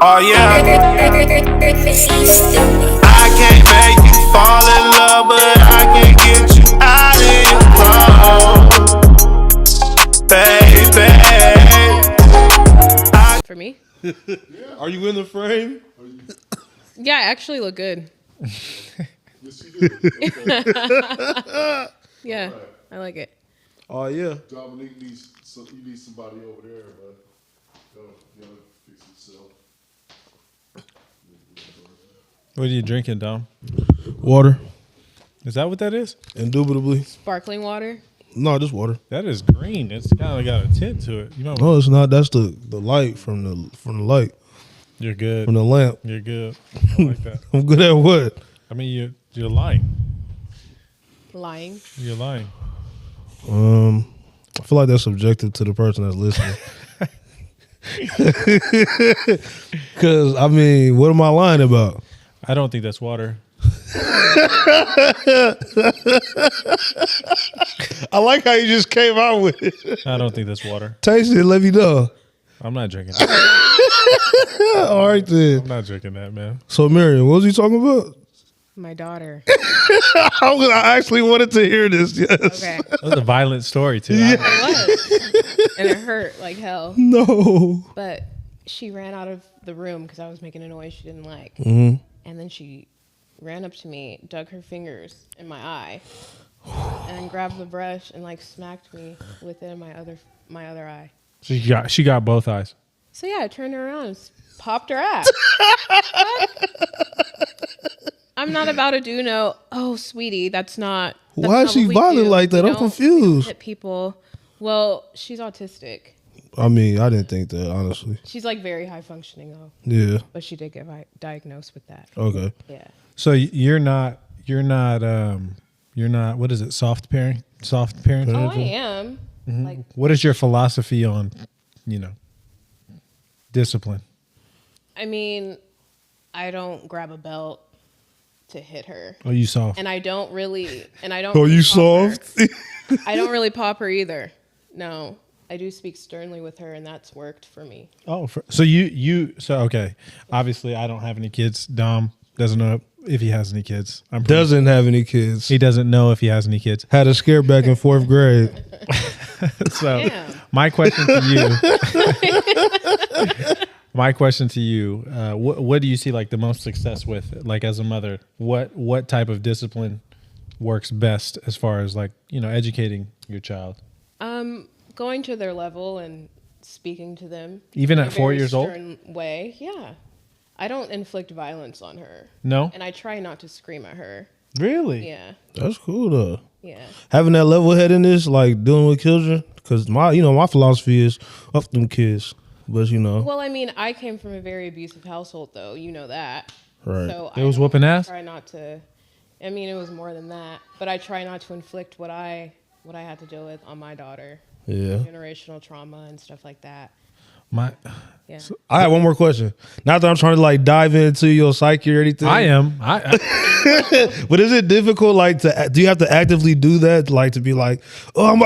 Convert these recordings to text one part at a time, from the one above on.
Oh yeah. I can't make you fall in love, but I can get you out of your clothes, baby. For me? Are you in the frame? Yeah, I actually look good. Yes, you do. Okay. Yeah, Right. I like it. Oh yeah. Dominique needs you need somebody over there, but gotta fix itself. What are you drinking, Dom? Water. Is that what that is? Indubitably. Sparkling water. No, just water. That is green. It's kind of got a tint to it. You know, No, it's not. That's the light from the light you're good. from the lamp. You're good. I like that. I'm good at what? I mean, you're lying. Lying. You're lying. I feel like that's subjective to the person that's listening. Because I mean, what am I lying about? I don't think that's water. I like how you just came out with it. I don't think that's water. Taste it. Let me know. I'm not drinking that. All right then. I'm not drinking that, man. So Miriam, what was he talking about? My daughter. I actually wanted to hear this. Yes. Okay. That was a violent story too. It was. And it hurt like hell. No. But she ran out of the room because I was making a noise she didn't like. Mm-hmm. And then she ran up to me, dug her fingers in my eye, and then grabbed the brush and like smacked me with it in my other eye. So she got both eyes. So yeah, I turned her around and popped her ass. I'm not about to do no, oh sweetie, that's not. Why is she violent like that? I'm confused. Hit people. Well, she's autistic. I mean, I didn't think that, honestly. She's like very high functioning though. Yeah. But she did get diagnosed with that. Okay. Yeah. So you're not. What is it? Soft parent. Oh, I am. Mm-hmm. Like, What is your philosophy on, discipline? I mean, I don't grab a belt to hit her. Oh, you soft. And I don't really. Oh, you soft? I don't really pop her either. No. I do speak sternly with her, and that's worked for me. Oh, so okay. Obviously, I don't have any kids. Dom doesn't know if he has any kids. Doesn't have any kids. He doesn't know if he has any kids. Had a scare back in 4th grade. So Damn. my question to you, what do you see like the most success with, like as a mother? What type of discipline works best as far as like educating your child? Going to their level and speaking to them. Even in at a 4 very years old? stern way, yeah. I don't inflict violence on her. No? And I try not to scream at her. Really? Yeah. That's cool though. Yeah. Having that level headedness, like dealing with children, because my philosophy is up them kids, but Well, I mean, I came from a very abusive household, though. You know that. Right. So It was whooping ass? Try not to. I mean, it was more than that, but I try not to inflict what I had to deal with on my daughter. Yeah. Generational trauma and stuff like that. Yeah. I have one more question. Not that I'm trying to like dive into your psyche or anything. I am. But is it difficult? Like, do you have to actively do that? Like to be like, oh,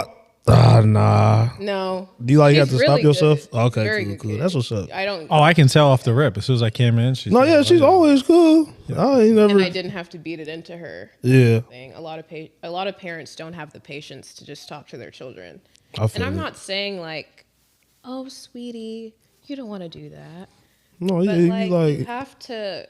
nah. No. Do you like She's have to really stop yourself? good. Okay, Very cool, good cool. kid. That's what's up. I don't. Oh, I can tell off the rip. As soon as I came in, she's No, yeah, she's always cool. I ain't never. And I didn't have to beat it into her. Yeah. Thing. A lot of parents don't have the patience to just talk to their children. I feel And I'm it. not saying like, oh, sweetie, you don't want to do that. No, But yeah, you have to.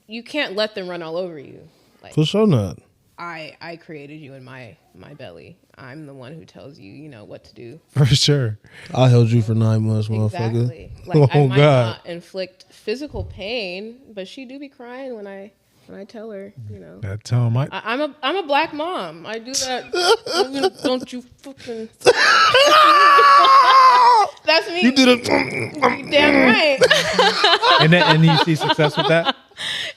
You can't let them run all over you. Like, for sure not. I created you in my belly. I'm the one who tells you, what to do. for sure. I held you for 9 months, motherfucker. Exactly. Like I Oh might God. not inflict physical pain, but she do be crying when I tell her, That time I'm a black mom. I do that. Don't you fucking. That's me. You did it. You're damn right. and you see success with that?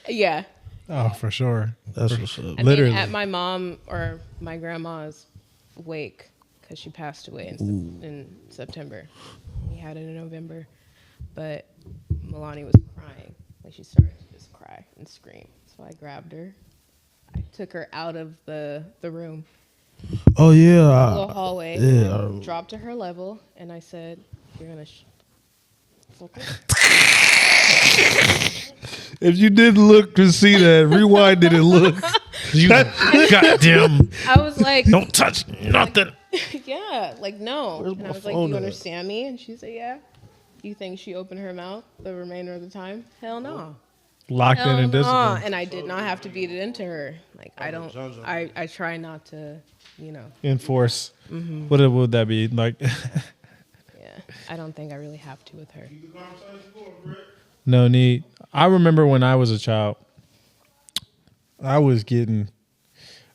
Yeah. Oh, for sure. That's what's up. I Literally. mean, at my mom or my grandma's wake, because she passed away in September. We had it in November, but Milani was crying. Like she started to just cry and scream. So I grabbed her. I took her out of the room, Oh yeah. the little hallway. yeah. Dropped to her level, and I said, "You're gonna If you didn't look to see that, rewind it and look. You goddamn. I was like, Don't touch nothing. yeah, like no. Where's And my I was like, phone you at? understand me? And she said, yeah. You think she opened her mouth the remainder of the time? Hell no. Locked in Hell and no. disciplined. And I did not have to beat it into her. Like I don't. I try not to. Enforce. What would that be like? Yeah. I don't think I really have to with her. No need. I remember when I was a child, I was getting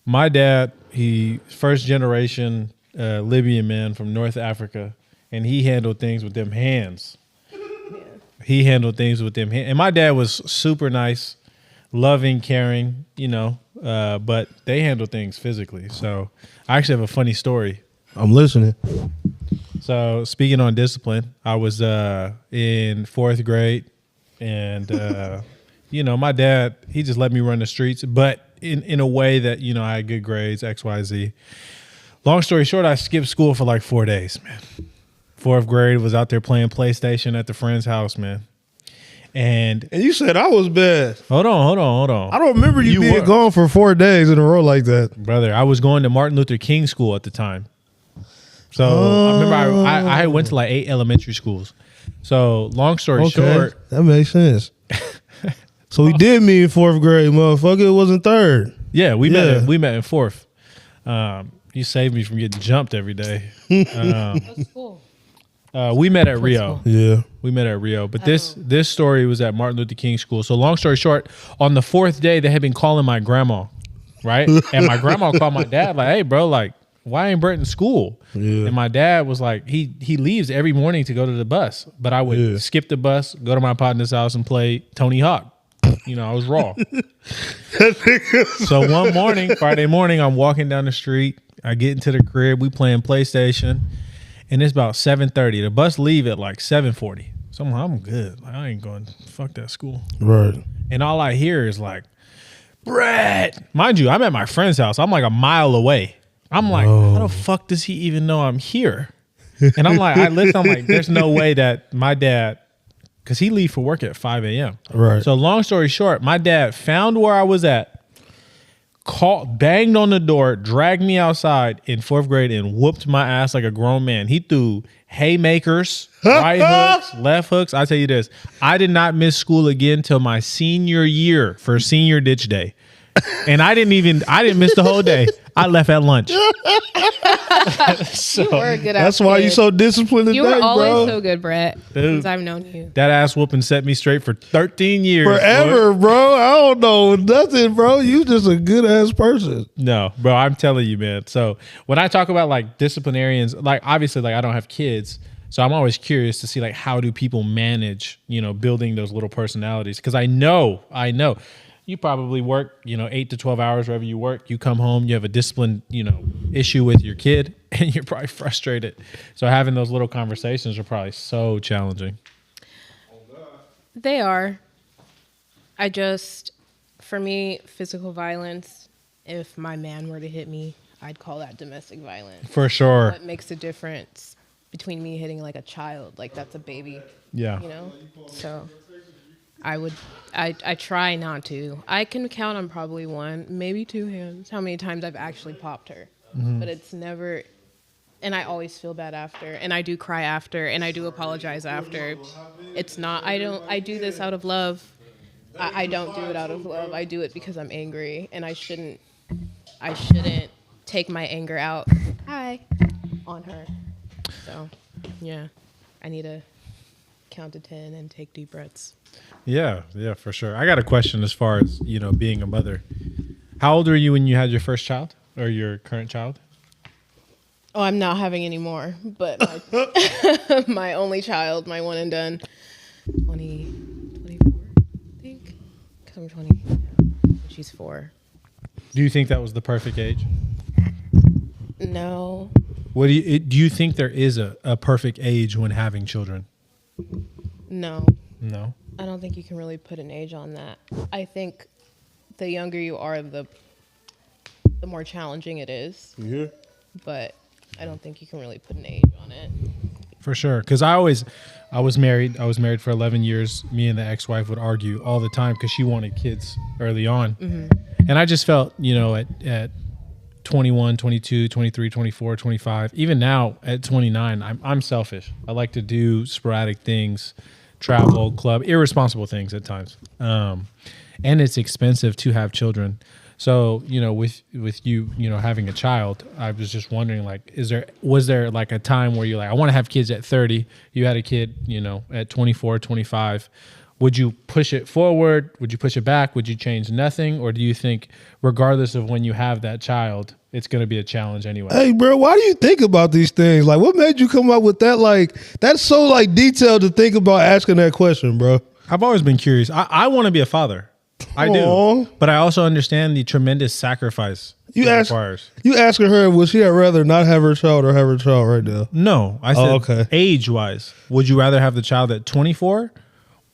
my dad. He first generation Libyan man from North Africa, and he handled things with them hands. He handled things with them hands, and my dad was super nice, loving, caring. But they handle things physically. So I actually have a funny story. I'm listening. So speaking on discipline, I was in 4th grade, and my dad, he just let me run the streets, but in a way that I had good grades, X, Y, Z. Long story short, I skipped school for like 4 days, man. 4th grade, was out there playing PlayStation at the friend's house, man. And you said I was bad. hold on. I don't remember you being were. gone for 4 days in a row like that. Brother, I was going to Martin Luther King School at the time. So I remember I went to like 8 elementary schools. So long story short. That makes sense. So we did meet in 4th grade, motherfucker. It wasn't 3rd. Yeah, we met in 4th. You saved me from getting jumped every day. That's cool. We met at Rio. Yeah. We met at Rio. But this story was at Martin Luther King School. So long story short, on the 4th day, they had been calling my grandma, right? And my grandma called my dad like, hey, bro, like, why ain't Brett in school? Yeah. And my dad was like, he leaves every morning to go to the bus. But I would skip the bus, go to my partner's house and play Tony Hawk. I was raw. So one morning, Friday morning, I'm walking down the street. I get into the crib. We playing PlayStation. And it's about 7:30. The bus leave at like 7:40. So I'm good. Like, I ain't going, fuck that school. Right. And all I hear is like, Brett. Mind you, I'm at my friend's house. I'm like a mile away. I'm like, how the fuck does he even know I'm here? And I'm like, I'm like, there's no way that my dad, because he leave for work at 5 a.m. Right. So long story short, my dad found where I was at, banged on the door, dragged me outside in 4th grade and whooped my ass like a grown man. He threw haymakers, right hooks, left hooks. I tell you this, I did not miss school again till my senior year for senior ditch day. And I didn't miss the whole day. I left at lunch. You were a good That's why you're so disciplined today, You were always bro. so good, Brett, since I've known you. That ass whooping set me straight for 13 years. Forever, bro. I don't know nothing, bro. You just a good ass person. No, bro, I'm telling you, man. So when I talk about like disciplinarians, like obviously like I don't have kids. So I'm always curious to see like how do people manage, building those little personalities? Because I know. You probably work, 8 to 12 hours wherever you work. You come home, you have a discipline, issue with your kid, and you're probably frustrated. So having those little conversations are probably so challenging. They are. For me, physical violence, if my man were to hit me, I'd call that domestic violence. For sure. What makes a difference between me hitting like a child, like that's a baby, Yeah. So I try not to. I can count on probably 1, maybe 2 hands how many times I've actually popped her. But it's never, and I always feel bad after, and I do cry after, and I do apologize after. It's not, I do this out of love. I don't do it out of love. I do it because I'm angry, and I shouldn't take my anger out on her. So, yeah, I need to count to 10 and take deep breaths. Yeah, for sure. I got a question as far as, being a mother. How old were you when you had your first child or your current child? Oh, I'm not having any more, but my only child, my one and done, 24, I think, because I'm 20. She's 4. Do you think that was the perfect age? No. What do you think there is a perfect age when having children? No. No. I don't think you can really put an age on that. I think the younger you are, the more challenging it is. You hear? But I don't think you can really put an age on it. For sure. Because I was married. I was married for 11 years. Me and the ex-wife would argue all the time because she wanted kids early on. And I just felt, at 21, 22, 23, 24, 25, even now at 29, I'm selfish. I like to do sporadic things, travel, club, irresponsible things at times. And it's expensive to have children. So, with you, having a child, I was just wondering, like, was there like a time where you're like, I want to have kids at 30, you had a kid, at 24, 25, would you push it forward? Would you push it back? Would you change nothing? Or do you think regardless of when you have that child, it's going to be a challenge anyway? Hey, bro, why do you think about these things? Like, what made you come up with that? Like, that's so like detailed to think about asking that question, bro. I've always been curious. I want to be a father. I do, but I also understand the tremendous sacrifice it requires. You asking her, would she rather not have her child or have her child right now? No, I said age-wise. Would you rather have the child at 24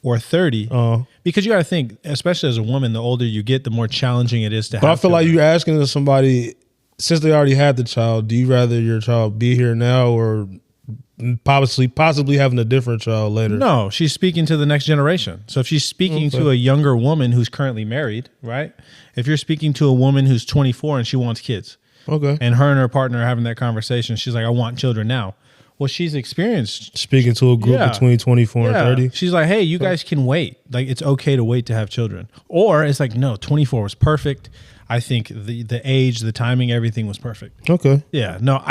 or 30? Because you got to think, especially as a woman, the older you get, the more challenging it is to have. But I feel like you're asking somebody, since they already had the child, do you rather your child be here now or possibly having a different child later? No, she's speaking to the next generation. So if she's speaking to a younger woman who's currently married, right? If you're speaking to a woman who's 24 and she wants kids, and her and her partner are having that conversation, she's like, I want children now. Well, she's experienced speaking to a group between 24 and 30. She's like, hey, you guys can wait. Like, it's okay to wait to have children. Or it's like, no, 24 was perfect. I think the age, the timing, everything was perfect. Okay. Yeah. No.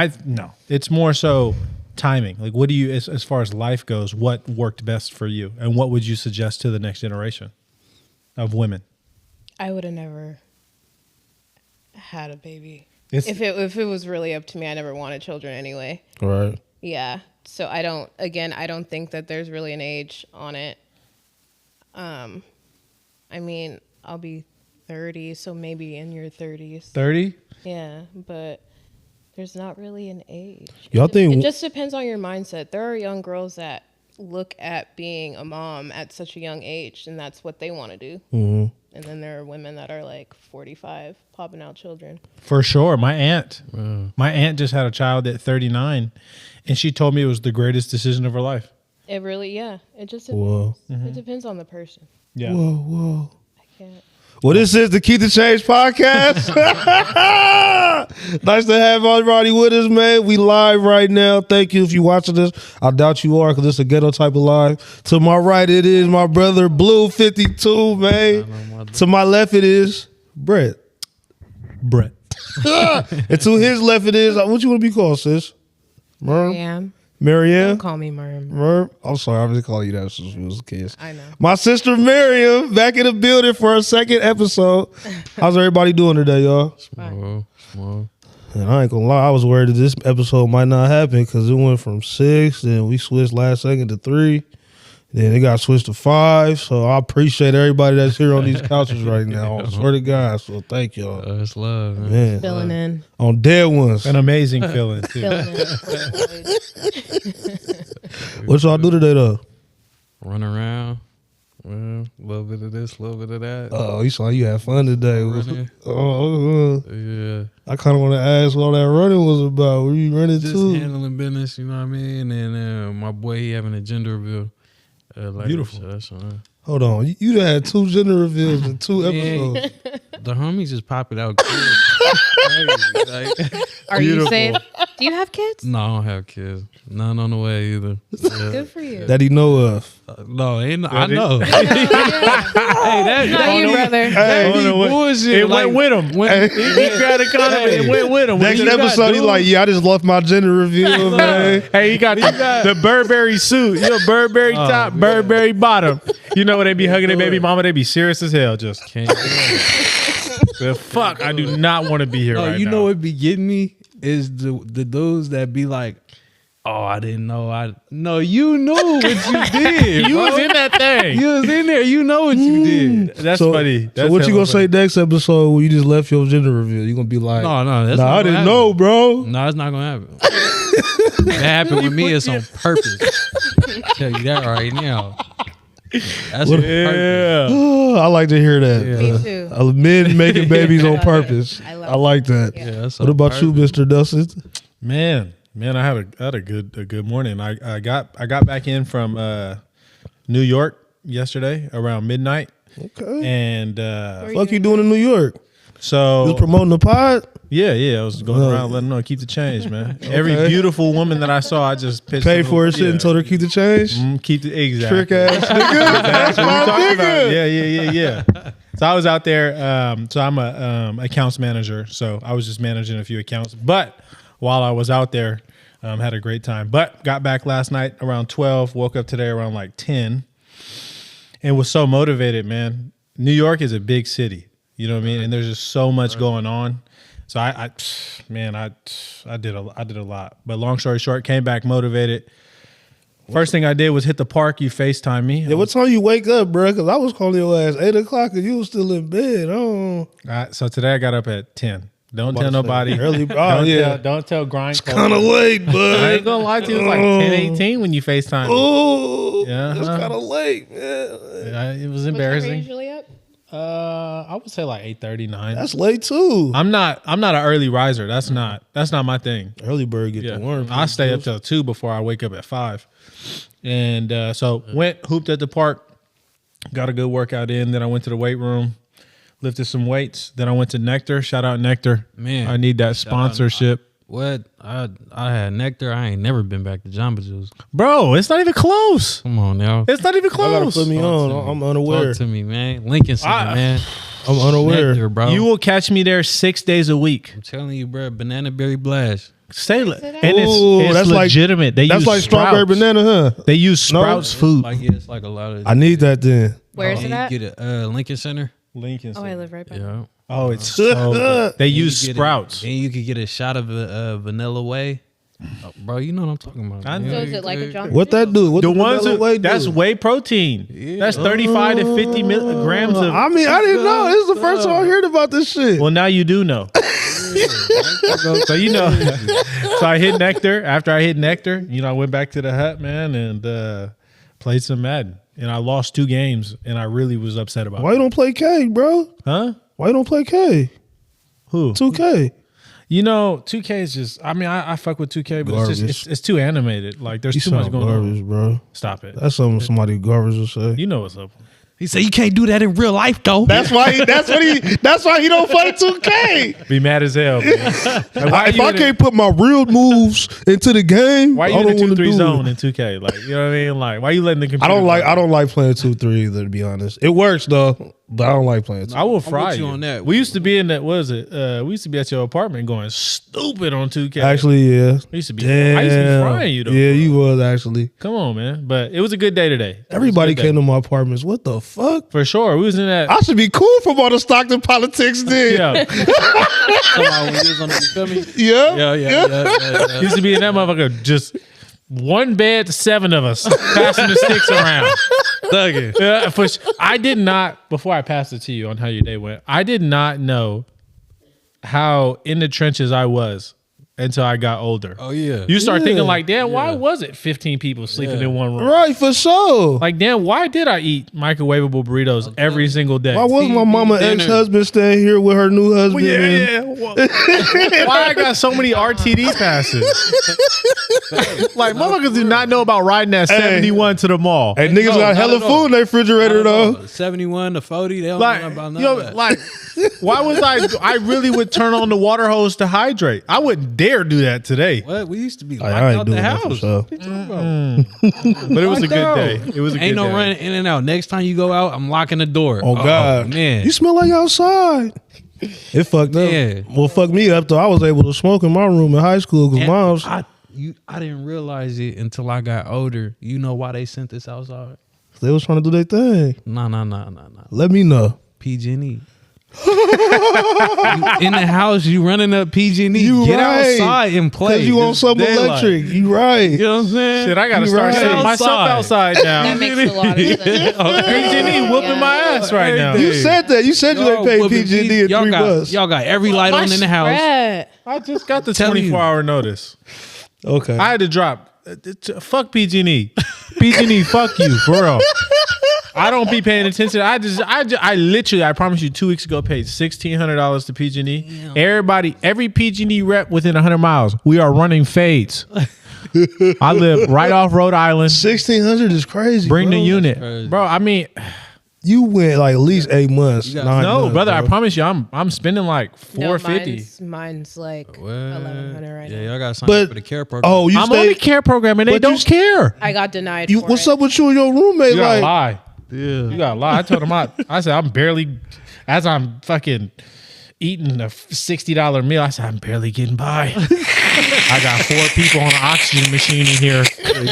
It's more so timing. Like, what do you, as far as life goes, what worked best for you, and what would you suggest to the next generation of women? I would have never had a baby. If it was really up to me, I never wanted children anyway. Right. Yeah. So I don't think that there's really an age on it. I mean, I'll be 30, so maybe in your 30s. 30? Yeah, but there's not really an age. It just depends on your mindset. There are young girls that look at being a mom at such a young age, and that's what they want to do. Mm-hmm. And then there are women that are like 45 popping out children. For sure. My aunt just had a child at 39, and she told me it was the greatest decision of her life. It really, It just depends. Whoa. Mm-hmm. It depends on the person. Yeah. Whoa. I can't. Well, this is the Keep the Change podcast. Nice to have everybody with us, man. We live right now. Thank you if you're watching this. I doubt you are because it's a ghetto type of live. To my right, it is my brother, Blue 52, man. To my left, it is Brett. And to his left, it is, what you want to be called, sis? Marianne. Marianne? Don't call me Miriam. I'm sorry, I'm just calling you that since we was kids. I know. My sister Miriam back in the building for our second episode. How's everybody doing today, y'all? Small. And I ain't gonna lie, I was worried that this episode might not happen because it went from 6, then we switched last second to 3, then it got switched to 5. So I appreciate everybody that's here on these couches right now. I swear to God. So thank y'all. It's love, man. Filling in. On dead ones. An amazing feeling, too. Filling in. What y'all do today, though? Run around. Well, a little bit of this, a little bit of that. Oh, you saw you had fun today. Running. Yeah. I kind of want to ask what all that running was about. Were you running Just too? handling business, you know what I mean? And my boy, he having a gender reveal. Beautiful. Hold on. You done had 2 gender reveals in 2 episodes. The homies just pop it out. Crazy. Are you safe? Do you have kids? No, I don't have kids. None on the way either. Yeah. Good for you. That he know of. No, ain't. I know. Yeah. Hey, Not you, brother. that be bullshit. It went with him. He grabbed a condom. It went with him. Next episode, he's like, I just left my gender reveal, man. Hey, he got the Burberry suit. Burberry top, Burberry bottom. You know when they be hugging their baby mama, they be serious as hell. Just Can't do it. the fuck. I do not want to be here right now. You know what be getting me is the those that be like, oh, I didn't know. No, you knew what you did. You bro. was in that thing. You was in there. You know what you did. That's So funny. So what you gonna say next episode when you just left your gender reveal? You gonna be like, No, that's nah, not I didn't gonna know, happen. bro. No, it's not gonna happen. That happened with me. It's on purpose. Tell you that right now. That's on purpose. I like to hear that. Yeah. Me too. Men making babies on purpose. I love I like that. Yeah, that's What on about you, purpose. Mr. Dustin? Man, Man, I had a good morning. I got back in from New York yesterday around midnight. Okay. And Fuck you doing in New York? so You was promoting the pod? yeah, I was going around letting them know keep the change, man. Every beautiful woman that I saw, I just pitched Paid for her shit and told her keep the change? keep the exactly. Trick ass nigga. That's What my we talking about. nigga. Yeah. So I was out there. So I'm a accounts manager. So I was just managing a few accounts. But while I was out there, had a great time. But got back last night around 12. Woke up today around like 10, and was so motivated, man. New York is a big city. You know what I mean? And there's just so much going on. So I did a lot. But long story short, came back motivated. First thing I did was hit the park. You FaceTime me. Yeah, what time you wake up, bro? Because I was calling your ass 8 o'clock and you was still in bed. Oh, So today I got up at 10. Don't tell nobody. Early. Oh, yeah. Don't tell Grind. Kind of late, I bud. ain't gonna lie to you. It was like 10:18 when you FaceTime me. Oh, Yeah, it's kind of late, man. It was What time are you embarrassing. usually up? I would say like 8:39. That's late too. I'm not an early riser. That's not my thing. Early bird get Yeah. the worm. I stay up till 2 before I wake up at 5. And so went hooped at the park, got a good workout in. Then I went to the weight room, lifted some weights. Then I went to Nectar. Shout out Nectar. Man, I need that sponsorship. What? I had Nectar. I ain't never been back to Jamba Juice. Bro, it's not even close. Come on now. It's not even I gotta close. put me on. I'm unaware. Talk to me, man. Lincoln Center, man. I'm unaware. Nectar, bro. You will catch me there 6 days a week. I'm telling you, bro. Banana berry blast. Say Is it and Ooh, it's that's like- legitimate. They That's use like strawberry Sprouts. banana, huh? They use Sprouts food. Like it's like a lot of. I need that then. Where is And it you at? get it, Lincoln Center. Lincoln. Oh, I live right by. Yeah. Oh, it's so good. They use You get Sprouts. And you could get a shot of vanilla whey. Oh, bro, you know what I'm talking about. I man. know. So is it like a Johnson? What that do? What The ones vanilla whey do? that's whey protein. That's 35 to 50 milligrams of. I mean, I didn't know. This is the first time I heard about this shit. Well, now you do know. So you know. So I hit Nectar. After I hit Nectar, I went back to the hut, man, and played some Madden. And I lost 2 games, and I really was upset about Why it. you don't play K, bro? Huh? Why you don't play K? Who? 2K. 2K is just. I mean, I fuck with 2K, but it's just it's too animated. Like there's You too much sound going garbage, on. bro. Stop it. That's something somebody garbage will say. You know what's up. He said you can't do that in real life, though. That's why he don't play 2K. Be mad as hell, man. Like, If I can't put my real moves into the game, Why I you in don't the want to 2-3 do zone it. in 2K? Like, you know what I mean? Like, why you letting the computer? I don't like playing 2-3 either, to be honest. It works though, but I don't like playing 2. I will fry with you you on that. We used to be in that. What is it? We used to be at your apartment going stupid on 2K. Actually, yeah. I used to be. Damn. I used to be frying you though. Yeah, you was actually. Come on, man. But it was a good day today. It was a Everybody good day. came to my apartments. What the fuck? For sure. We was in that. I should be cool from all the Stockton politics then. Yeah. Somehow when you was on the, you feel me? Yeah. Yeah. Used to be in that motherfucker. Just one bed to 7 of us passing the sticks around. Thugging. Yeah, I did not. Before I passed it to you on how your day went, I did not know how in the trenches I was until I got older. Oh yeah. You start Yeah. thinking like, damn, why was it 15 people sleeping in one room? Right, for sure. Like, damn, why did I eat microwavable burritos every single day? Why was my mama dinner. ex-husband staying here with her new husband? Why I got so many RTD passes? Like, motherfuckers do not know about riding that 71 to the mall. Hey, niggas No, got not hella at all. food in their refrigerator though. 71 to 40. They don't Like, know about you none know, of that. like, why was I really would turn on the water hose to hydrate. I wouldn't dare do that today. What? We used to be I locked ain't out doing the that for house. sure. What you talking about? But it was a Locked good out. day. It was a good Ain't no day. running in and out. Next time you go out, I'm locking the door. Oh God, man. you smell like outside. It fucked up. Yeah. Well, fuck me up though. I was able to smoke in my room in high school because And mom's. I didn't realize it until I got older. You know why they sent this outside? They was trying to do their thing. Nah. Let me know. PG&E. You in the house, you running up PG&E. You Get right. outside and play. Cause you want It's something daylight. electric. You right. You know what I'm saying? Shit, I gotta You start right. setting myself outside now. That makes a lot of sense. PG&E whooping my ass right now. You said that. You said you ain't paid PG&D in y'all $3. Y'all got every light on in the house. Brett. I just got the Telling you. 24-hour notice. Okay. I had to drop. Fuck PG&E. PG&E, fuck you, for real. I don't be paying attention. I literally, I promise you, 2 weeks ago paid $1,600 to PG&E. Everybody, every PG&E rep within 100 miles, we are running fades. I live right off Rhode Island. 1,600 is crazy. Bring bro. the unit, crazy. bro. I mean, You went like at least 8 months. got- 9 no, months, brother. bro. I promise you, I'm spending like No, $450. mine's like What? 1,100 right Yeah, now. y'all got something But for the care program. oh, you I'm on the stay. care program and they but you don't care. I got denied. You, for what's it. up with you and your roommate? You gotta Like, lie. yeah. You gotta lie. I told him I said I'm barely, as I'm fucking eating a $60 meal. I said I'm barely getting by. I got 4 people on an oxygen machine in here.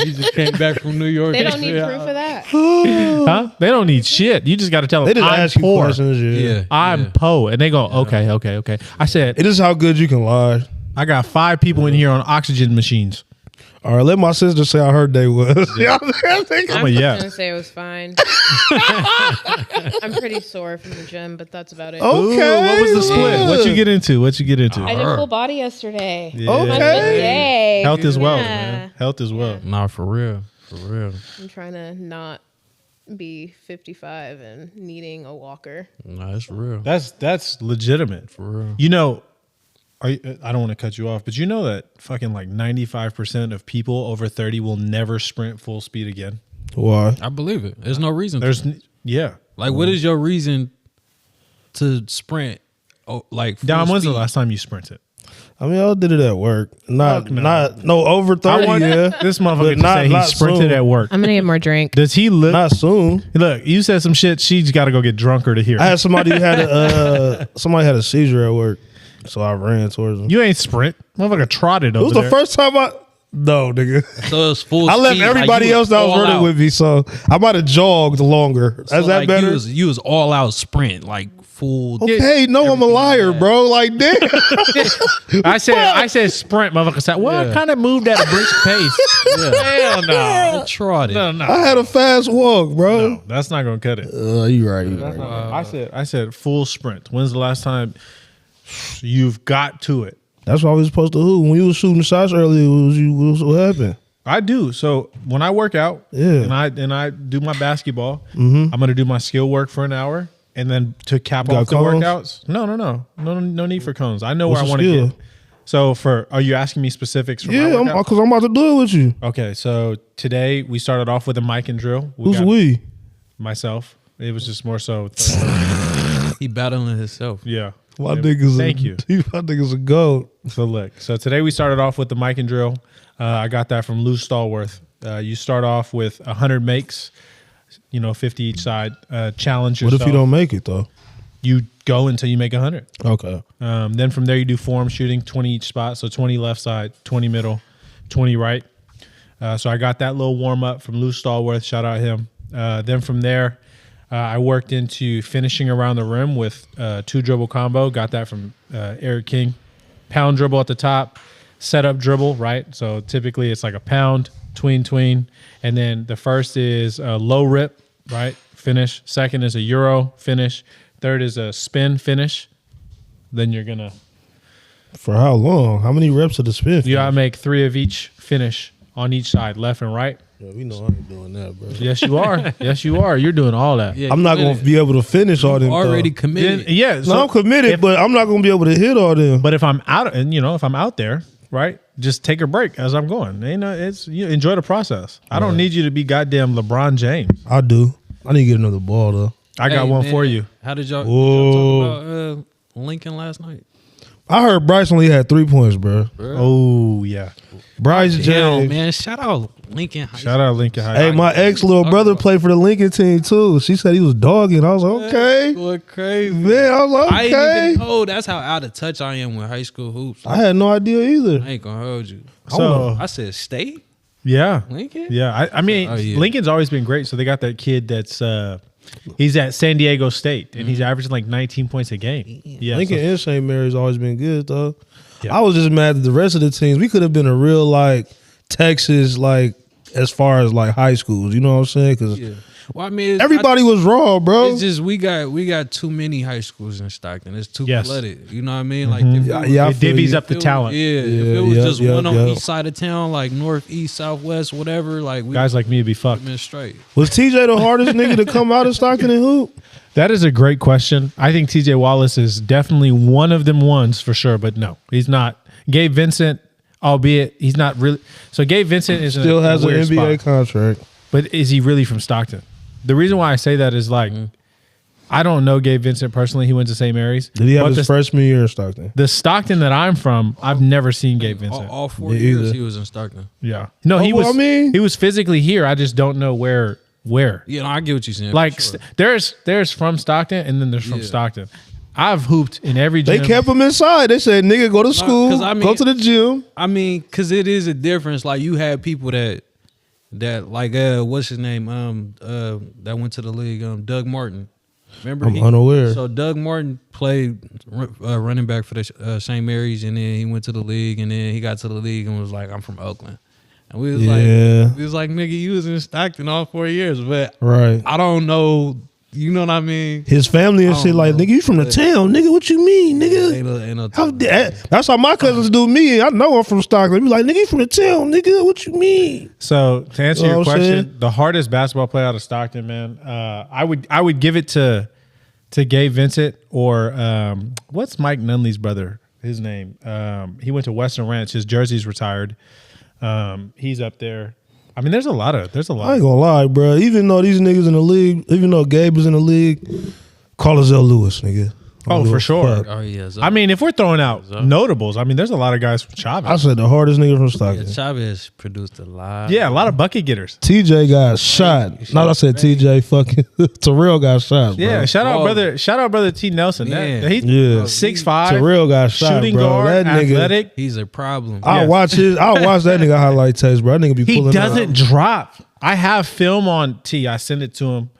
You just came back from New York. They don't need proof of that. Huh? They don't need shit. You just got to tell they them just I'm ask you poor. questions. Yeah. Yeah. I'm poor, and they go, okay. I said It is how good you can lie. I got 5 people in here on oxygen machines. All right, let my sister say how her day was. I'm a yeah. gonna say it was fine. I'm pretty sore from the gym, but that's about it. Okay. Ooh, what was the split? What you get into? I did full body yesterday. Yeah. My fifth day. Health is wealth, Yeah. man. Health is wealth. Nah, for real. For real. I'm trying to not be 55 and needing a walker. Nah, it's real. That's legitimate. For real. You know, I don't want to cut you off, but you know that fucking like 95% of people over 30 will never sprint full speed again. Why? I believe it. There's no reason. Yeah. Like, what is your reason to sprint? Oh, like, full Dom, when's the speed? last time you sprinted? I mean, I did it at work. Fuck no. No over 30. Yeah. This motherfucker But just said he not sprinted soon. at work. I'm gonna get more drink. Does he look? Not soon. Look, you said some shit. She's got to go get drunker to hear. I had somebody who had somebody had a seizure at work, so I ran towards them. You ain't sprint. Motherfucker trotted It over was there. the first time no, nigga. So it was full I left speed, like, everybody you else that was all running out. with me, so I might have jogged longer. So, Is that like, better? You was all out sprint, like full. Okay, no, I'm a liar, bro. Like, damn. I said sprint, motherfucker. Said, well, I kind of moved at a brisk pace. Hell no. Trotted. No. I had a fast walk, bro. No, that's not gonna cut it. You right. I said full sprint. When's the last time you've got to it? That's why we was supposed to hoop. When you was shooting shots earlier, what happened? I do. So when I work out, Yeah. and I do my basketball, I'm gonna do my skill work for an hour, and then to cap You got off the cones? workouts. No need for cones. I know where I What's want the to skill? get. So are you asking me specifics for my Yeah, workout? because I'm about to do it with you. Okay, so today we started off with a mic and drill. Who's got we? Myself. It was just more so. He battling himself. Yeah. My Yeah. niggas. Thank you. My niggas a goat. So look, so today we started off with the mic and drill. I got that from Lou Stallworth. You start off with 100 makes, 50 each side. Challenge What yourself. if you don't make it though? You go until you make 100. Okay. Then from there you do form shooting, 20 each spot. So 20 left side, 20 middle, 20 right. So I got that little warm up from Lou Stallworth. Shout out him. Then from there, I worked into finishing around the rim with 2 dribble combo. Got that from Eric King. Pound dribble at the top, setup dribble, right? So typically it's like a pound, tween. And then the first is a low rip, right? Finish. Second is a Euro finish. Third is a spin finish. Then you're going to... For how long? How many reps of the spin? You got to make 3 of each finish on each side, left and right. Yeah, we know I ain't doing that, bro. Yes, you are. Yes, you are. You're doing all that. Yeah, I'm not going to be able to finish all them. already though. committed. Yeah. No, I'm committed, but I'm not going to be able to hit all them. But if I'm out, and if I'm out there, right, just take a break as I'm going. You enjoy the process. I don't need you to be goddamn LeBron James. I do. I need to get another ball though. I got Hey, one man, for you. How did y'all talk about Lincoln last night? I heard Bryce only had 3 points, bro. Oh yeah. Bryce Damn, James. man. Shout out Lincoln High Shout out Lincoln High. Hey, my ex little brother played for the Lincoln team too. She said he was dogging. I was like, okay. Going crazy. Man, I was like, I okay. ain't even know. That's how out of touch I am with high school hoops. I had no idea either. I ain't gonna hold you. So I said state yeah, Lincoln. yeah. I mean, Oh, yeah. Lincoln's always been great. So they got that kid that's he's at San Diego State and he's averaging like 19 points a game. Yeah. Lincoln so- and St. Mary's always been good though. Yeah. I was just mad at the rest of the teams. We could have been a real like Texas, like as far as like high schools. You know what I'm saying? Because Well, I mean, Everybody was raw, bro. It's just we got too many high schools in Stockton. It's too flooded. You know what I mean? Like I it feel divvies you. up the talent. If it was just one on each side of town, like north, east, southwest, whatever, like guys like me would be fucked. been straight. Was TJ the hardest nigga to come out of Stockton and hoop? That is a great question. I think TJ Wallace is definitely one of them ones for sure, but no, he's not. Gabe Vincent, albeit he's not really. So Gabe Vincent is Still has an NBA contract. but is he really from Stockton? The reason why I say that is like, I don't know Gabe Vincent personally. He went to St. Mary's. Did he have his freshman year in Stockton? The Stockton that I'm from, I've never seen Gabe Vincent. All 4 years he was in Stockton. Yeah. No, he well, was. I mean- he was physically here. I just don't know where. Yeah, no, I get what you're saying. Like for sure. there's from Stockton and then there's from Stockton. I've hooped in every gym. They kept him inside. They said, nigga, go to school, 'cause I mean- go to the gym. I mean, because it is a difference. Like you had people that like what's his name that went to the league, Doug Martin. Remember, I'm unaware. So Doug Martin played running back for the St. Mary's, and then he went to the league, and then he got to the league and was like, "I'm from Oakland," and we was like, "Nigga, you was in Stockton all 4 years," but Right. I don't know. You know what I mean? His family and I shit don't like, know. nigga, you from the town, nigga. What you mean, nigga? Ain't no That's how my cousins do me. I know I'm from Stockton. They be like, nigga, you from the town, nigga. What you mean? So to answer You know your what I'm question, saying? the hardest basketball player out of Stockton, man, I would give it to Gabe Vincent or what's Mike Nunley's brother? His name. He went to Western Ranch. His jersey's retired. He's up there. I mean, there's a lot. I ain't gonna lie, bro. Even though these niggas in the league, even though Gabe is in the league, Carlizell Lewis, nigga. Oh, for sure. Fuck. Oh yeah. I mean, if we're throwing out notables, I mean, there's a lot of guys from I Chavez. said the hardest nigga from Stockton. Chavez produced a lot. Yeah, a lot of bucket getters. TJ got shot. No, I said TJ fucking Terrell got shot, bro. Yeah, shout out Whoa. brother T Nelson. Yeah. He's Yeah. 6'5", Terrell got shot, shooting bro. guard, That nigga- athletic. He's a problem. I'll watch that nigga highlight tapes, bro. That nigga be He pulling doesn't up. drop. I have film on T. I send it to him.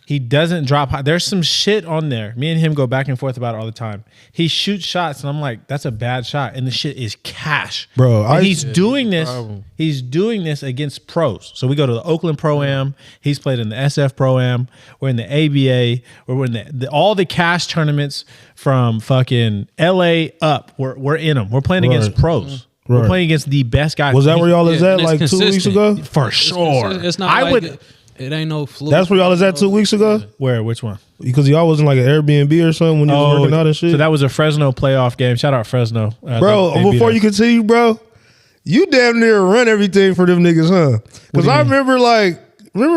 He doesn't drop high. There's some shit on there. Me and him go back and forth about it all the time. He shoots shots, and I'm like, that's a bad shot. And the shit is cash. Bro, And he's doing this. He's doing this against pros. So we go to the Oakland Pro-Am. He's played in the SF Pro-Am. We're in the ABA. We're in all the cash tournaments from fucking LA up. We're in them. We're playing against pros. We're Right. playing against the best guys. Was that where y'all is Yeah, at and it's like 2 weeks consistent. ago? For sure. It's not. It ain't no fluke. That's where y'all is at 2 weeks ago? Where? Which one? Because y'all was in like an Airbnb or something when you was working out and shit? So that was a Fresno playoff game. Shout out Fresno. Bro, They beat before us. you continue, bro, you damn near run everything for them niggas, huh? Because I remember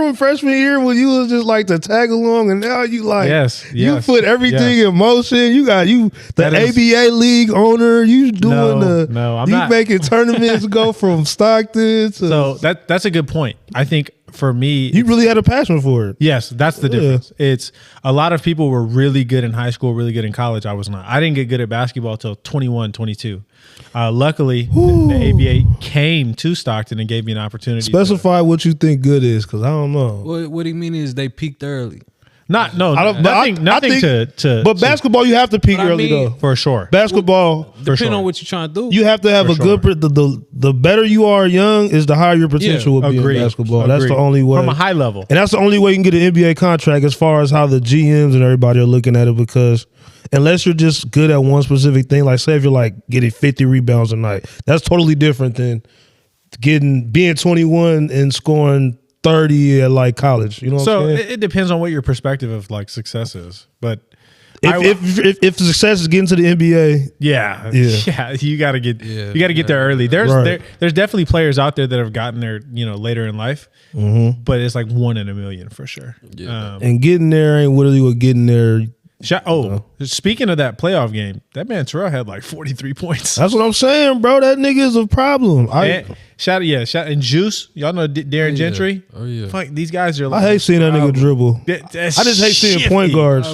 when freshman year when you was just like to tag along, and now you like, you put everything in motion. You got the ABA league owner. You doing I'm you not making tournaments go from Stockton to. So that's a good point. I think for me, you really had a passion for it. Yes, that's the difference. It's a lot of people were really good in high school, really good in college. I was not. I didn't get good at basketball till 21, 22. Luckily, the ABA came to Stockton and gave me an opportunity. Specify what you think good is, because I don't know. What do you mean is they peaked early? Nothing I think, to. But basketball, you have to peak But I early mean, though. For sure. Basketball, Depending on what you're trying to do. you have to have For a sure. good. The better you are young is the higher your potential will be in basketball. That's the only way From a high level. and that's the only way you can get an NBA contract as far as how the GMs and everybody are looking at it. Because unless you're just good at one specific thing, like say if you're like getting 50 rebounds a night, that's totally different than being 21 and scoring 30 at like college. You know what I'm So saying? it depends on what your perspective of like success is, but If success is getting to the NBA, yeah, you got to get there early. There's definitely players out there that have gotten there, later in life, but it's like 1 in a million for sure. and getting there ain't literally what getting there. Speaking of that playoff game, that man Terrell had like 43 points. That's what I'm saying, bro. That nigga is a problem. And Juice, y'all know Darren Gentry. Oh yeah. Fuck, these guys are. I hate seeing that nigga dribble. I I just hate seeing point guards.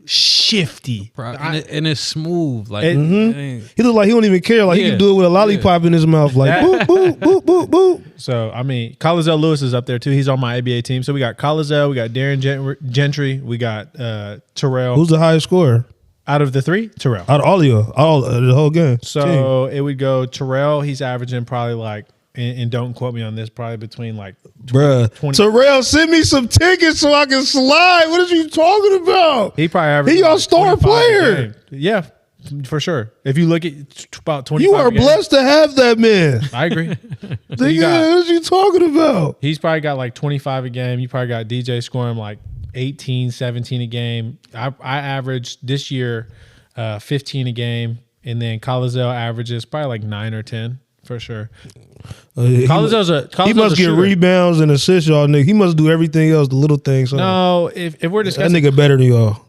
Shifty. And it's smooth. Like He look like he don't even care. Like he can do it with a lollipop in his mouth. Like boop, boop, boop, boop, boop. So, I mean, Carlizell Lewis is up there too. He's on my ABA team. So we got Carlizell, we got Darren Gentry, we got Terrell. Who's the highest scorer? Out of the three? Terrell. Out of all of you, the whole game. So it would go Terrell. He's averaging probably like and don't quote me on this, probably between like Bruh. 20. Terrell, send me some tickets so I can slide. What is you talking about? He probably averaged He your like star 25 a player. game. Yeah, for sure. If you look at about 25 You are a game, blessed to have that man. I agree. Nigga, what you talking about? He's probably got like 25 a game. You probably got DJ scoring like 18, 17 a game. I averaged this year 15 a game. And then Colizell averages probably like 9 or 10 for sure. He must get rebounds and assists, y'all nigga. He must do everything else, the little things. No, if we're that discussing, nigga better than y'all.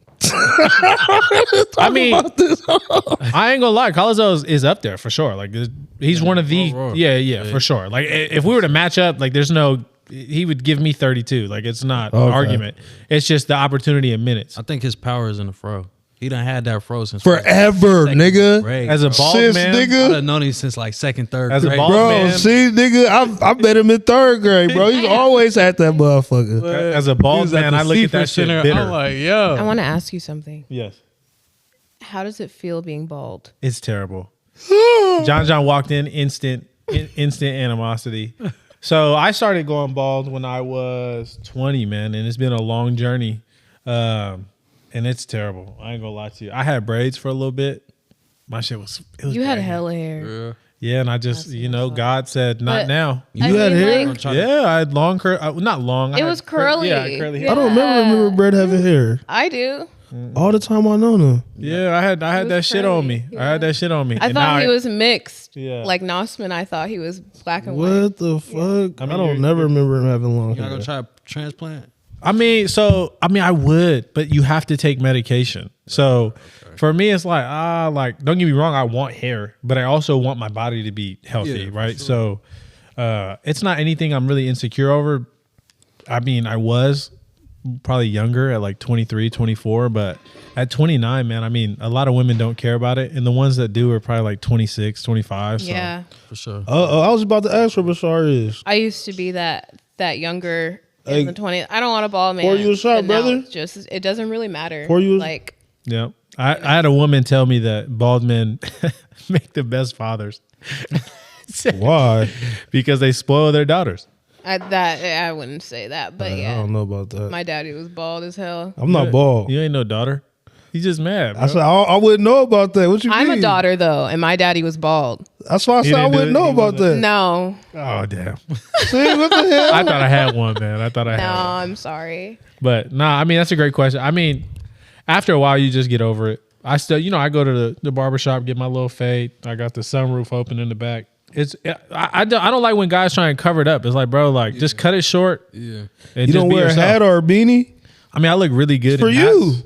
I mean, I ain't gonna lie, Colizell is up there for sure. Like he's one of the for sure. Like if we were to match up, like there's no. He would give me 32. Like it's not an argument. It's just the opportunity in minutes. I think his power is in the fro. He done had that fro since forever, nigga. grade, as a bald man, nigga. I've known him since like second, third As a grade. bald Bro, man. see, nigga, I met him in third grade, bro. He's always at that motherfucker. As a bald man, I look at that shit bitter. I'm like, yo. I want to ask you something. Yes, How does it feel being bald? it's terrible. John walked in, instant animosity. So I started going bald when I was 20, man, and it's been a long journey. And it's terrible. I ain't gonna lie to you. I had braids for a little bit. My shit was. You had bad. hella hair. Yeah, and I just, God said, not But now. You had hair? like, Yeah, I had long not long. It was curly. Yeah, curly hair. I don't remember Brett having hair. I do. All the time I known him. Yeah, I had was that shit on me. curly, I had that shit on me. I And thought now he was mixed. Yeah. Like Nosman, I thought he was black and white. What the fuck? I I, mean, don't never remember him having long You not hair. gonna try a transplant? I would, but you have to take medication. So for me, it's like, don't get me wrong, I want hair, but I also want my body to be healthy, Yeah, right? So it's not anything I'm really insecure over. I mean, I was probably younger at like 23, 24, but at 29, man, I mean, a lot of women don't care about it. And the ones that do are probably like 26, 25. So. Yeah. For sure. I was about to ask where Bashar is. I used to be that younger Hey, in the 20s. I don't want a bald man. pour you a shot, but now brother? it's just it doesn't really matter. Pour you a- like Yeah. I had a woman tell me that bald men make the best fathers. Why? Because they spoil their daughters. I wouldn't say that, but I yeah. don't know about that. My daddy was bald as hell. I'm not bald. You ain't no daughter. He's just mad. Bro. I said I wouldn't know about that. What you I'm mean? a daughter though, and my daddy was bald. That's why I He said I didn't do wouldn't it? know He about that. No, Oh damn! See what the hell? I thought I had one, man. I thought I no, had one. I'm sorry. But nah, I mean that's a great question. I mean, after a while, you just get over it. I still, I go to the barbershop, get my little fade. I got the sunroof open in the back. I don't like when guys try and cover it up. It's like, bro, just cut it short. Yeah. And You just don't be wear yourself. a hat or a beanie? I mean, I look really good For in you. hats.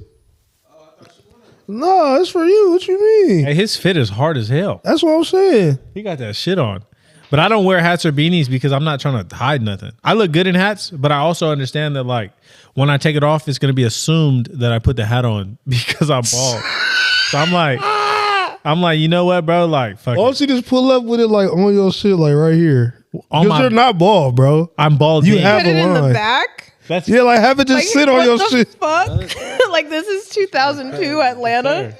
No, it's for you. What you mean? Hey, his fit is hard as hell. That's what I'm saying. He got that shit on. But I don't wear hats or beanies because I'm not trying to hide nothing. I look good in hats, but I also understand that when I take it off, it's gonna be assumed that I put the hat on because I'm bald. So I'm like, you know what, bro? Like, fuck Why it. don't you just pull up with it on your shit right here? On Because my- you're not bald, bro. I'm bald. You deep. have Put it a in the line. back. That's Yeah, have it just sit on what your the shit. Fuck. Like this is 2002 Atlanta.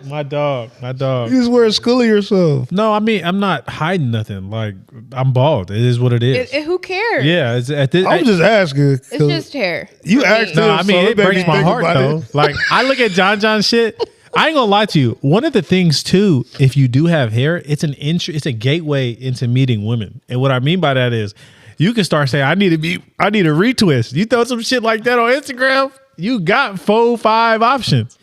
my dog. My dog. You just wear a Scully yourself. No, I mean I'm not hiding nothing. Like I'm bald. It is what it is. Who cares? Yeah, it's at this. I'm just asking. It's just hair. You for asked me. him. No, I mean So it made breaks me my think heart about though. it. Like I look at John shit. I ain't gonna lie to you. One of the things too, if you do have hair, it's a gateway into meeting women. And what I mean by that is, you can start saying, I need a retwist. You throw some shit like that on Instagram, you got 4-5 options.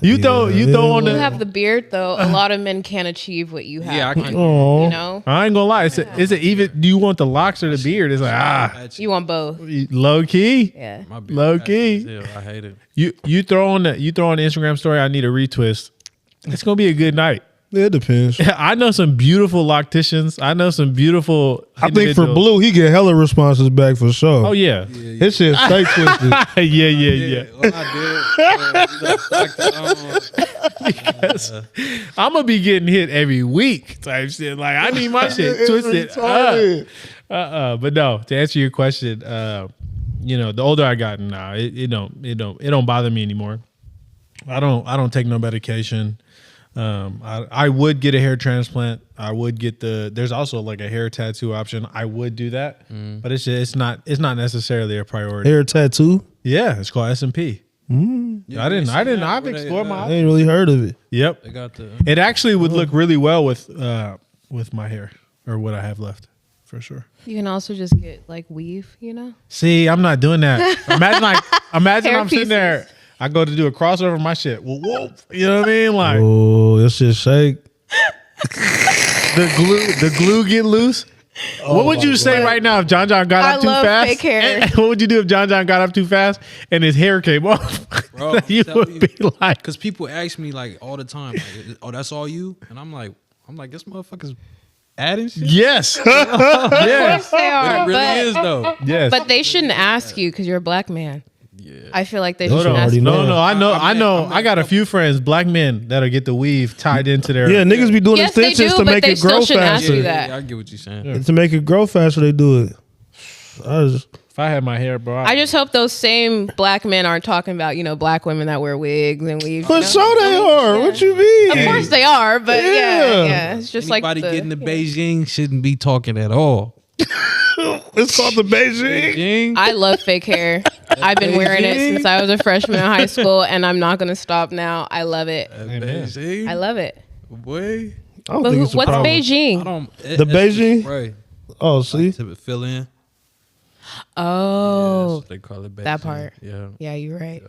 You throw on You the. have the beard though. A lot of men can't achieve what you have. Yeah, I can. Oh, You know, I ain't gonna lie. It's even. Do you want the locks or the beard? It's like you want both. low key. Yeah. My beard Low patchy key. as hell. I hate it. You throw on the Instagram story. I need a retwist. It's gonna be a good night. yeah, it depends. I know some beautiful locticians. I know some beautiful. I think for individuals. Blue, he get hella responses back for sure. Oh yeah, His shit stay twisted. yeah. Well, I did. I'm gonna be getting hit every week type shit. Like I need my shit It's twisted. retarded. But no, to answer your question, the older I gotten now, it don't bother me anymore. I don't take no medication. I would get a hair transplant. I would get there's also like a hair tattoo option. I would do that, but it's not necessarily a priority. Hair tattoo? Yeah, it's called S&P. Yeah, I've explored I my. ain't really heard of it. Yep, They got the. it actually would look really well with my hair or what I have left, for sure. You can also just get like weave, you know? See, I'm not doing that. Imagine Hair I'm sitting there. I go to do a crossover of my shit. Well, whoa, you know what I mean? Like Oh, that shit shake. the glue get loose. What would you say right now if John got I up too love fast? fake hair. What would you do if John got up too fast and his hair came off? Bro, You would be like, because people ask me like all the time, like, "Oh, that's all you?" And I'm like, this motherfucker's adding shit. yes, yes, They are, It really is though. yes. but they shouldn't ask you because you're a black man. Yeah. I feel like they Those shouldn't are ask already you. know. No, I know. I'm I got a few friends, black men, that'll get the weave tied into their. Yeah, niggas be doing Yes, they extensions do, to but make they it grow still shouldn't ask faster. you that. I get what you're saying. Yeah. To make it grow faster, they do it. If I had my hair, bro, I just hope those same black men aren't talking about, black women that wear wigs and weaves. But so they are. What you mean? Of course they are, but Yeah. yeah. It's just Anybody like getting to Beijing shouldn't be talking at all. It's called the Beijing. Beijing. I love fake hair. I've been wearing it since I was a freshman in high school, and I'm not gonna stop now. I love it. Beijing. I love it. Boy. I don't But think it's a what's problem. I Beijing? don't. The Beijing? Right. Oh, see? To fill in. Oh, That's what they call it. Beijing. that part. Yeah. Yeah, you're right.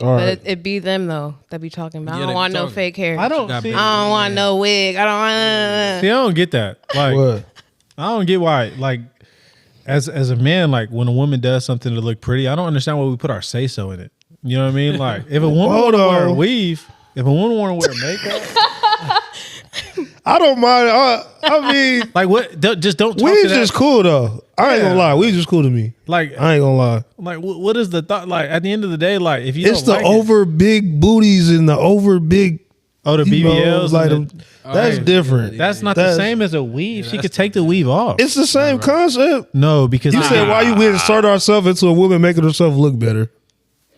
All But right. it be them though that be talking about. Yeah, I they don't be want no talking. fake hair. I don't Got see. big- I don't want no wig. I don't want. See, I don't get that. Like, What? I don't get why. Like, as a man, like when a woman does something to look pretty, I don't understand why we put our say so in it. You know what I mean? Like, if a woman Hold want to wear a on. weave, if a woman want to wear makeup, I don't mind. I mean, like what? Just don't. Talk weeds to that. is cool though. I ain't Yeah. gonna lie. Weeds is cool to me. Like, I ain't gonna lie. what is the thought? Like, at the end of the day, like if you It's don't the like it- over big booties and the over big. the BBLs, like and that's right. different. that's not the That's- same as a weave. She could take the weave off. It's the same concept. No, because You said why you would insert ourselves into a woman making herself look better.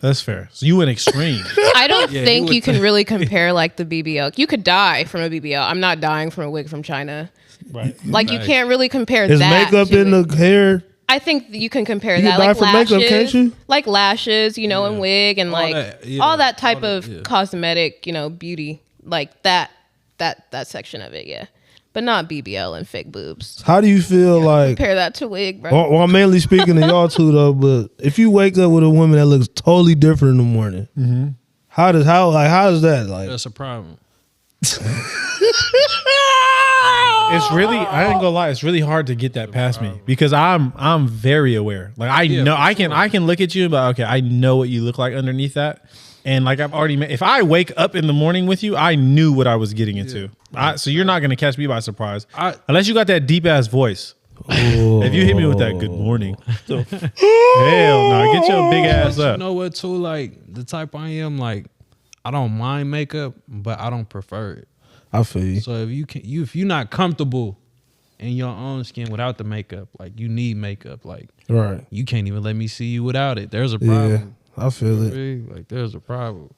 That's fair. So you went extreme. I don't Yeah, think you you can really compare like the BBL. You could die from a BBL. I'm not dying from a wig from China. Right. Like you can't really compare Is that. makeup to in it. the hair? I think you can compare You that, can die like from lashes, makeup, can't you? like lashes, and wig and All like that, yeah. all that type All that, of yeah. cosmetic, beauty, like that section of it, yeah. But not BBL and fake boobs. How do you feel like? Compare that to wig, bro. Well, I'm mainly speaking to y'all too, though. But if you wake up with a woman that looks totally different in the morning, how does that like? That's a problem. It's really, I ain't gonna lie, it's really hard to get that past me because I'm very aware. Like I know for I can look at you, but okay, I know what you look like underneath that. And like I've already if I wake up in the morning with you, I knew what I was getting into. So you're not gonna catch me by surprise. Unless you got that deep ass voice. If you hit me with that good morning. Hell no, get your big ass You up. know what too? Like the type I am, like I don't mind makeup, but I don't prefer it. I feel you. So if you're not comfortable in your own skin without the makeup, like you need makeup, like Right. you can't even let me see you without it. There's a Yeah, problem. I feel it. Really? Like there's a problem.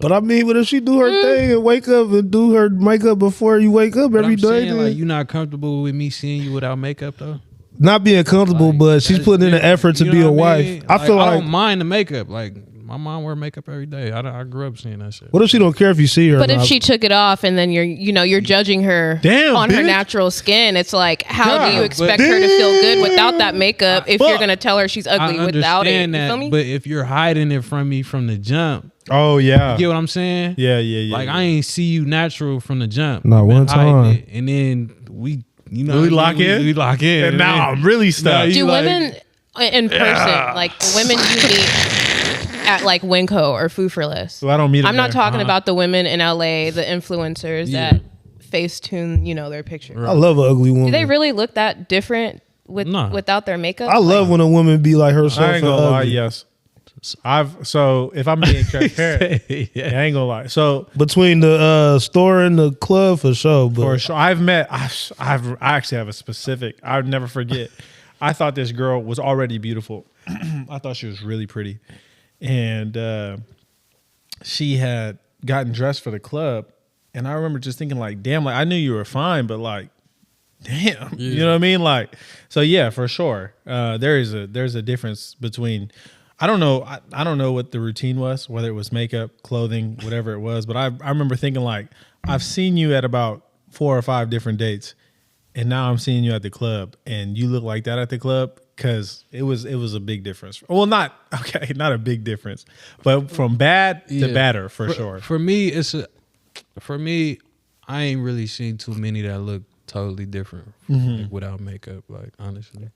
But I mean, but if she do her thing and wake up and do her makeup before you wake up But every I'm day, saying, then like you not comfortable with me seeing you without makeup though. not being comfortable, Like, but she's that's putting in the different. effort to You be know a what I wife. mean? I feel I like. don't mind the makeup. Like my mom wear makeup every day. I grew up seeing that shit. What if she don't care if you see her? But or if not? she took it off and then you're judging her Damn, on her bitch. natural skin, it's like how do you God, expect but- her to feel good without that makeup if you're Fuck. gonna tell her she's I ugly without it? You understand that, feel me? but if you're hiding it from me from the jump, Oh yeah. you get what I'm saying? Yeah. Like I ain't see you natural from the jump. Not You been one hiding time. it, and then we We lock in? We lock in, And now then- I'm really stuck. you Do like- women in person, like the women you meet at like Winco or Foo for Less? So I don't meet them I'm not there. talking about the women in LA, the influencers Yeah. that Facetune, their picture. I love an ugly woman. Do they really look that different Nah. without their makeup? I love when a woman be like herself. I ain't and gonna lie, ugly. yes. So if I'm being transparent, I ain't gonna lie. So Between the store and the club for sure. But for sure, I actually have a specific. I'll never forget. I thought this girl was already beautiful. I thought she was really pretty, and she had gotten dressed for the club, And I remember just thinking like, damn, like I knew you were fine, but like, damn, Yeah. you know what I mean? Like, so yeah, for sure. There's a difference between, I don't know what the routine was, whether it was makeup, clothing, whatever it was. But I remember thinking like, I've seen you at about 4 or 5 different dates, and now I'm seeing you at the club, and you look like that at the club. Because it was a big difference. Well, not a big difference, but from bad to better for sure. For me, I ain't really seen too many that look totally different like, without makeup. Like honestly,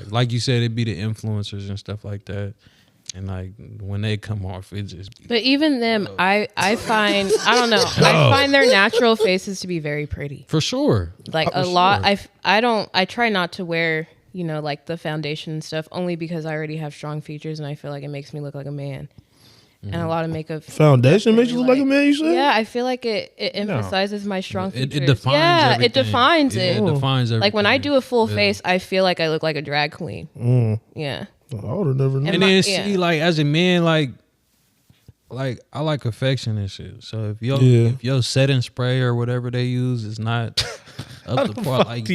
like you said, it'd be the influencers and stuff like that. And like when they come off, it just. But even them, I find I don't know. I find their natural faces to be very pretty. For sure. Like a lot. I try not to wear, you know, like the foundation and stuff, only because I already have strong features and I feel like it makes me look like a man. And a lot of makeup. Foundation makes you look like a man, you said? Yeah, I feel like it emphasizes my strong features. It defines everything. It defines it. It defines everything. Like when I do a full face, I feel like I look like a drag queen. Yeah. I would have never known. And then see, like as a man, like I like affection and shit. So if your setting spray or whatever they use is not up to par, like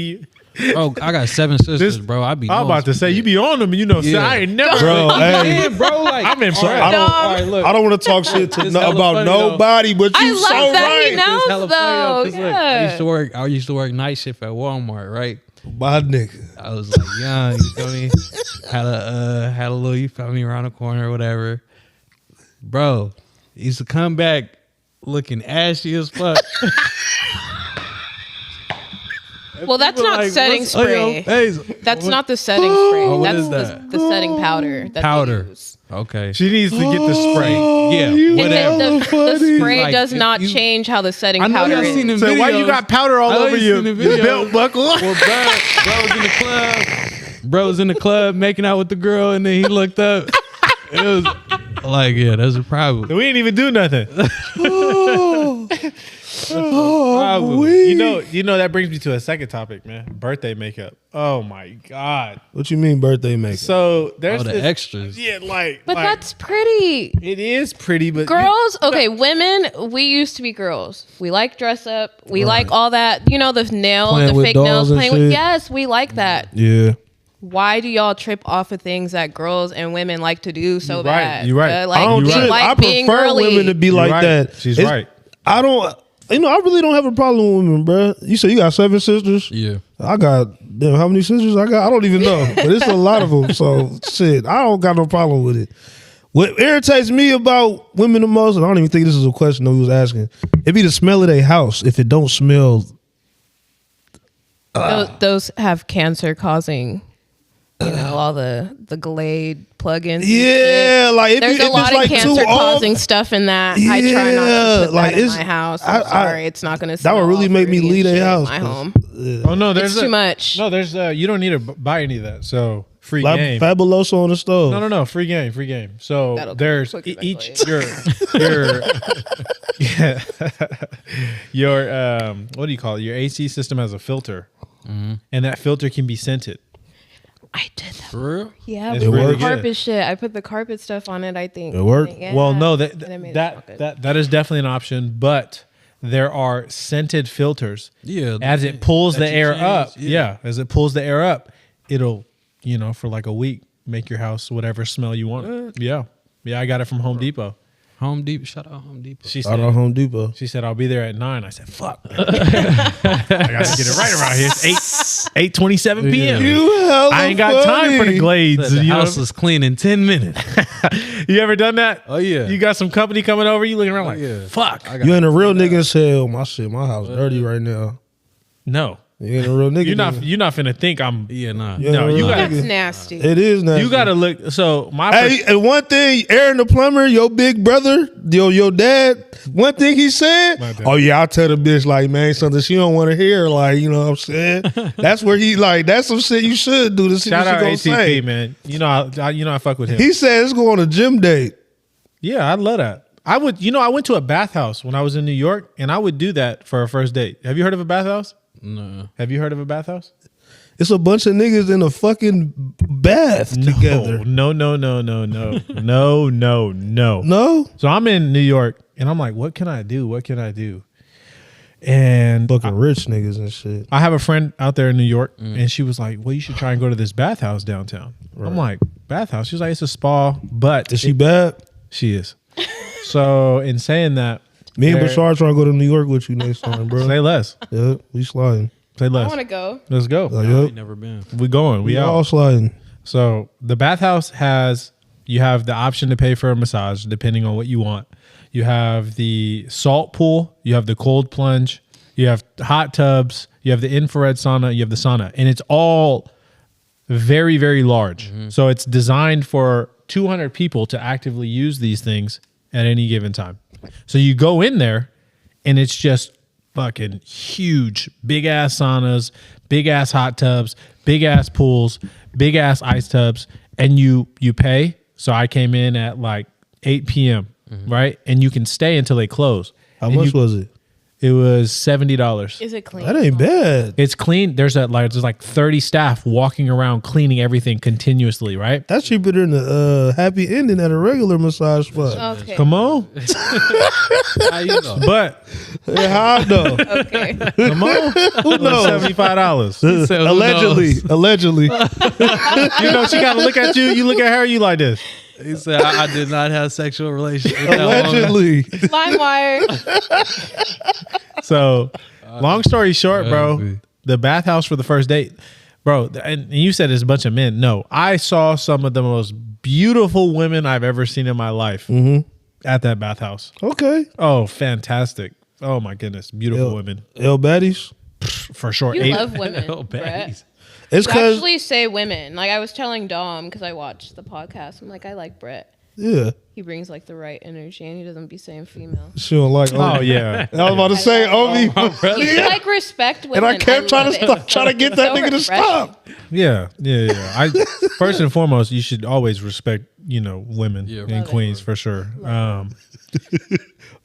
bro, I got 7 sisters, bro. I'm about to say you be on them, you know. So I ain't never, bro. Hey, bro, like I'm impressed. I don't want to talk shit about nobody, but you I love so that right. he knows though. Look, I used to work night shift at Walmart, right? My nigga. I was like young, you feel me? Had a little, you feel me, around the corner or whatever. Bro, used to come back looking ashy as fuck. Well, that's not like, setting what's- spray. That's not the setting spray. what That's is that? the setting powder. That Powder. They use. Okay. She needs to get the spray. Yeah, And whatever. then the spray Like, does if not you- change how the setting I know powder y'all is. seen them So why videos. you got powder all I know over you your seen the videos. belt buckle? Well, bro was in the club. Bro was in the club making out with the girl, and then he looked up. It was like, yeah, that's a problem. We ain't even do nothing. Oh, You know that brings me to a second topic, man. Birthday makeup. Oh my god. What you mean birthday makeup? So there's All the this- extras. Yeah, like But like, that's pretty. it is pretty, but Girls, okay, women, we used to be girls. We like dress up. We like all that, you know, the nails, Playing the with fake nails, dolls and playing with. shit. Yes, we like that. Yeah. Why do y'all trip off of things that girls and women like to do so You're right, bad? you're right. Like, I don't we trip. like I being prefer girly. women to be like right. that. She's right. I don't. You know, I really don't have a problem with women, bro. You say you got 7 sisters. Yeah. I got damn. How many sisters I got? I don't even know, but it's a lot of them. So shit, I don't got no problem with it. What irritates me about women the most, and I don't even think this is a question that we was asking, it be the smell of their house. If it don't smell, Those have cancer causing, you know, all the Glade plugins. yeah, like it There's be, a if lot it's of like cancer too causing old, stuff in that. I try not to put like, that in it's- my house. I'm sorry, it's not going to. that would really make me leave their house. My home. oh no, there's It's too much. No, there's you don't need to buy any of that. So free Like game. Fabuloso on the stove. No, free game. So That'll come there's quick each eventually. your what do you call it? Your AC system has a filter, and that filter can be scented. I did that. For real? Yeah, It's with really the good. carpet shit. I put the carpet stuff on it. I think It worked? Yeah. Well, no, And it made it smell good. that is definitely an option, but there are scented filters. Yeah. As it pulls that the you air change, up, yeah. as it pulls the air up, it'll, you know, for like a week, make your house whatever smell you want. Yeah, I got it from Home Depot. Home Depot. Shout out Home Depot. She Out said, of Home Depot. She said, I'll be there at 9. I said, fuck. I got to get it right around here. It's 8:27 p.m. I ain't got time for the glades. The you know house what is clean in 10 minutes. You ever done that? Oh, yeah. You got some company coming over, you looking around like, yeah. fuck. You ain't a real nigga and say, "Oh my house dirty right now." No. You ain't a real nigga. You're not finna think I'm. Yeah, nah. You ain't No, a you real gotta- That's nigga. nasty. It is nasty. You gotta look. So my Hey, and one thing, Aaron the plumber, your big brother, your dad. One thing he said, My dad. "Oh yeah, I'll tell the bitch like, man, something she don't want to hear, like, you know what I'm saying." That's where he like. That's some shit you should do to see shout what out she gonna ATP, say. man. You know, I fuck with him. He said it's going on a gym date. Yeah, I'd love that. I would. You know, I went to a bathhouse when I was in New York, and I would do that for a first date. Have you heard of a bathhouse? No. Have you heard of a bathhouse? It's a bunch of niggas in a fucking bath together. No. No, So I'm in New York, and I'm like, what can I do? And Fucking rich niggas and shit. I have a friend out there in New York, and she was like, well, you should try and go to this bathhouse downtown. I'm like, bathhouse? She was like, it's a spa, but Is she bad? she is. So in saying that, Me and Bashar trying to go to New York with you next time, bro. say less. Yeah, we sliding. Say I less. want to go. Let's go. Like, I've yep. never been. We going. We We out. all sliding. So the bathhouse you have the option to pay for a massage depending on what you want. You have the salt pool, you have the cold plunge, you have hot tubs, you have the infrared sauna, you have the sauna, and it's all very, very large. So it's designed for 200 people to actively use these things at any given time. So you go in there and it's just fucking huge, big ass saunas, big ass hot tubs, big ass pools, big ass ice tubs, and you pay. So I came in at like 8 p.m. Right, and you can stay until they close. How much was it? It was $70. Is it clean? That ain't bad. It's clean. There's like 30 staff walking around cleaning everything continuously. Right. That's cheaper than the happy ending at a regular massage spot. Okay. Come on, How you know? but Yeah, how though? Okay. come on, Who knows? $75. said, who Allegedly, knows? You allegedly. know, she gotta look at you. You look at her. You like this. He said, I did not have sexual relations with that woman. Allegedly. LimeWire. So, long story short, bro, Ugly. the bathhouse for the first date, bro. And you said it's a bunch of men. No, I saw some of the most beautiful women I've ever seen in my life at that bathhouse. Okay. Oh, fantastic! Oh my goodness, beautiful women El baddies. for sure. You love women, Oh, Brett. baddies. It's You cause actually say women. Like I was telling Dom because I watched the podcast. I'm like, I like Brett. yeah, He brings like the right energy, and he doesn't be saying female. she don't like. Oh yeah, I was about to say Omi, You like respect women. and I kept trying love to it. stop, trying to get that So nigga to refreshing. stop. yeah. I first and foremost, you should always respect women Yeah, and Love it. queens for sure.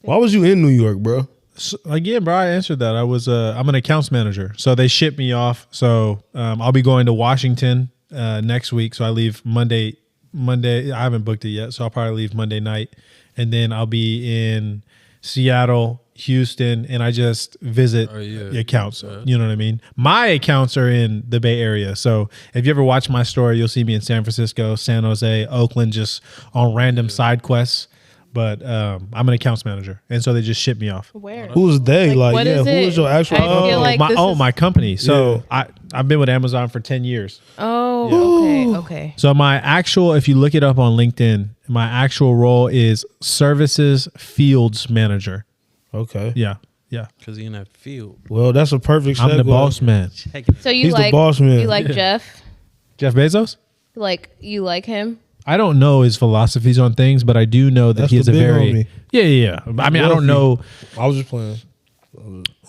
Why was you in New York, bro? So, again, bro, I answered that. I'm an accounts manager, so they shipped me off. So I'll be going to Washington next week. So I leave Monday. I haven't booked it yet, so I'll probably leave Monday night, and then I'll be in Seattle, Houston, and I just visit the accounts. You know what I mean? My accounts are in the Bay Area. So if you ever watch my story, you'll see me in San Francisco, San Jose, Oakland, just on random side quests. But I'm an accounts manager, and so they just shipped me off. Where? Who's they? Like, what yeah, is who it? is your actual? I feel like this is- my company. So I've been with Amazon for 10 years. Oh, okay. So my actual, if you look it up on LinkedIn, my actual role is services fields manager. Okay. Yeah. Because he in that field. Well, that's a perfect segue. I'm the boss man. So you He's the like boss man. You like Jeff? Jeff Bezos? Like you like him? I don't know his philosophies on things, but I do know that That's he is the a big very homie. yeah. I mean, I don't know I was just playing.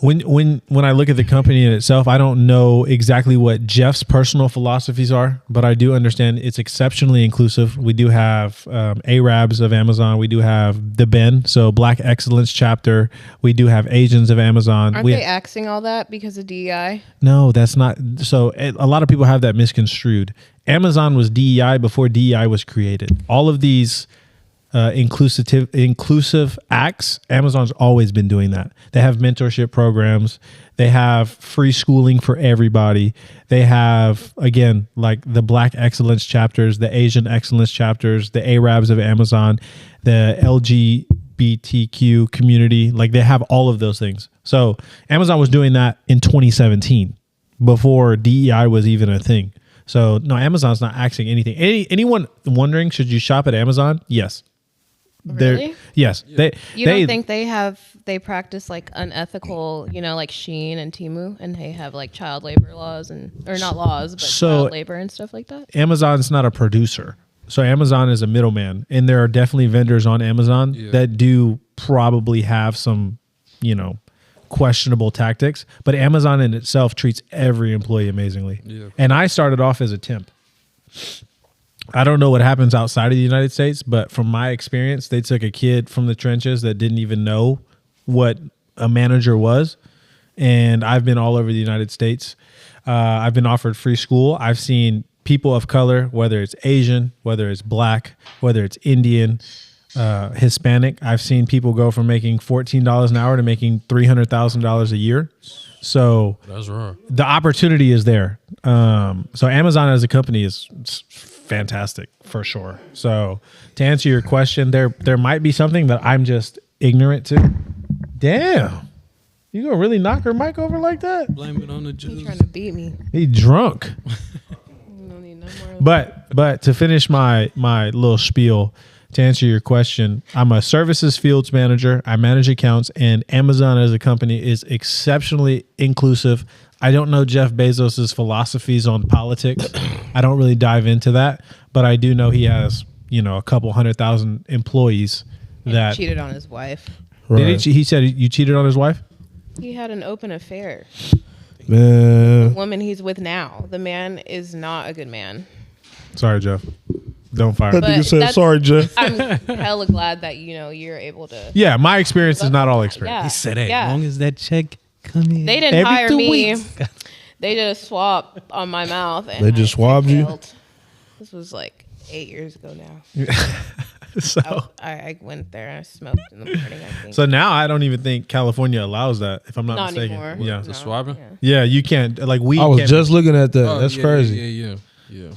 when I look at the company in itself, I don't know exactly what Jeff's personal philosophies are, but I do understand it's exceptionally inclusive. We do have Arabs of Amazon. We do have the Ben, so Black Excellence chapter. We do have Asians of Amazon. Aren't they axing all that because of DEI? No, that's not. So a lot of people have that misconstrued. Amazon was DEI before DEI was created. All of these inclusive acts, Amazon's always been doing that. They have mentorship programs. They have free schooling for everybody. They have, again, like the Black Excellence chapters, the Asian Excellence chapters, the Arabs of Amazon, the LGBTQ community. Like they have all of those things. So Amazon was doing that in 2017 before DEI was even a thing. So no, Amazon's not axing anything. Anyone wondering, should you shop at Amazon? Yes. Really? Yes. You don't think they practice like unethical, like Shein and Temu, and they have like child labor laws or not laws, but child labor and stuff like that? Amazon's not a producer. So Amazon is a middleman, and there are definitely vendors on Amazon that do probably have some, questionable tactics, but Amazon in itself treats every employee amazingly. Yeah. And I started off as a temp. I don't know what happens outside of the United States, but from my experience, they took a kid from the trenches that didn't even know what a manager was. And I've been all over the United States. I've been offered free school. I've seen people of color, whether it's Asian, whether it's Black, whether it's Indian, Hispanic. I've seen people go from making $14 an hour to making $300,000 a year. So That's right. the opportunity is there. So Amazon as a company is fantastic for sure. So to answer your question, there might be something that I'm just ignorant to. Damn. You gonna really knock her mic over like that? Blame it on the He's Jews. trying to beat me. He drunk. You don't need no more. But to finish my little spiel, to answer your question, I'm a services fields manager. I manage accounts, and Amazon as a company is exceptionally inclusive. I don't know Jeff Bezos's philosophies on politics. I don't really dive into that, but I do know he has, a couple 100,000 employees that cheated on his wife. Did he said you cheated on his wife? He had an open affair. Man. The woman he's with now. The man is not a good man. Sorry, Jeff. Don't fire That me. nigga said, sorry, Jeff. I'm hella glad that you're able to. Yeah, my experience is not all experience. Yeah. He said, "Hey, Yeah. as long as that check come in, They didn't every hire 2 me. weeks." They did a swab on my mouth. And They just swabbed you? failed. This was like 8 years ago now. So I went there and I smoked in the morning, I think. so now I don't even think California allows that, if I'm not Not mistaken. anymore. Yeah. The swabbing? Yeah, you can't we I was can't- just looking at that. That's yeah, crazy. Yeah.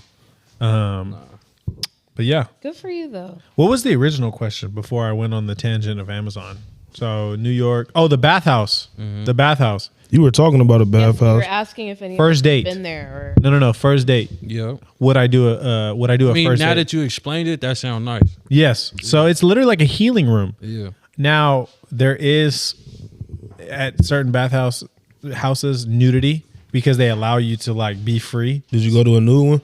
But yeah. Good for you, though. What was the original question before I went on the tangent of Amazon? So New York. Oh, the bathhouse. The bathhouse. You were talking about a We were bathhouse. asking if anyone's First date. been there. No. First date. Yeah. Would I do a I mean, first now date? that you explained it, that sounds nice. Yes. So it's literally like a healing room. Yeah. Now there is at certain houses nudity because they allow you to be free. Did you go to a new one?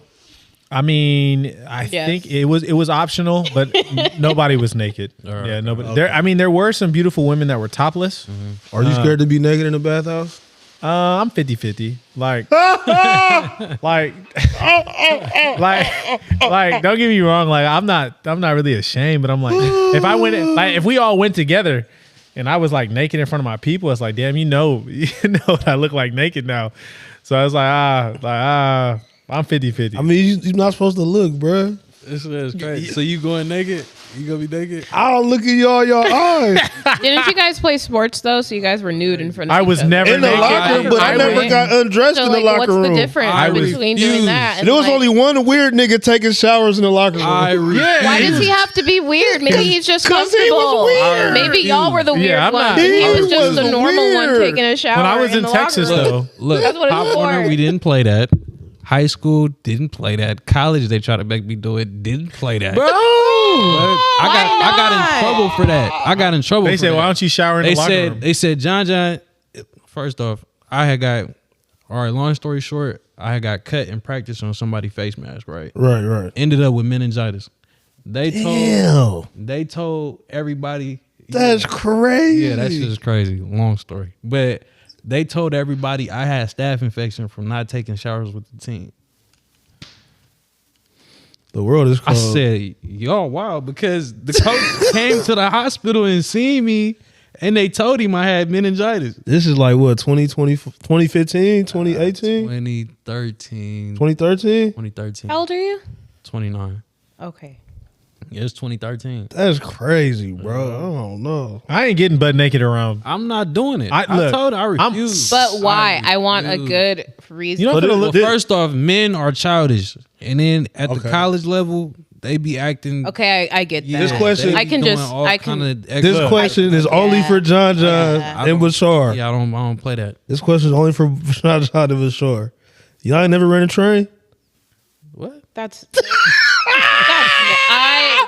I mean, I Yes. think it was optional, but nobody was naked. All right. Yeah, nobody. There were some beautiful women that were topless. Are you scared to be naked in a bathhouse? I'm 50-50. Like, don't get me wrong. Like, I'm not really ashamed, but I'm like, if we all went together and I was like naked in front of my people, it's like, damn, you know what I look like naked now. So I was like, I'm 50-50. I mean, you're not supposed to look, bruh. This is crazy. So you going naked? You gonna be naked? I don't look at y'all eyes. Didn't you guys play sports, though? So you guys were nude in front of I each was other. never In the naked. locker room, but I never got undressed So, in the like, locker what's room. the difference I between doing refuse. that and There was like, only one weird nigga taking showers in the locker room. Why does he have to be weird? Maybe he's just 'Cause he comfortable. was weird. Maybe y'all were the weird Yeah, I'm one. not- He was He just was the normal one weird. taking a shower. When I was in the Texas, locker room. though, Look, That's what it's Pop Warner, for. we didn't play that. High school didn't play that. College, they try to make me do it. Didn't play that. Bro, I got in trouble for that. I got in trouble. they for said, that. why don't you shower in the locker room? They said, John. First off, I had got. All right, long story short, I had got cut in practice on somebody's face mask. Right. Right. Ended up with meningitis. They told everybody. That's crazy. Yeah, that's just crazy. Long story, but they told everybody I had staph infection from not taking showers with the team. The world is I cold. said, y'all wild, because the coach came to the hospital and seen me, and they told him I had meningitis. This is like what, 2015, 2018, 2013. 2013? 2013. How old are you? 29. Okay. Yeah, it's 2013. That's crazy, bro. I don't know. I ain't getting butt naked around. I'm not doing it. I- I look, told her I I'm- refuse. But why? I want a refuse. good reason. You know, Well, first off, men are childish, and then at the college level, they be acting. Okay, I get that. Yeah, This question- they I be can doing just- all I can- kinda This extra- question is only for John Yeah. and Bashar. Yeah, I don't play that. This question is only for John and Bashar. Y'all ain't never ran a train? What? That's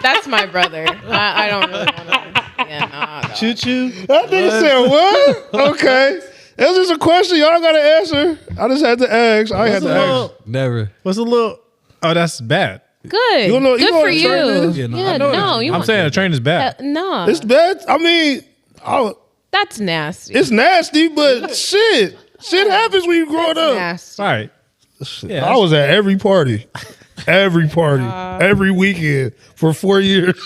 that's my brother. I don't really want to. Yeah, nah. Choo choo. That nigga said what? Okay. That's just a question y'all gotta answer. I just had to ask. I had to ask. Never. What's a little? Oh, that's bad. Good. You know- you Good know for what a you. train is? Yeah, no, Yeah, I know no, it. you I'm want saying a train is bad. no. It's bad. I mean, That's nasty. it's nasty, but shit happens when you growing up. nasty. All right. Yeah, I was at every party, every weekend for 4 years.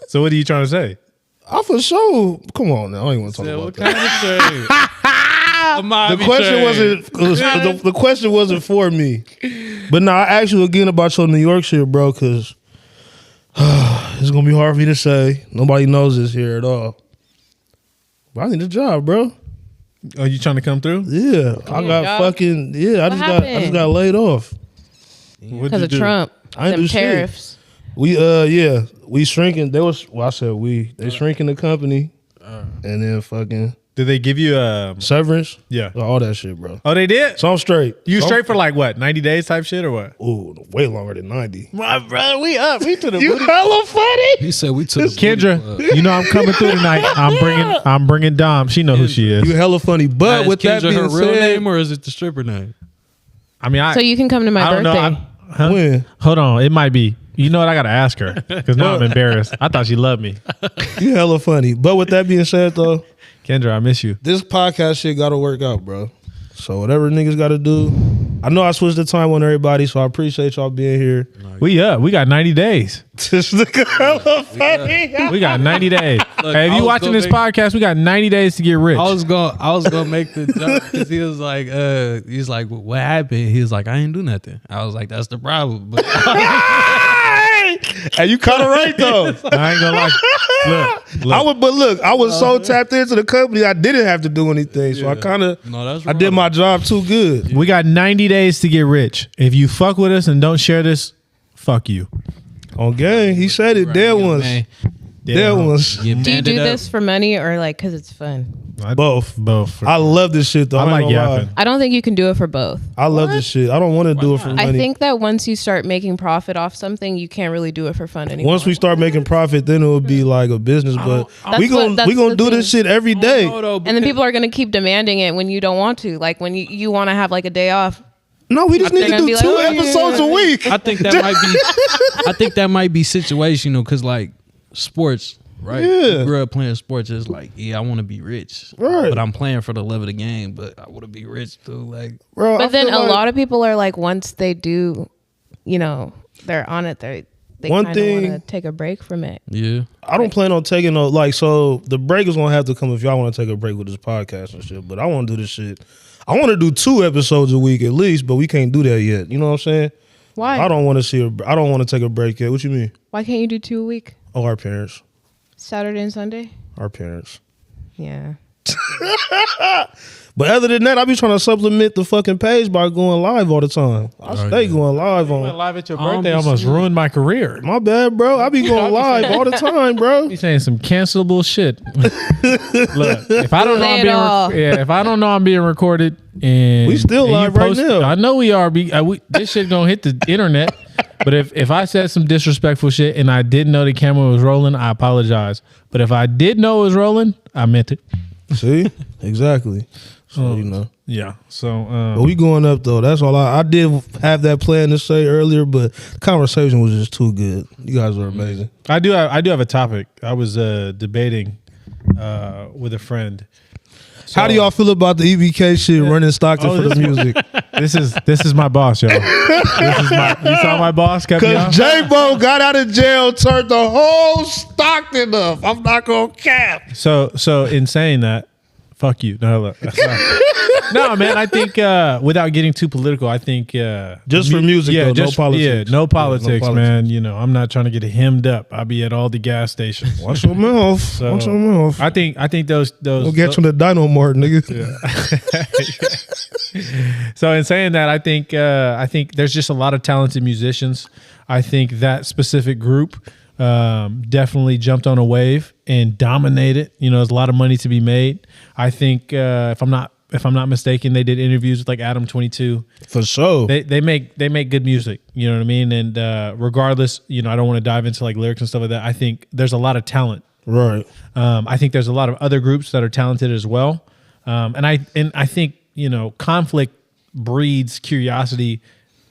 So what are you trying to say? I for sure. Come on now, I don't even want to talk about What that. kind of train? The question wasn't. The question wasn't for me. But now I asked you again about your New York shit, bro. Because It's gonna be hard for me to say. Nobody knows this here at all. But I need a job, bro. Oh, you trying to come through? Yeah, I got job? fucking I just happened? got laid off. What'd Because you of do? Trump. I ain't Them do shit. tariffs. We shrinking. I said we. They shrinking the company, and then fucking Did they give you severance. Yeah. All that shit, bro. Oh, they did. So I'm straight. You So straight for like what? 90 days type shit or what? Ooh, way longer than 90. My brother, we up. We to the You hella funny. He said we took Kendra, you know I'm coming through tonight. I'm bringing Dom. She know who she is. You hella funny. But Is with that Kendra being her real said, name or is it the stripper name? I mean, So you can come to my I don't birthday. know. Huh? when Hold on, it might be. You know what? I gotta ask her because now I'm embarrassed. I thought she loved me. you hella funny. But with that being said, though, Kendra, I miss you. this podcast shit got to work out, bro. So whatever niggas got to do. I know I switched the time on everybody, so I appreciate y'all being here. We up. We got 90 days. This nigga hella funny. We got 90 days. Look, Hey, if I you was watching gonna this make- podcast, we got 90 days to get rich. I was gonna make the joke because he was like, what happened? He was like, I ain't do nothing. I was like, that's the problem. But Hey, you kind of right though. I ain't gonna lie. Look. I was so tapped into the company, I didn't have to do anything. So I kind of, no, that's I did my job too good. We got 90 days to get rich. If you fuck with us and don't share this, fuck you. On game, he said it. There ones, there ones. Do you do this for money or like because it's fun? Both. Both. I love this shit though. I I like like yapping. I don't think you can do it for both. I love this shit. I don't want to do it for money. I think that once you start making profit off something, you can't really do it for fun anymore. Once we start making profit, then it will be like a business. But That's we gonna that's we gonna the do thing. this shit every day. And then people are gonna keep demanding it when you don't want to. Like when you want to have like a day off. No, we just need to They're do gonna be 2 like, oh, yeah. episodes a week. I think that might be situational because like sports, right? Yeah. You grew up playing sports. It's like, yeah, I want to be rich, Right. But I'm playing for the love of the game. But I want to be rich too. Like, Bro, I But then feel a like lot of people are like, once they do, they're on it. They One kind of want thing- to take a break from it. yeah, I don't plan on taking no so the break is gonna have to come if y'all want to take a break with this podcast and shit. But I want to do this shit. I want to do 2 episodes a week at least, but we can't do that yet. You know what I'm saying? Why? I don't want to take a break yet. What you mean? Why can't you do 2 a week? Oh, our parents. Saturday and Sunday? Our parents. Yeah. But other than that, I be trying to supplement the fucking page by going live all the time. I stay going live Went on. live at your I don't birthday be almost seeing- ruined my career. My bad, bro. I be going live all the time, bro. You saying some cancelable shit. Look, if I don't know Say I'm it being all. if I don't know I'm being recorded and We still and you live right now. I know we are. This shit gonna hit the internet. But if I said some disrespectful shit and I didn't know the camera was rolling, I apologize. But if I did know it was rolling, I meant it. See? Exactly. So, you know. Yeah. So But we going up, though. That's all. I did have that plan to say earlier, but the conversation was just too good. You guys were amazing. I do have a topic. I was debating with a friend. How do y'all feel about the EBK shit running Stockton for the music? This is my boss, y'all. You saw my boss cut me off? Because J-Bo got out of jail, turned the whole Stockton up. I'm not going to cap. So in saying that, fuck you. No, look. No, man. I think without getting too political, I think Just for music, though, no politics. Yeah, no politics, politics. man. You know, I'm not trying to get hemmed up. I'll be at all the gas stations. Watch your mouth. So, Watch your mouth. I think those. We'll get you the Dino Mart, nigga. So in saying that, I think there's just a lot of talented musicians. I think that specific group definitely jumped on a wave and dominated. You know, there's a lot of money to be made. I think if I'm not mistaken, they did interviews with like Adam 22. For sure. They make good music. You know what I mean? And regardless, you know, I don't want to dive into like lyrics and stuff like that. I think there's a lot of talent. Right. I think there's a lot of other groups that are talented as well. And I think, you know, conflict breeds curiosity,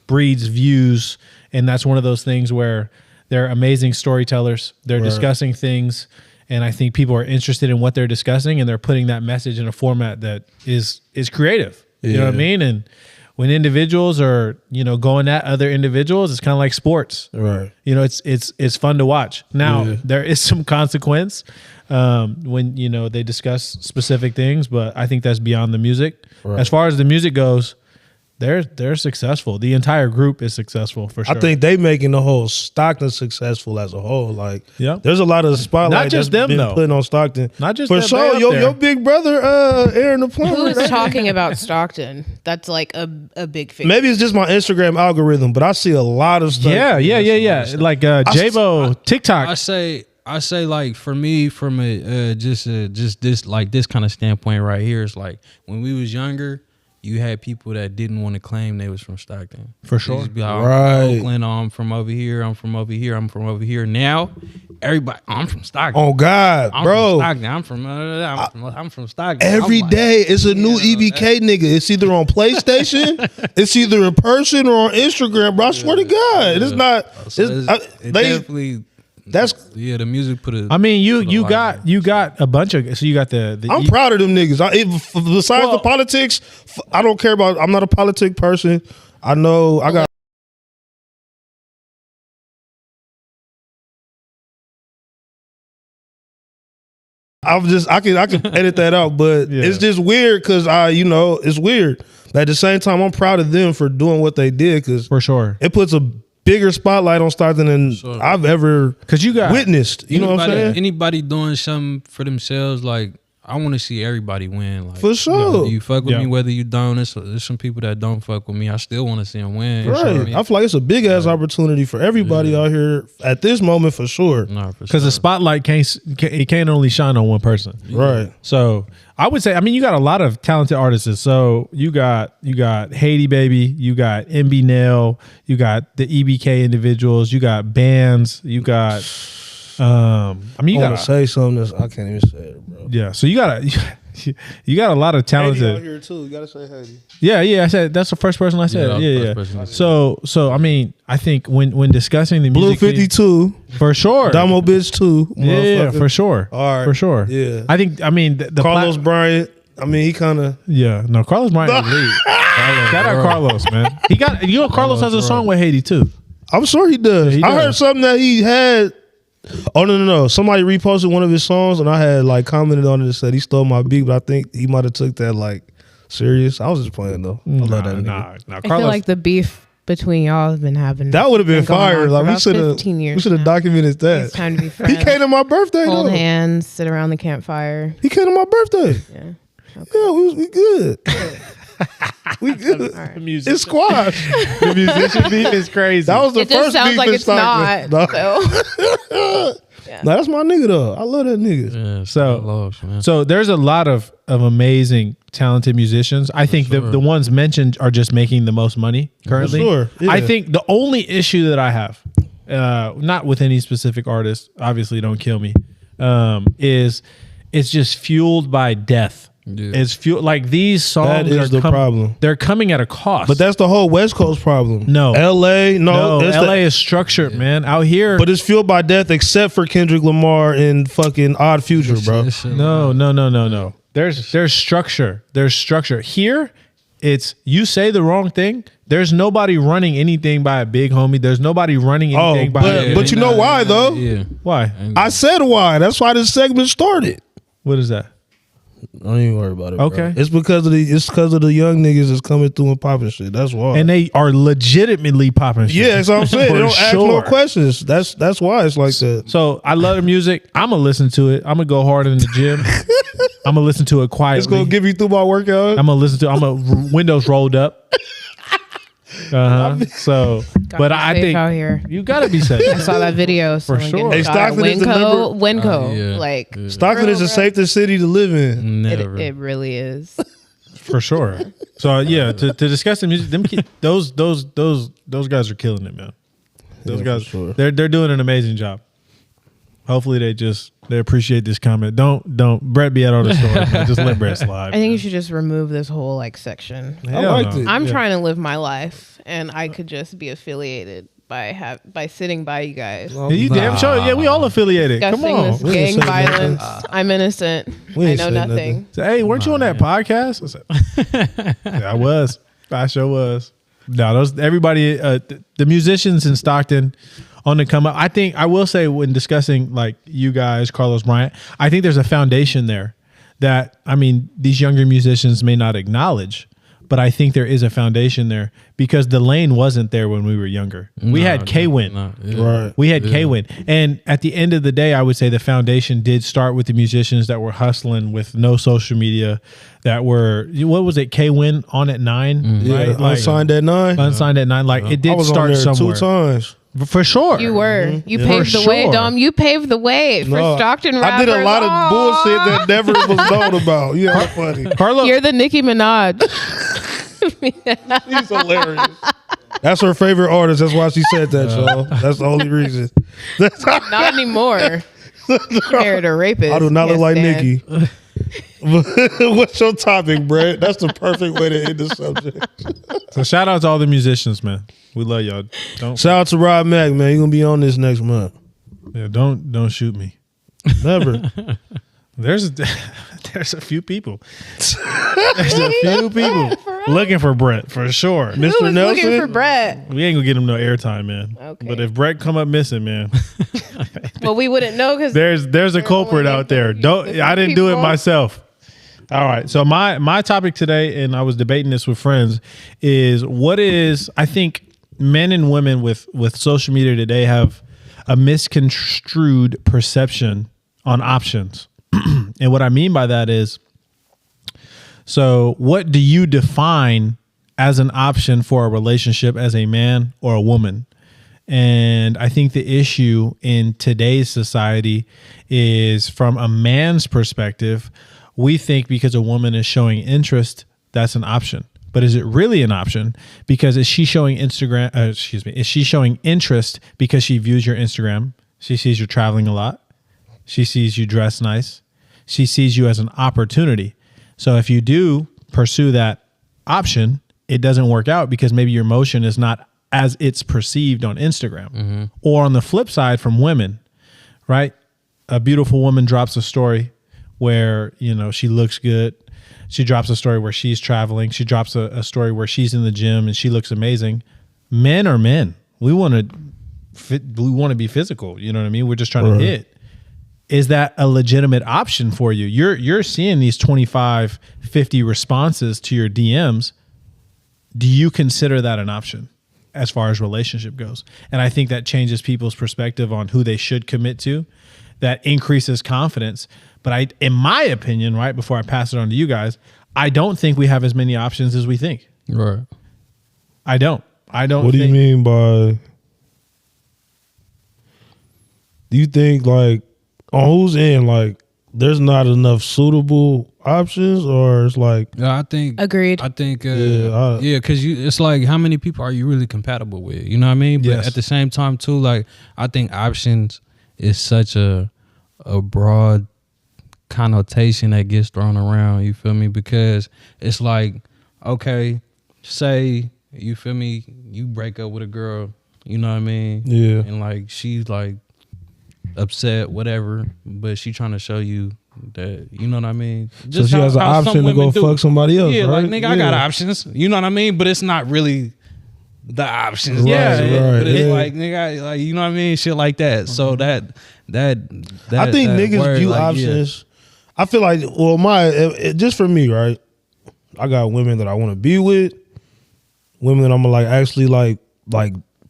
breeds views, and that's one of those things where they're amazing storytellers. They're discussing things, and I think people are interested in what they're discussing, and they're putting that message in a format that is creative. You know what I mean? And when individuals are, you know, going at other individuals, it's kind of like sports. Right. You know, it's fun to watch. Now, there is some consequence when, you know, they discuss specific things, but I think that's beyond the music. Right. As far as the music goes, they're successful. The entire group is successful for sure. I think they making the whole Stockton successful as a whole. Like, Yeah. there's a lot of spotlight Not just that's them, been though. put on Stockton. Not just for them, sure. they up Your there. big brother, Aaron the plumber. Who is talking about Stockton? That's like a big figure. Maybe it's just my Instagram algorithm, but I see a lot of stuff. Yeah. Like J-Bo TikTok. I say like for me from a just this like this kind of standpoint right here, it's like when we was younger, you had people that didn't want to claim they was from Stockton. For sure. They just be like, I'm Right. from Oakland, I'm from over here, I'm from over here, I'm from over here. Now, everybody, I'm from Stockton. Oh God, I'm bro. from Stockton. I'm from Stockton. Every I'm like, day it's a new yeah, EBK nigga. It's either on PlayStation, it's either in person or on Instagram, bro. I swear to God, it's not. So it They definitely. that's. Yeah, the music put a. I mean, you put a lot got a bunch of. So you got the. I'm proud of them niggas. Besides the politics, I don't care about. I'm not a politic person. I know I got. I can edit that out, but Yeah. it's just weird because it's weird. But at the same time, I'm proud of them for doing what they did because For sure. it puts a bigger spotlight on Stockton than I've ever Because you got. witnessed. You know what I'm saying? Anybody doing something for themselves, like I want to see everybody win. Like, For sure. whether you fuck with Yeah. me, whether you don't. There's some people that don't fuck with me. I still want to see them win. Right. I feel like it's a big ass opportunity for everybody out here at this moment for sure. No, for Because the spotlight can't only shine on one person. Right. So I would say, I mean, you got a lot of talented artists. So you got Haiti Baby, you got MB Nail, you got the EBK individuals, you got bands, you got. I mean, you I got want to say something that's, I can't even say it, bro. yeah. So you got a lot of talented. here too. You gotta say Haiti. Yeah. I said that's the first person I said. Yeah. So I mean, I think when discussing the Blue music scene- 52, for sure. Damo Bitch 2. Yeah, motherfucker. for sure. All right. For sure. Yeah. I think. I mean, the Carlos Bryant. I mean, he kind of. Yeah, no, Carlos Bryant is lead. Shout out Carlos, man. He got Carlos has a song with Haiti too. I'm sure he does. Yeah, he I heard does. something that he had. Oh no! Somebody reposted one of his songs, and I had like commented on it and said he stole my beat, but I think he might have took that like serious. I was just playing though. I love that nigga. Nah, I Carlos. feel like the beef between y'all has been having. That would have been going fire. on for Like we about should have. 15 years We should have now. documented that. It's time to be He friends. came to my birthday. Hold though. hands, sit around the campfire. He came to my birthday. Yeah. Yeah, we good. We good. All right. It's squash. the musician beef is crazy. That was the It just first sounds beef like in it's Stockton. not. No. So Nah, that's my nigga though. I love that nigga. Yeah, So- lost, man. So there's a lot of amazing, talented musicians. I think the ones mentioned are just making the most money currently. sure, yeah. I think the only issue that I have, not with any specific artist, obviously don't kill me, is it's just fueled by death. Yeah. It's fueled like these songs. That is the problem. They're coming at a cost. But that's the whole West Coast problem. No. LA, no. that's LA the- is structured, man. Out here, but it's fueled by death except for Kendrick Lamar and fucking Odd Future, bro. No. There's structure. There's structure. Here, it's you say the wrong thing. There's nobody running anything by a big homie. There's nobody running Oh, anything by but you know why though? Yeah. why? I said why. That's why this segment started. What is that? Don't even worry about it. Okay. Bro. It's because of the young niggas that's coming through and popping shit. That's why. And they are legitimately popping shit. yeah, that's what I'm saying. They For don't ask no sure. questions. That's why it's like that. So I love the music. I'm gonna listen to it. I'm gonna go hard in the gym. I'm gonna listen to it quietly. It's gonna give you through my workout. I'm gonna listen to. I'm gonna windows rolled up. So, but I safe think out here. you gotta be safe. I saw that video. For sure. Hey, Stockton is the Winco. yeah. Like Stockton is the safest city to live in. Never. it really is. For sure. So yeah, to discuss the music, those guys are killing it, man. Those Yeah, guys, for sure. they're doing an amazing job. Hopefully they appreciate this comment. Don't Brett be at all the story. Man. Just let Brett slide. I think you should just remove this whole like section. I liked it. I'm trying to live my life, and I could just be affiliated by sitting by you guys. Yeah, you damn sure. Yeah, we all affiliated. Come Discussing on. this We gang ain't say nothing. violence. I'm innocent. We I ain't know say nothing. So, hey, weren't you on that podcast? I said, yeah, I was. I sure was. No, those everybody, the musicians in Stockton on the come up. I think I will say when discussing like you guys, Carlos Bryant, I think there's a foundation there that I mean these younger musicians may not acknowledge, but I think there is a foundation there because the lane wasn't there when we were younger. We had K-Win. Right. We had K-Win. And at the end of the day, I would say the foundation did start with the musicians that were hustling with no social media, that were, what was it, K-Win on at 9? Yeah, Right? Like, unsigned at 9. Unsigned at 9. Like it I did was start on there somewhere. 2 times. For sure. You were. You Yeah. paved For the way, sure. Dom. You paved the way for No, Stockton rappers. I did a lot of Aw. bullshit that never was known about. Yeah, funny. Carlo, You're the Nicki Minaj. He's hilarious. That's her favorite artist. That's why she said that, y'all. That's the only reason. Not anymore. She married a rapist. I do not look Can't like stand. Nicki. What's your topic, Brett? That's the perfect way to end the subject. so shout out to all the musicians, man. We love y'all. Don't Shout out to Rob Mack, man. You're gonna be on this next month. don't shoot me. Never. There's a few people. There's a few people looking for Brett for sure. Who Mr. was Nelson. looking for Brett? We ain't gonna get him no airtime, man. Okay. But if Brett come up missing, man, Well, we wouldn't know because there's a culprit out there. I didn't do it myself. All right. So my topic today, and I was debating this with friends, is I think men and women with social media today have a misconstrued perception on options. And what I mean by that is, so what do you define as an option for a relationship as a man or a woman? And I think the issue in today's society is, from a man's perspective, we think because a woman is showing interest, that's an option. But is it really an option? Because is she showing is she showing interest because she views your Instagram? She sees you're traveling a lot. She sees you dress nice. She sees you as an opportunity. So if you do pursue that option, it doesn't work out because maybe your emotion is not as it's perceived on Instagram. Mm-hmm. Or on the flip side, from women, right? A beautiful woman drops a story where, she looks good. She drops a story where she's traveling. She drops a story where she's in the gym and she looks amazing. Men are men. We want to be physical. You know what I mean? We're just trying to hit. Is that a legitimate option for you? You're seeing these 25, 50 responses to your DMs. Do you consider that an option as far as relationship goes? And I think that changes people's perspective on who they should commit to. That increases confidence. But in my opinion, right before I pass it on to you guys, I don't think we have as many options as we think. Right. I don't. What do you mean by? Do you think like on whose end, like there's not enough suitable options, or it's like? Yeah, I think. Agreed. I think. Because it's like, how many people are you really compatible with? You know what I mean? But Yes. at the same time, too, like I think options is such a broad connotation that gets thrown around. You feel me? Because it's like, okay, say you feel me, you break up with a girl. You know what I mean? Yeah. And like she's like upset, whatever, but she trying to show you that, you know what I mean? So she has an how some option to women go fuck somebody else, Yeah, right? like nigga, I got options. You know what I mean? But it's not really the options. Right, Yeah, right, but it's yeah. like nigga, like you know what I mean? Shit like that. So that I think niggas word, view like, options. I feel like, well, just for me, right? I got women that I want to be with, women that I'm gonna like actually like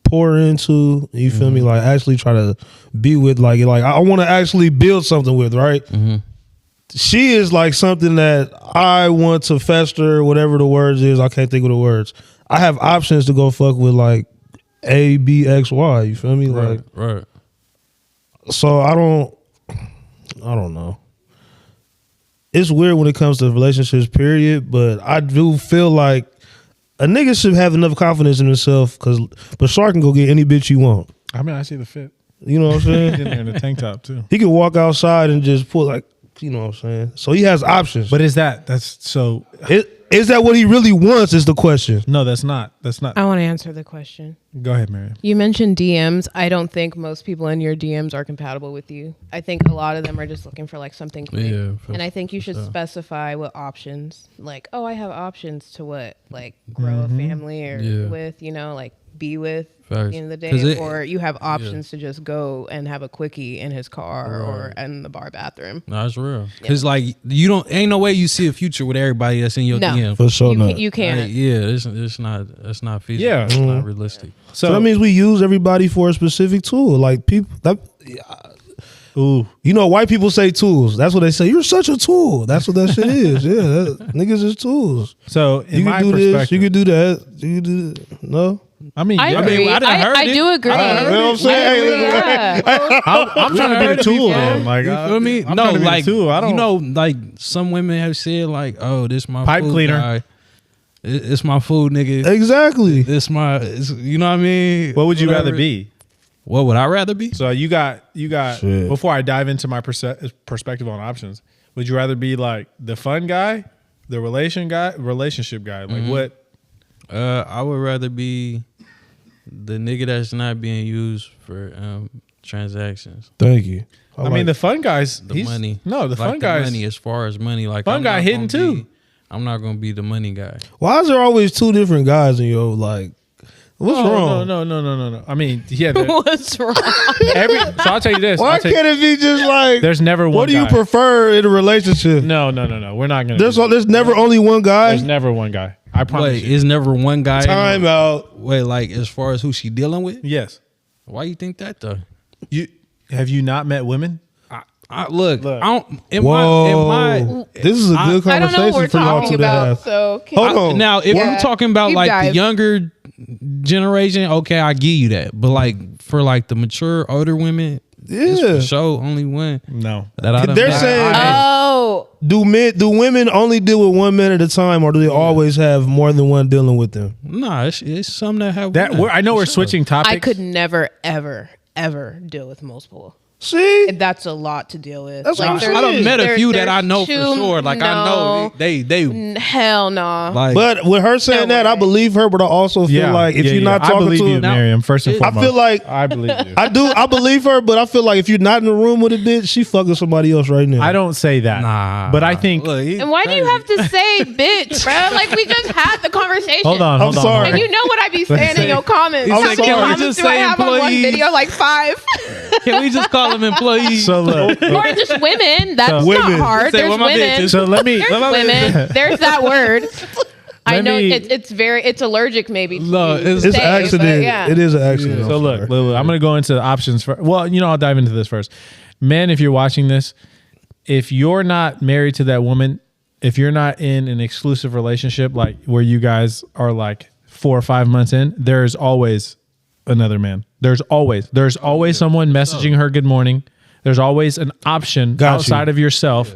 pour into. You feel me? Like actually try to be with. Like I want to actually build something with. Right? Mm-hmm. She is like something that I want to fester. Whatever the words is, I can't think of the words. I have options to go fuck with like A, B, X, Y. You feel me? Like right. so I don't know. It's weird when it comes to relationships, period. But I do feel like a nigga should have enough confidence in himself, but Bashar can go get any bitch you want. I mean, I see the fit. You know what I'm saying? In there in the tank top too. He can walk outside and just pull like, you know what I'm saying? So he has options. But that's so? Is that what he really wants is the question. No, that's not. I want to answer the question. Go ahead, Miriam. You mentioned DMs. I don't think most people in your DMs are compatible with you. I think a lot of them are just looking for like something quick. Yeah, and I think you should specify what options. Like, oh, I have options to what? Like grow a family or with, like be with at the end of the day. Or you have options to just go and have a quickie in his car or in the bar bathroom. No, that's real. Because like ain't no way you see a future with everybody that's in your DMs. DM. For sure not. You can't. Like, yeah, it's not. That's not feasible. Yeah. It's not realistic. So that means we use everybody for a specific tool. Like people that. Ooh. You know, white people say tools. That's what they say. You're such a tool. That's what that shit is. Yeah, niggas is tools. So in You my can do this. perspective, You can do that. You can do that. No. I mean, I yeah, agree. I done heard I it. do agree. You know what I'm saying? Yeah. I'm trying to be the tool though. Like, You feel me? I'm No, trying to be the like tool. I don't. you know, like some women have said, like, "Oh, this my Pipe food cleaner. guy. It's my food, nigga. Exactly. This my, you know what I mean? what would you Whatever. rather be? What would I rather be? So you got. Shit. Before I dive into my perspective on options, would you rather be like the fun guy, the relationship guy? Like what? I would rather be the nigga that's not being used for transactions. Thank you. I mean, the fun guys. The money. No, the like fun the guys. money, as far as money, like Fun I'm guy not hitting gonna too. be- I'm not gonna be the money guy. Why is there always two different guys in your like? What's wrong? No. I mean, yeah. What's wrong? So I'll tell you this. Why can't it be just like? There's never one. What do you guy. prefer in a relationship? No. We're not gonna. There's never only one guy. There's never one guy. I promise Wait, you. is never one guy? Time out. Wait, like as far as who she dealing with? Yes. Why you think that though? Have you not met women? Look, Look. I don't. Whoa, this is a good I don't know conversation what we're for y'all talking two to about. have. So can Hold you- on. Now, if Yeah. we're talking about Deep like dive. the younger generation, okay, I give you that. But like for like the mature older women, it's Yeah. for sure only one No. that I done They're met. saying- Oh, Do women only deal with one man at a time, or do they always have more than one dealing with them? Nah, it's some that have That one, I know for we're sure. switching topics. I could never, ever deal with multiple. See, That's a lot to deal with. That's what I'm there's- I done met a there- few that there's I know for two- sure. Like I know they Hell no. like. but with her saying No that, I way. believe her, but I also feel like if you're not I talking believe to you, her, Miriam. First and I foremost, feel like I believe you. I believe her, but I feel like if you're not in the room with a bitch, she fucking somebody else right now. I don't say that. Nah, But I think. Look, And why do you have to say bitch, bro? Like we just had the conversation. Hold on. I'm sorry. And you know what I be saying in your comments. I'm How many sorry. Can we comments just do I say have on one employees? video? Like 5. Can we just call them employees? So look. Or just women. That's So- Women. not hard. Say, There's well, my women. bitches. So let me. There's women. There's that word. I Let know me- it's allergic maybe. No, to it's It's say, an accident. but yeah. It is an accident. So I'm look, sorry. Lulu, I'm going to go into the options first. Well, I'll dive into this first. Men, if you're watching this, if you're not married to that woman, if you're not in an exclusive relationship, like where you guys are like 4 or 5 months in, there's always another man. There's always someone messaging her good morning. There's always an option Got you. outside of yourself.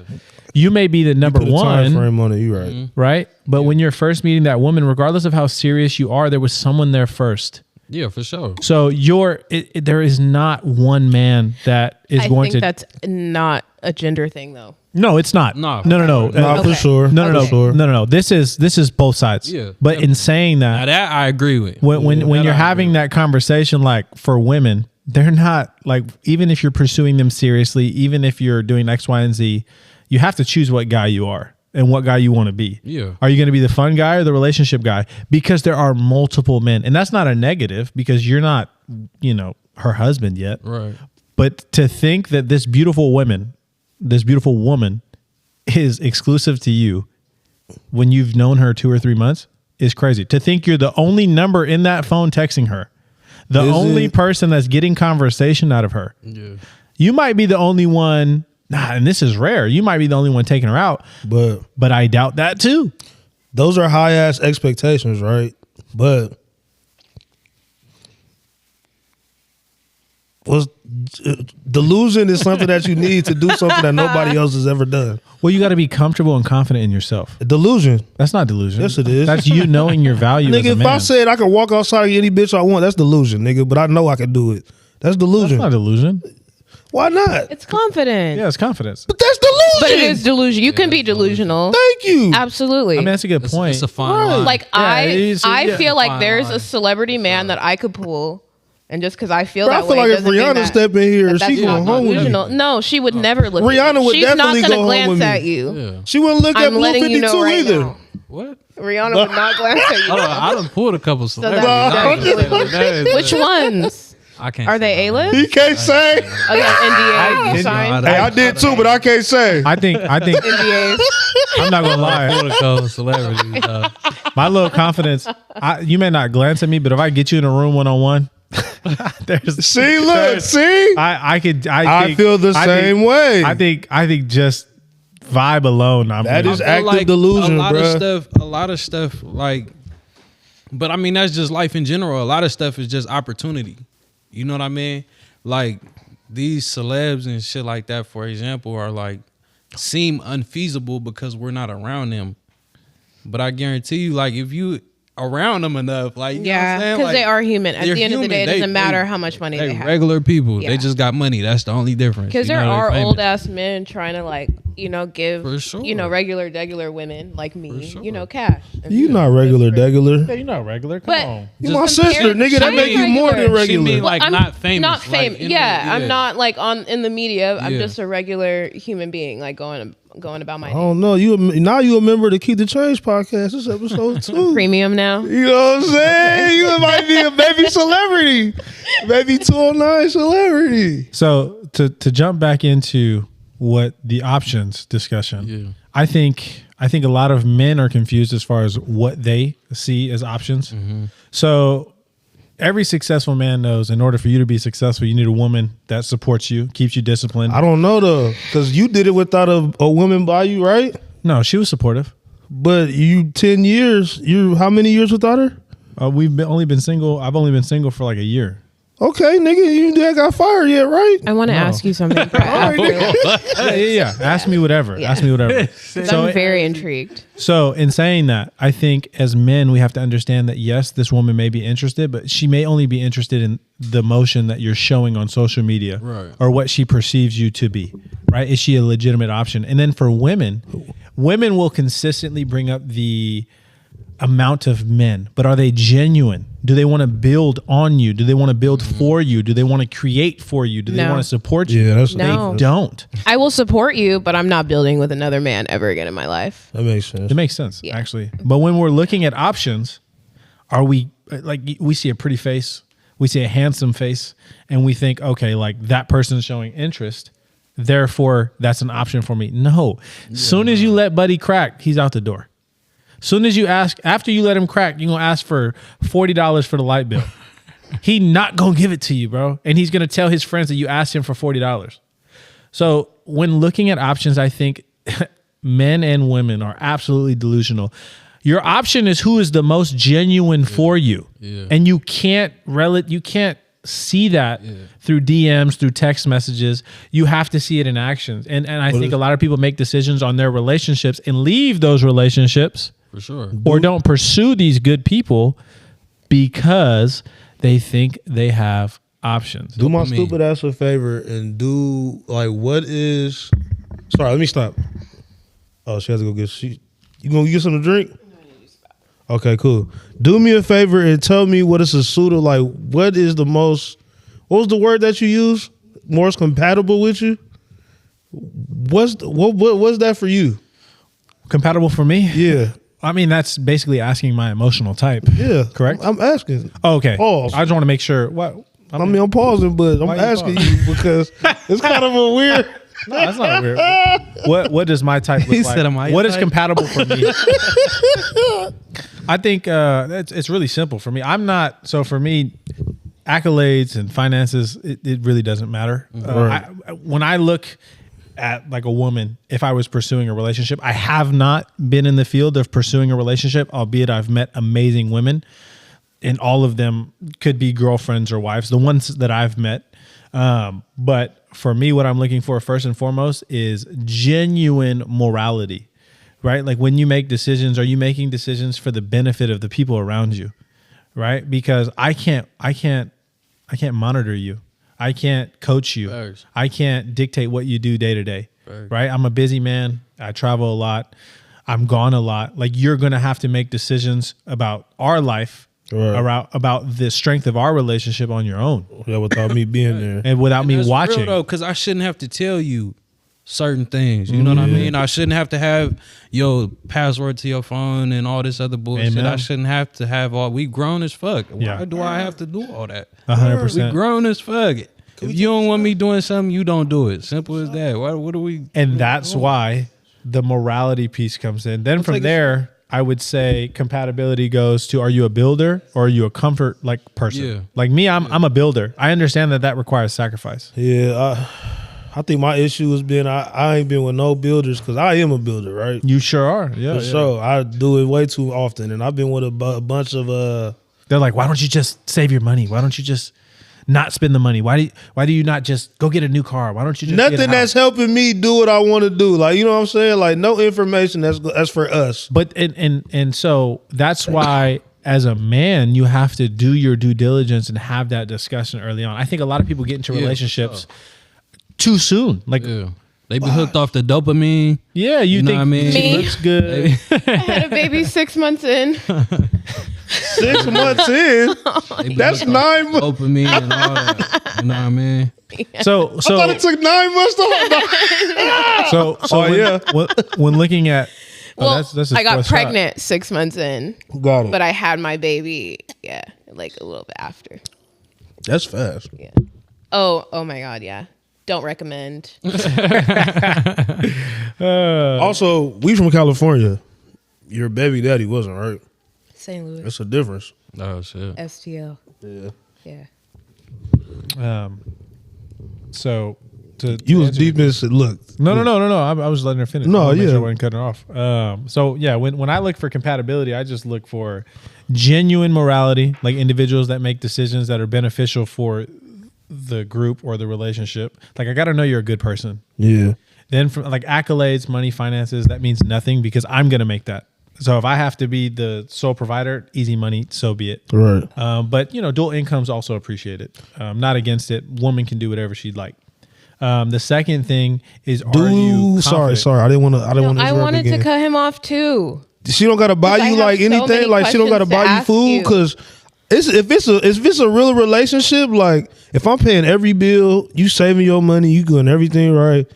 You may be the number Put a time one, frame on it. You right. right? But when you're first meeting that woman, regardless of how serious you are, there was someone there first. Yeah, for sure. So there is not one man that is I going think to. that's not a gender thing though. No, it's not. No. No. Nah, for Okay. sure. No. For sure. No. This is both sides. Yeah. But in saying Now that, that I agree with. when That you're I having agree that conversation, like for women, they're not like, even if you're pursuing them seriously, even if you're doing X, Y, and Z, you have to choose what guy you are and what guy you want to be. Yeah. Are you going to be the fun guy or the relationship guy? Because there are multiple men, and that's not a negative because you're not, her husband yet. with. Right. But to think that this beautiful woman is exclusive to you when you've known her 2 or 3 months is crazy. To think you're the only number in that phone texting her, the Is only it? person that's getting conversation out of her. Yeah. You might be the only one, and this is rare. You might be the only one taking her out, but I doubt that too. Those are high ass expectations, right? But delusion is something that you need to do something that nobody else has ever done. Well, you got to be comfortable and confident in yourself. Delusion. That's not delusion. Yes, it is. That's you knowing your value as Nigga, a if man. I said I could walk outside and get any bitch I want, that's delusion, nigga. But I know I can do it. That's delusion. That's not delusion. Why not? It's confident. Yeah, it's confidence. But that's delusion. But it is delusion. You can be delusional. Thank you. Absolutely. I mean, that's a good point. It's a fine line. Like Yeah, it is- I yeah. feel like Fine there's line. a celebrity man that I could pull, and just because I feel Bro, I that feel way, like if doesn't mean Rihanna that- step in here, that's she going not home with you. delusional. No, she would never look. Rihanna at you. would She's definitely not go gonna home glance with me. at you. Yeah. She wouldn't look at I'm Blue letting 52 you know right either. now. What? Rihanna would not glance at you. I done pulled a couple that's celebrities. exactly- Which ones? I can't. Are say they my A-list? He can't say. Oh, yeah, NDA. You signed Hey, I did too, but I can't say. I think NDAs. I'm not gonna lie. protocol celebrities. My little confidence. You may not glance at me, but if I get you in a room 1-on-1, there's See, look, see. I feel the same way. I think just vibe alone. That is I feel active delusion, a lot bruh. of stuff. A lot of stuff like, but I mean that's just life in general. A lot of stuff is just opportunity. You know what I mean? Like these celebs and shit like that, for example, are like seem unfeasible because we're not around them. But I guarantee you, like if you around them enough, like you know what I'm Yeah, saying? because Like, they are human. At they're the end of the day, it human. doesn't matter how much money they They have. regular people. Yeah. They just got money. That's the only difference. Because You there know, they're are famous. old ass men trying to like, give, For sure. regular women like me, sure. cash. And You not regular, degular. Yeah, you're not regular. Come But on. You my Just sister, nigga. That I'm make you more than regular. She regular. mean like I'm not famous. Not like, famous. in Yeah, the- I'm not like in the media. I'm Yeah. just a regular human being, like going about my I don't know. You a member to Keep the Change podcast. This episode 2. premium now. You know what I'm saying? You might be a baby celebrity, baby 209 celebrity. So to jump back into what the options discussion, Yeah. I think a lot of men are confused as far as what they see as options. So every successful man knows in order for you to be successful, you need a woman that supports you, keeps you disciplined. I don't know though, because you did it without a woman by you, right? No, she was supportive. But you 10 years. You how many years without her? Only been single. I've only been single for like a year. Okay, nigga, you didn't got fired yet, right? I want to ask you something. Yeah. Ask me whatever. Yeah. Ask me whatever. I'm very intrigued. So in saying that, I think as men, we have to understand that yes, this woman may be interested, but she may only be interested in the motion that you're showing on social media, Right. or what she perceives you to be, right? Is she a legitimate option? And then for women will consistently bring up the amount of men, but are they genuine? Do they want to build on you? Do they want to build for you? Do they want to create for you? Do they No. want to support you? Yeah, that's No. They don't. I will support you, but I'm not building with another man ever again in my life. That makes sense. It makes sense, Yeah. actually. But when we're looking at options, are we like we see a pretty face, we see a handsome face, and we think, okay, like that person's showing interest, therefore that's an option for me. No. Soon as you let Buddy crack, he's out the door. Soon as you ask, after you let him crack, you're gonna ask for $40 for the light bill. He not gonna give it to you, bro. And he's gonna tell his friends that you asked him for $40. So when looking at options, I think men and women are absolutely delusional. Your option is who is the most genuine for you. Yeah. And you can't see that through DMs, through text messages. You have to see it in actions. And I think a lot of people make decisions on their relationships and leave those relationships For sure. or don't pursue these good people because they think they have options. Do my Dopamine. stupid ass a favor and do like what is. Sorry, let me stop. Oh, she has to go get. You gonna get something to drink? Okay, cool. Do me a favor and tell me what is a suitor like. What is the most? What was the word that you use? Most compatible with you? What's that for you? Compatible for me? Yeah, I mean, that's basically asking my emotional type. yeah. Correct? I'm asking. Oh, okay. Pause. I just want to make sure. What? I'm pausing, but I'm Why you asking pause? you because it's kind of a weird. No, that's not weird. What does my type look He like? said, "Am I What your is type?" compatible for me? I think it's really simple for me. I'm not so for me. Accolades and finances, it really doesn't matter. Right. When I look at like a woman, if I was pursuing a relationship, I have not been in the field of pursuing a relationship, albeit I've met amazing women, and all of them could be girlfriends or wives, the ones that I've met. But for me, what I'm looking for first and foremost is genuine morality, right? Like when you make decisions, are you making decisions for the benefit of the people around you, right? Because I can't monitor you. I can't coach you. Facts. I can't dictate what you do day to day, Facts. right? I'm a busy man. I travel a lot. I'm gone a lot. Like you're going to have to make decisions about our life, Right. about the strength of our relationship on your own Yeah, without me being there. and without me That's watching. real though, because I shouldn't have to tell you certain things. You know what I mean? I shouldn't have to have your password to your phone and all this other bullshit. Amen. I shouldn't have to have all. We grown as fuck. Yeah. Why do I have to do all that? 100%. We grown as fuck. If you don't want me doing something, you don't do it. Simple as that. What do we? And that's why the morality piece comes in. Then from there, I would say compatibility goes to: are you a builder or are you a comfort like person? Yeah. Like me, I'm a builder. I understand that requires sacrifice. Yeah, I think my issue has been I ain't been with no builders because I am a builder, right? You sure are. Yeah. For sure. I do it way too often, and I've been with a bunch of They're like, why don't you just save your money? Why don't you just not spend the money? Why do you not just go get a new car? Why don't you just get a nothing house? that's helping me do what I want to do. Like, you know what I'm saying? Like, no information that's for us. But and so that's why as a man you have to do your due diligence and have that discussion early on. I think a lot of people get into relationships too soon. Like They be hooked off the dopamine. yeah, you know think what I mean? she Me. looks good. I had a baby 6 months in. 6 months in, They be that's hooked off 9 months. dopamine and all that. You know what I mean? So I thought it took 9 months to when looking at Well, that's his I got first shot. pregnant 6 months in, Got it. but I had my baby, like a little bit after. That's fast. Yeah. Oh my God, yeah. Don't recommend. Also, we from California. Your baby daddy wasn't, right? St. Louis. That's a difference. Oh shit. STL. Yeah. Yeah. So You was deep in look. No. I was letting her finish. No, I wanna make yeah. sure I wasn't cutting her off. So yeah, when I look for compatibility, I just look for genuine morality, like individuals that make decisions that are beneficial for the group or the relationship. Like I got to know you're a good person. Yeah. Then from like accolades, money, finances, that means nothing because I'm gonna make that. So if I have to be the sole provider, easy money, so be it. Right. But dual income's also appreciated. Not against it. Woman can do whatever she'd like. The second thing is, are you sorry. confident? I didn't want to. I wanted to cut him off too. She don't gotta buy 'Cause I you have like so anything. many Like she don't gotta questions to buy you ask food you. because if it's a real relationship, like if I'm paying every bill, you saving your money, you doing everything right.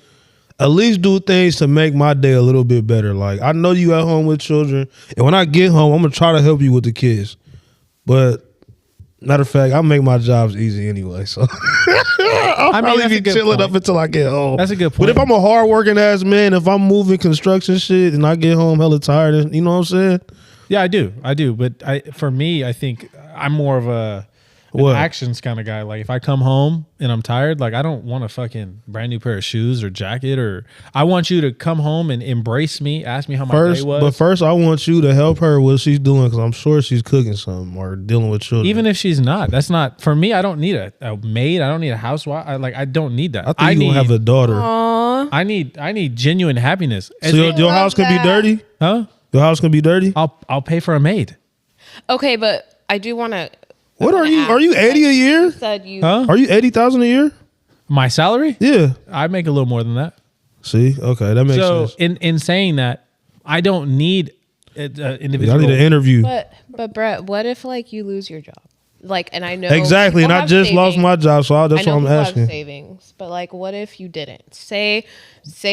At least do things to make my day a little bit better. Like I know you at home with children, and when I get home, I'm gonna try to help you with the kids. But matter of fact, I'll make my jobs easy anyway. So I'll probably that's be a good chilling point. up until I get home. That's a good But if point. I'm a hardworking ass man, if I'm moving construction shit and I get home hella tired, and you know what I'm saying? Yeah, I do. But for me, I think I'm more of an What? actions kind of guy. Like if I come home and I'm tired, like I don't want a fucking brand new pair of shoes or jacket, or I want you to come home and embrace me, ask me how my day was. But first, I want you to help her what she's doing because I'm sure she's cooking something or dealing with children. Even if she's not, that's not for me. I don't need a maid. I don't need a housewife. I don't need that. I think you gonna have a daughter. Aw. I need genuine happiness. So your house can be that. dirty. Huh? Your house can be dirty. I'll pay for a maid. Okay, but I do want to. What are you? Are you 80 a year? Said you. Huh? Are you 80,000 a year? My salary? Yeah. I make a little more than that. See, okay, that makes So sense. in saying that, I don't need individual. I need an interview. But Brett, what if like you lose your job? Like, and I know Exactly, and people I have just lost savings. my job, so that's I know what I'm people have asking. savings, but like, what if you didn't? Say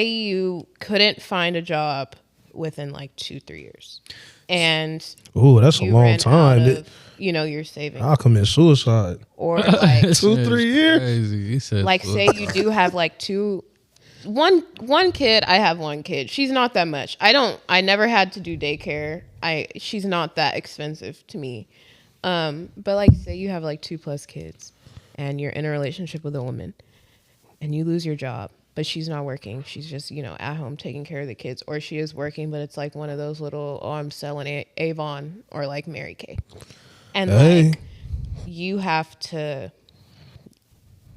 you couldn't find a job within like 2-3 years, and Ooh, that's a you long ran time. out of, your savings, I'll commit suicide. or like 2-3 years. Crazy. He said, like say you do have like one kid. I have one kid. She's not that much. I never had to do daycare. She's not that expensive to me. But like say you have like 2+ kids and you're in a relationship with a woman and you lose your job, but she's not working. She's just, at home taking care of the kids, or she is working, but it's like one of those little, I'm selling Avon or like Mary Kay. And Hey. like you have to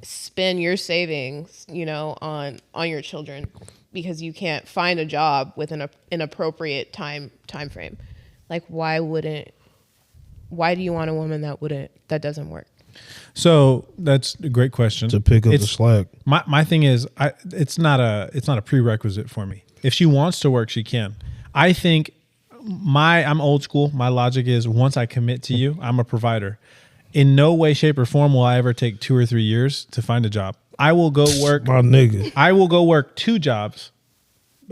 spend your savings, on your children because you can't find a job with an appropriate time frame. Like why do you want a woman that doesn't work? So that's a great question. To pick up the It's- slack. My thing is, it's not a prerequisite for me. If she wants to work, she can. I think I'm old school. My logic is once I commit to you, I'm a provider. In no way, shape, or form will I ever take 2 or 3 years to find a job. I will go work. My nigga. I will go work 2 jobs.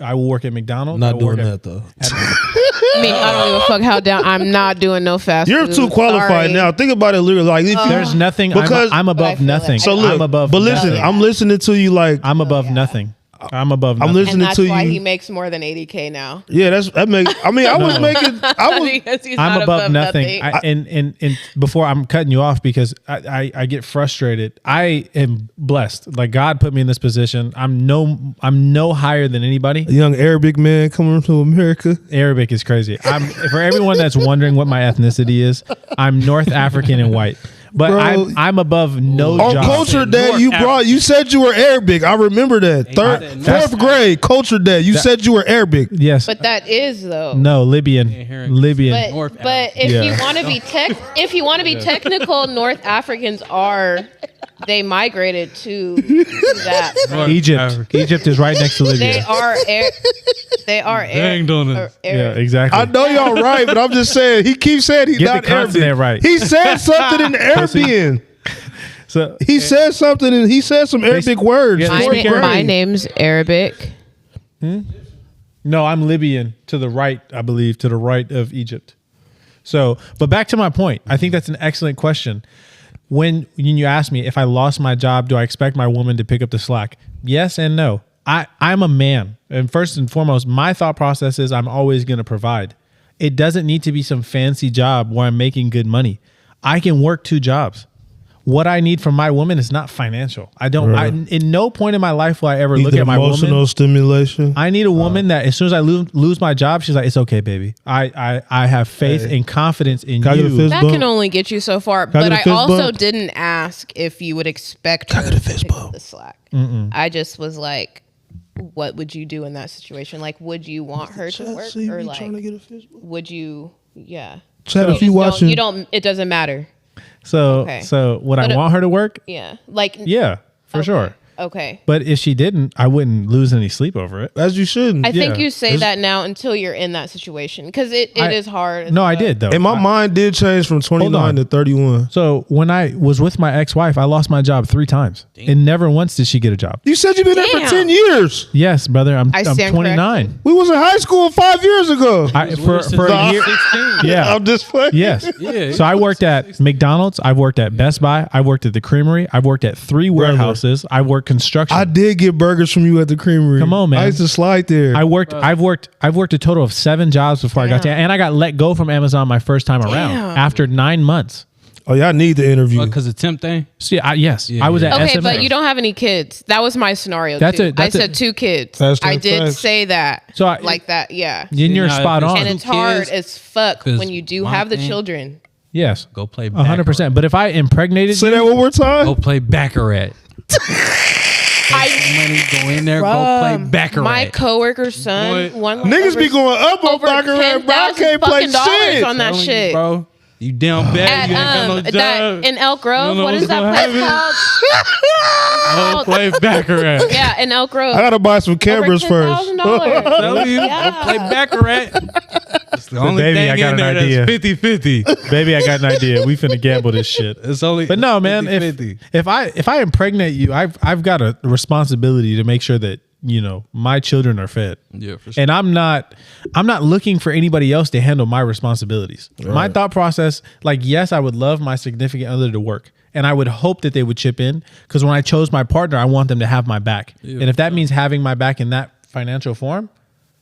I will work at McDonald's. Not I will doing work that though. I mean, I don't give a fuck how down. I'm not doing no fast You're food. too qualified Sorry. now. Think about it literally. Like if you, There's nothing. Because- I'm But I above feel nothing. like- so look, I'm above. but listen, nothing. I'm listening to you like I'm above yeah. nothing. I'm above. I'm Nothing. listening And that's to why you. he makes more than 80K now. Yeah, that makes. I mean, I was making. I was. Because he's I'm not above nothing. And before I'm cutting you off because I get frustrated. I am blessed. Like God put me in this position. I'm no higher than anybody. A young Arabic man coming to America. Arabic is crazy. For everyone that's wondering what my ethnicity is, I'm North African and white. But Bro, I'm above no On job. Culture Day, North you brought. You said you were Arabic. I remember that. Fourth grade Culture Day. You said you were Arabic. Yes. But that is though. No, Libyan. But, North but if Yeah. you want to be if you want to be technical, North Africans they migrated to that. Egypt. Egypt is right next to Libya. They are Dang donuts. Yeah, exactly. I know y'all right, but I'm just saying. He keeps saying he's Get the not consonant Arabic. right. He said something in Arabian. So He said something and he said some Arabic words. Yeah, Fourth grade. My name's Arabic. no, I'm Libyan to the right, I believe, to the right of Egypt. So, but back to my point. I think that's an excellent question. When you ask me if I lost my job, do I expect my woman to pick up the slack? Yes and no. I'm a man. And first and foremost, my thought process is I'm always going to provide. It doesn't need to be some fancy job where I'm making good money. I can work 2 jobs. What I need from my woman is not financial. I don't. Right. In no point in my life will I ever look Either at my emotional woman. stimulation. I need a woman that as soon as I lose my job, she's like, "It's okay, baby. I have faith and confidence in Can I get a you." fist That bump? can only get you so far. I But get a I fist also bump? didn't ask if you would expect Can I her get a to fist pick up bump? the slack. I just was like, what would you do in that situation? Like, would you want her to work, See or me like, trying to get a fist bump? would you? Yeah. Chad, if just you don't- watching, you don't. It doesn't matter. So Okay. would But, I want her to work? Yeah. Like. Yeah, for okay. sure. Okay. But if she didn't, I wouldn't lose any sleep over it. as you shouldn't. I think Yeah. you say that now until you're in that situation because it is hard. No, I did though. And my mind did change from 29 to 31. So when I was with my ex-wife, I lost my job 3 times, and never once did she get a job. You said you've been there for Damn. 10 years. Yes, brother. I'm stand 29. We was in high school 5 years ago. For a year. 16. Yeah. I'm just playing. Yes. Yeah. So I worked at McDonald's. I've worked at Best Buy. I've worked at the Creamery. I've worked at 3 warehouses. I've worked construction. I did get burgers from you at the Creamery. Come on, man. I used to slide there. I've worked a total of 7 jobs before I got to, and I got let go from Amazon my first time around Damn. after 9 months. oh, y'all need the interview. Because the temp thing. See, yes, Yeah, I was at Okay, SMS. but you don't have any kids. That was my scenario. That's too. it, that's I said it. 2 kids. That's I the did facts. say that. So like that, yeah. Then you're Now, if spot it's- on. And it's hard kids, as fuck 'cause when you do my have the thing- children. Yes, Go play 100%. But if I impregnated Say you, that one more time. Go play Baccarat. Money, go in there, go play Baccarat. My coworker's son Boy. won Niggas be going up on over Baccarat, bro. I can't play $10,000 shit. on that Telling you, shit. bro. You down bad. You ain't got no job. that in Elk Grove. You know What is what's that gonna place happen? called? Go play Baccarat. Yeah, in Elk Grove. I gotta buy some cameras first. $10,000. Tell you, Yeah. go play Baccarat. It's the only baby, thing I got in an there idea. that's 50-50. baby, I got an idea. We finna gamble this shit. It's only. But no, man. 50-50. If I impregnate you, I've got a responsibility to make sure that my children are fed. Yeah, for sure. And I'm not looking for anybody else to handle my responsibilities. My thought process, like, yes, I would love my significant other to work, and I would hope that they would chip in, because when I chose my partner, I want them to have my back. And if that means having my back in that financial form,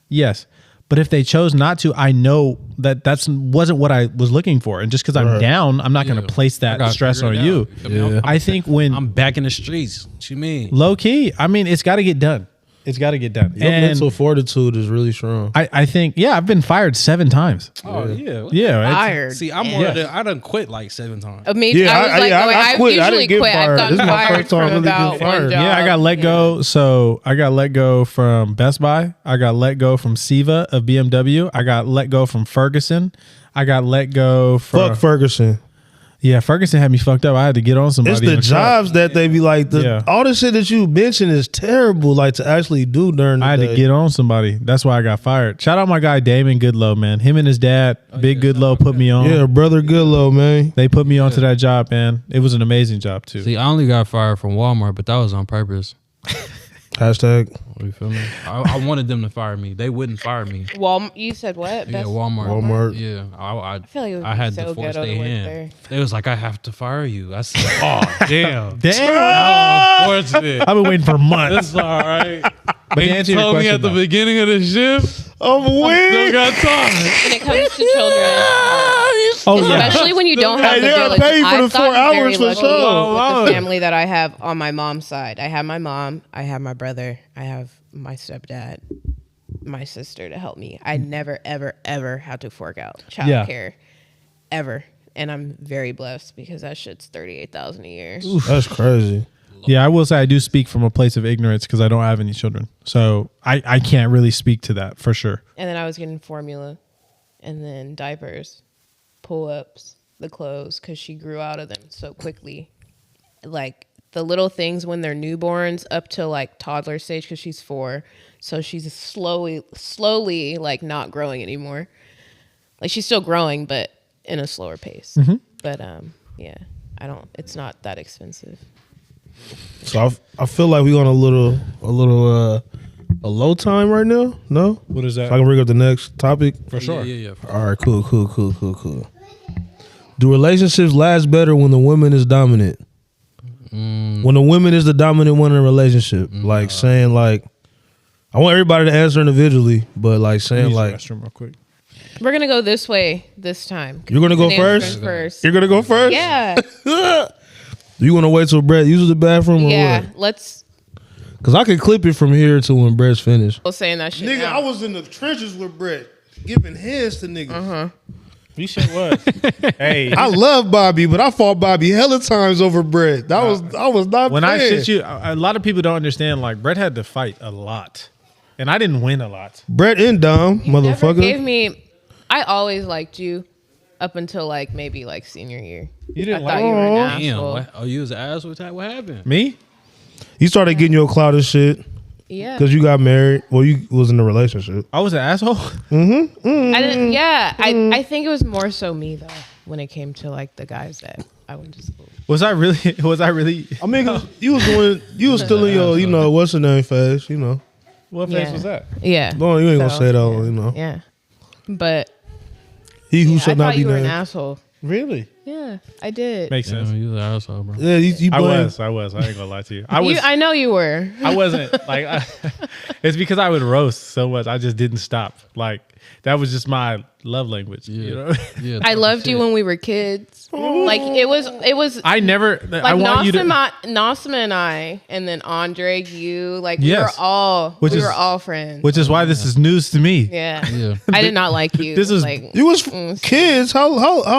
yes. But if they chose not to, I know that wasn't what I was looking for. And just because I'm down, I'm not going to place I that gotta stress on figure it you. out. I mean, I think when I'm back in the streets. What you mean? low key, I mean, it's got to get done. It's got to get done. Your And mental fortitude is really strong. I think, I've been fired 7 times. Oh yeah. Yeah. it's- Fired. See, I'm one of the. I done quit like 7 times. Me, Yeah, I was like, I quit. I usually didn't get quit. fired. I've gotten This is my fired first time from really getting about fired. one job. Yeah, I got let go. So I got let go from Best Buy. I got let go from Siva of BMW. I got let go from Ferguson. I got let go from. Fuck Ferguson. Yeah, Ferguson had me fucked up. I had to get on somebody. It's the jobs that they be like, all the shit that you mentioned is terrible, like to actually do during the I had day. to get on somebody. That's why I got fired. Shout out my guy Damon Goodlow, man. Him and his dad, Big Goodlow, put me on. Yeah, brother Goodlow, man. They put me onto that job, man. It was an amazing job too. See, I only got fired from Walmart, but that was on purpose. Hashtag. You feel me? I wanted them to fire me. They wouldn't fire me. You said what? Yeah, Best- Walmart. Yeah, I feel like it would I be had so to force ghetto their to work hand. there. They was like, I have to fire you. I said, oh damn, Damn. unfortunate. I've been waiting for months. That's all right. But to They answer your told me question, at the though. beginning of the shift. I'm Still weak. got time. When it comes to children, Oh yeah. especially when you don't have Hey, the they gotta village. pay you for I've the 4 gotten very hours for lucky sure. with the family that I have on my mom's side. I have my mom, I have my brother, I have my stepdad, my sister to help me. I never, ever, ever had to fork out childcare, ever. And I'm very blessed because that shit's $38,000 a year. That's crazy. Yeah, I will say I do speak from a place of ignorance because I don't have any children. So I can't really speak to that for sure. And then I was getting formula, and then diapers, pull-ups, the clothes, because she grew out of them so quickly. Like the little things when they're newborns up to like toddler stage, because she's 4, so she's slowly like not growing anymore. Like she's still growing, but in a slower pace. But yeah, it's not that expensive. So I feel like we on a low time right now. No, What is that? so I can bring up the next topic. For sure. Yeah. All right, cool. Do relationships last better when the woman is dominant? When the woman is the dominant one in a relationship, like saying like, I want everybody to answer individually, but like saying Use the like, restroom real quick. We're gonna go this way this time. you're gonna go You're answering first. First. You're gonna go first. Yeah. You want to wait till Brett uses the bathroom or Yeah. what? Let's. Because I can clip it from here to when Brett's finished. Saying that shit. Nigga, now. I was in the trenches with Brett, giving hands to niggas. You sure was. Hey, I love Bobby, but I fought Bobby hella times over Brett. I was not when I playing. shit you, a lot of people don't understand. Like Brett had to fight a lot, and I didn't win a lot. Brett and Dom, You never motherfucker. gave me. I always liked you, up until like maybe like senior year. You didn't I like thought you were an Damn. asshole. What? Oh, you was an asshole. What happened? me. You started getting your clout and shit Yeah. because you got married. Well, you was in a relationship. I was an asshole. I didn't. Yeah. I think it was more so me though when it came to like the guys that I went to school. Was I really? Was I really? I mean, you was still in your, what's the name phase, What face Yeah. was that? Yeah. No, you ain't gonna So, say that, Yeah. But He who I shall not thought be you were an named. asshole. Really? Yeah, I did. Makes sense. Damn, you was an asshole, bro. Yeah, you I blame. was. I ain't gonna lie to you. I was. I know you were. I wasn't like. It's because I would roast so much. I just didn't stop. Like that was just my love language. Yeah. You know. Yeah. I loved you when we were kids. Like it was. I never. Like I want you to. Nasima and I, and then Andre, you, like Yes. we were all friends. Which is why this is news to me. Yeah. Yeah. I did not like you. This is- like You was kids. How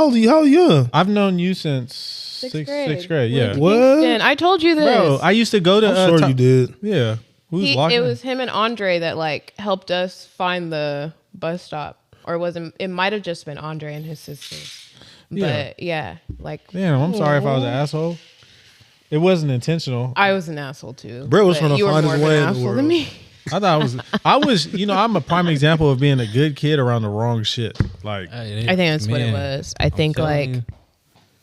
young? I've known you since sixth grade. Yeah. What? Kingston. I told you this. Bro, I used to go to. I'm sure you did. Yeah. We was walking. It was him and Andre that like helped us find the bus stop, or it might have just been Andre and his sister. But yeah, like Damn, I'm sorry if I was an asshole. It wasn't intentional. I was an asshole too. Brett was but trying to you were find more his of way an in the asshole world. than me. I thought I was, I'm a prime example of being a good kid around the wrong shit. Like, Hey, I think that's what it man, was. I think like telling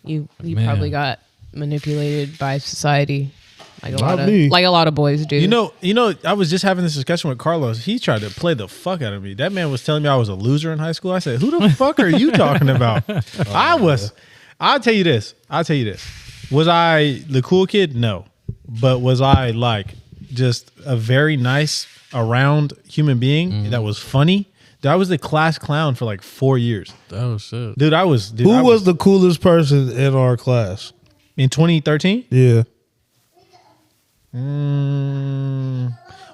you Man. probably got manipulated by society, like Not me. a lot of boys do. you know, I was just having this discussion with Carlos. He tried to play the fuck out of me. That man was telling me I was a loser in high school. I said, who the fuck are you talking about? I'll tell you this. Was I the cool kid? No. But was I like just a very nice around human being that was funny? Dude, I was the class clown for like 4 years. Oh shit. Dude, I was. Who was the coolest person in our class? in 2013? Yeah.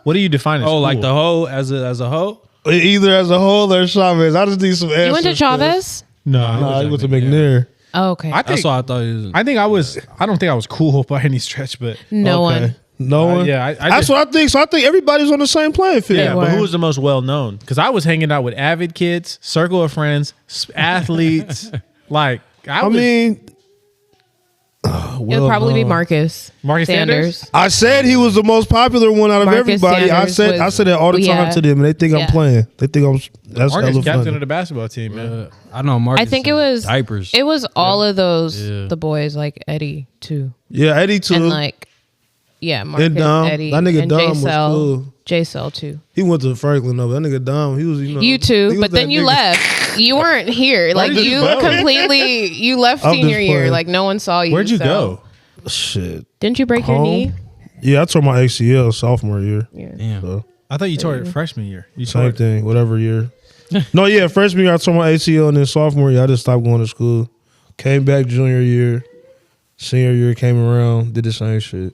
What do you define as Oh, like cool? the hoe as a hoe? Either as a whole or Chavez. I just need some answers. you went to Chavez? No, Nah, he went to McNair. McNair. Oh, okay. I think That's why I thought he was. I don't think I was cool by any stretch, but no Okay. one. No one. yeah, I That's just- what I think. So I think everybody's on the same playing field. yeah. But were. who was the most well known? Because I was hanging out with avid kids, circle of friends, athletes. Like I was, mean, It'll probably be Marcus Sanders? I said he was the most popular one out of Marcus everybody. I Sanders said that all the time to them, and they think I'm playing. They think I'm. That's Marcus hella captain funny. of the basketball team, man. I know Marcus. I think it was diapers. It was all of those the boys like Eddie too. Yeah, Eddie too. And like Marcus, and Dom. Eddie, That nigga and Dom was J-Cell. cool. J-Cell too. He went to Franklin though. That nigga Dom. He was You too, but then you left. You weren't here. Like just you go? completely. You left I'm senior just year. playing. Like no one saw you. Where'd you so- go? Shit. Didn't you break your knee? Yeah, I tore my ACL sophomore year. Yeah. Damn. So I thought you tore it freshman year. You tore same it. thing, whatever year. No, yeah, freshman year I tore my ACL, and then sophomore year I just stopped going to school. Came back junior year, senior year came around, did the same shit.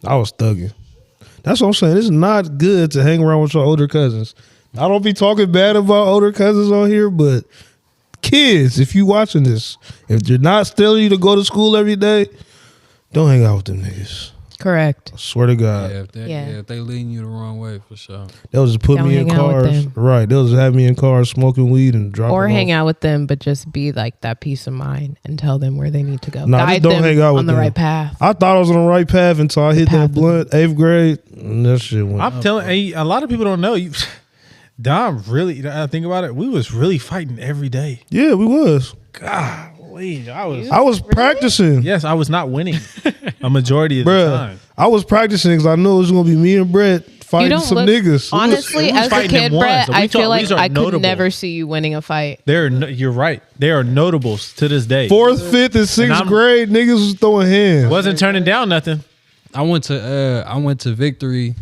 I was thugging. That's what I'm saying. It's not good to hang around with your older cousins. I don't be talking bad about older cousins on here, but kids, if you watching this, if they're not telling you to go to school every day, don't hang out with them niggas. Correct. I swear to God. If they leading you the wrong way, for sure. They'll just put Don't me in hang out with cars. them. Right. They'll just have me in cars smoking weed and dropping Or hang off. out with them, but just be like that peace of mind and tell them where they need to go. Nah, just Guide don't them hang out with on the them. right path. I thought I was on the right path until I hit path that of- blunt, 8th grade, and that shit went. I'm telling a lot of people don't know you. Dom really. I think about it. We was really fighting every day. Yeah, we was. Golly, I was practicing. Yes, I was not winning a majority of the Bruh, time. I was practicing because I knew it was going to be me and Brett You fighting don't some look, niggas. honestly, we was as a fighting kid, them Brett, ones. I feel like these are I could notable. never see you winning a fight. You're right. They are notables to this day. 4th, 5th, and 6th I'm- grade, niggas was throwing hands. Wasn't turning down nothing. I went to Victory,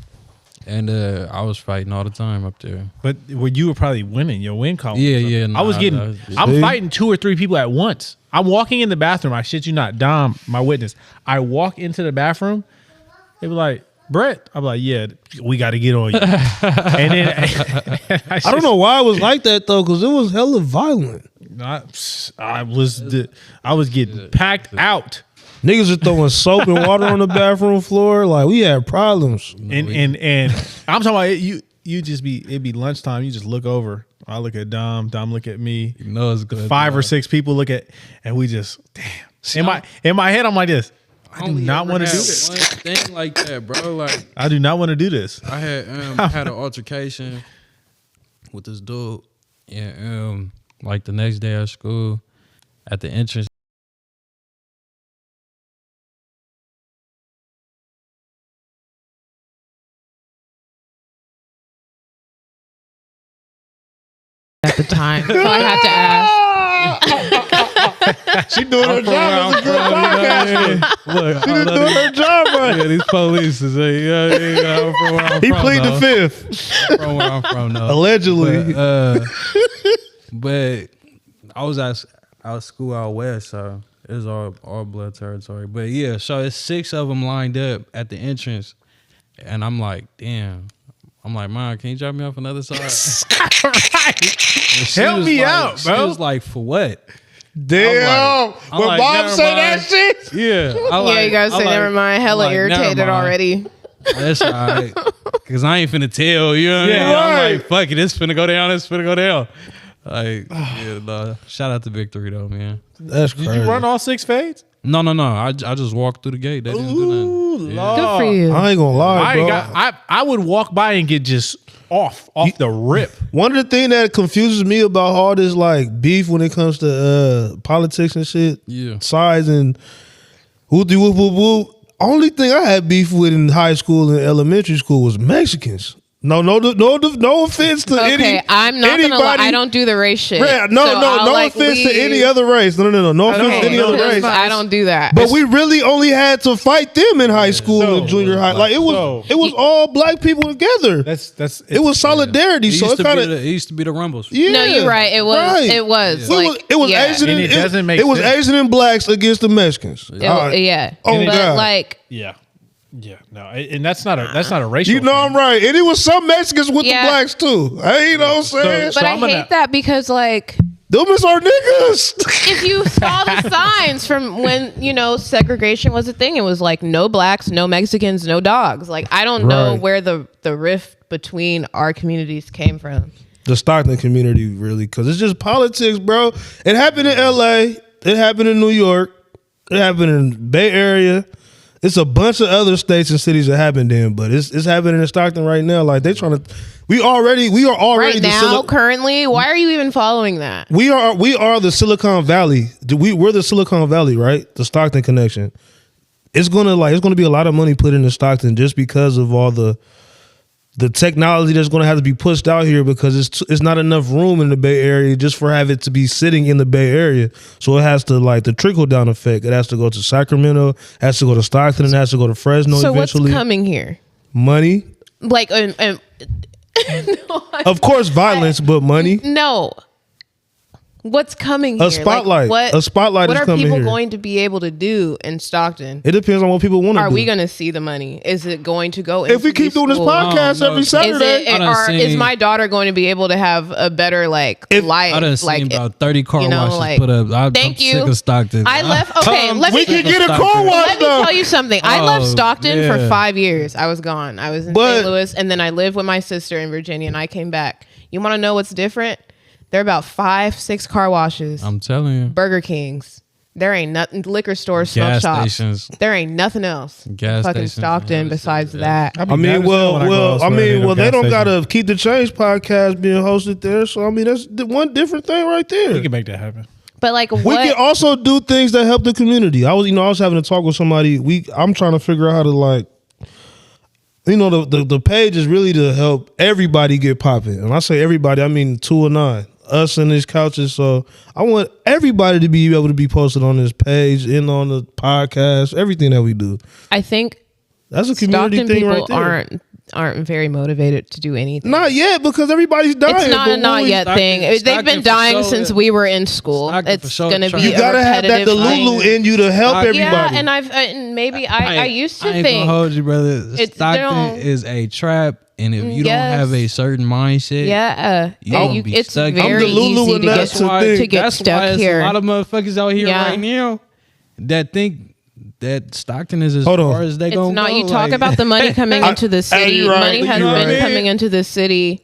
and I was fighting all the time up there. But you were probably winning your win column. Yeah. I was getting. I'm See? fighting 2 or 3 people at once. I'm walking in the bathroom. I shit you not, Dom, my witness. I walk into the bathroom. They were like, Brett. I'm like, yeah, we got to get on you. And then I don't know why it was like that, though, because it was hella violent. I was getting packed out. Niggas were throwing soap and water on the bathroom floor. Like, we had problems. And I'm talking about it'd be lunchtime. You just look over. I look at Dom look at me. You know it's good. 5 or 6 people look at, and we just damn. In my head, I'm like this. I do not want to do this. One thing like that, bro. Like I do not want to do this. I had had an altercation with this dude, and like the next day at school, at the entrance. At the time, so I had to ask. She doing her job as a good podcaster. Look, She just doing her job right. yeah, these police is I'm from where I'm He from, plead though. the 5th. From where I'm from, though. Allegedly. But I was at school out west, so it was all blood territory. But yeah, so it's 6 of them lined up at the entrance, and I'm like, damn. I'm like, Mom, can you drop me off another side? Help me out, She bro. was like, for what? Damn. I'm When like, Bob never say that mind. shit. Yeah. Yeah, you gotta say never mind. Hella irritated already. That's all right. Because I ain't finna tell, you know what I Yeah, mean? I'm right. like, fuck it, it's finna go down, it's finna go down. Like, yeah, nah. Shout out to Victory, though, man. That's Did crazy. you run all 6 fades? No. I just walked through the gate. They didn't do nothing. Yeah. Good for you. I ain't gonna lie, bro. I would walk by and get just off the rip. One of the things that confuses me about all this like beef when it comes to politics and shit, Yeah. sides and whoopty whoop whoop whoop. Only thing I had beef with in high school and elementary school was Mexicans. No offense to any. Okay, I'm not gonna lie. anybody. I don't do the race shit. Yeah, So I'll, like, offense to leave. any other race. No offense to any other race. I don't do that. But we really only had to fight them in high school and junior high. Like it was all black people together. It was solidarity. It So used, it kind of it used to be the Rumbles. yeah. No, you're right. It was. right. It was. It Like, was, it was yeah. Asian And and it doesn't make it was sense. Asian and blacks against the Mexicans. It- All right. Yeah. Oh, but God. like, Yeah, no, and that's not a racial. You know thing. I'm right. And it was some Mexicans with Yeah. the blacks too. Hey, you know what I'm saying? but I I'm gonna- hate that because like, Them is our niggas. if you saw the signs from when segregation was a thing, it was like no blacks, no Mexicans, no dogs. Like I don't know Right. where the rift between our communities came from. The Stockton community, really, because it's just politics, bro. It happened in LA. It happened in New York. It happened in Bay Area. It's a bunch of other states and cities that happened in, but it's happening in Stockton right now. Like they trying to, we are already right now, currently. Why are you even following that? We are the Silicon Valley. We're the Silicon Valley, right? The Stockton connection. It's gonna be a lot of money put into Stockton just because of all the technology that's going to have to be pushed out here because it's not enough room in the Bay Area just for have it to be sitting in the Bay Area. So it has to the trickle down effect. It has to go to Sacramento, has to go to Stockton, and has to go to Fresno. So eventually. What's coming here? Money. No, of course, violence, but money. No. What's coming here? A spotlight. A spotlight is coming here. What are people going to be able to do in Stockton? It depends on what people want to do. Are we going to see the money? Is it going to go into if we keep doing this podcast every Saturday? Is my daughter going to be able to have a better life? I done seen about 30 car washes put up. I'm sick of Stockton. I left. Okay, we can get a car wash. Let me tell you something. I left Stockton for 5 years. I was gone. I was in St. Louis, and then I lived with my sister in Virginia, and I came back. You want to know what's different? There are about 5-6 car washes. I'm telling you. Burger Kings. There ain't nothing. Liquor stores, smoke gas shops. stations. There ain't nothing else. Gas fucking stations. Stockton besides that. They don't gotta keep the change podcast being hosted there. So I mean, that's one different thing right there. We can make that happen. But we can also do things that help the community. I was having a talk with somebody. I'm trying to figure out how to the page is really to help everybody get popping. And I say everybody, I mean 2 or 9. Us and these couches. So I want everybody to be able to be posted on this page and on the podcast, everything that we do. I think that's a community Stockton thing people right there. aren't very motivated to do anything. Not yet, because everybody's dying. It's not a not yet thing. They've been dying since we were in school. It's going to be you gotta have that delulu in you to help everybody. Yeah, and I used to I ain't think. gonna hold you, brother. Stockton is a trap. And if you don't have a certain mindset, it's stuck. very easy to get stuck here. A lot of motherfuckers out here right now that think that Stockton is as far as they go. It's not. You talk about the money coming into the city. Money has been coming into the city,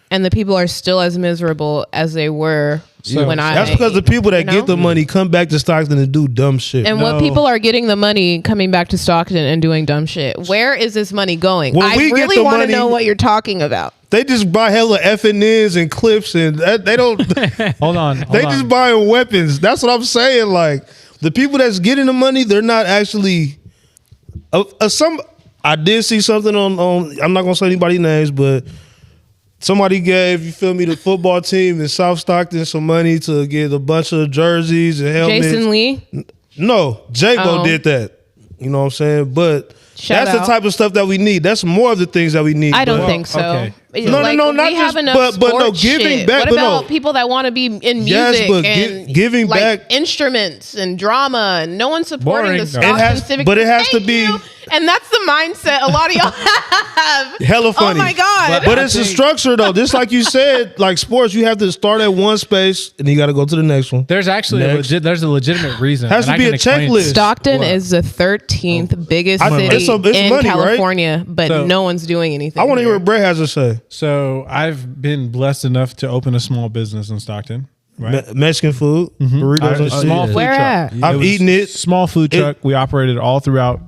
and the people are still as miserable as they were That's because the people that get the money come back to Stockton and do dumb shit. And what people are getting the money coming back to Stockton and doing dumb shit. Where is this money going? I really want to know what you're talking about. They just buy hella FNNs and clips and they don't. Hold on. They just buying weapons. That's what I'm saying. Like the people that's getting the money, they're not actually. I did see something on. I'm not gonna say anybody's names, but. Somebody gave, the football team in South Stockton some money to get a bunch of jerseys and helmets. Jason Lee? No, J-Bo did that. You know what I'm saying? But that's the type of stuff that we need. That's more of the things that we need. I don't think so. Okay. No, not just, but no, giving back. What about people that want to be in music and giving back instruments and drama and no one's supporting the Stockton Civic. But it has to be. And that's the mindset a lot of y'all have. Hella funny. Oh my God. But it's a structure though. Just like you said, like sports, you have to start at one space and you got to go to the next one. There's actually there's a legitimate reason. Has to be a checklist. Stockton is the 13th biggest city in California, but no one's doing anything. I want to hear what Brett has to say. So I've been blessed enough to open a small business in Stockton. Right? Mexican food, burritos, small food truck. I've eaten it. Small food truck. We operated all throughout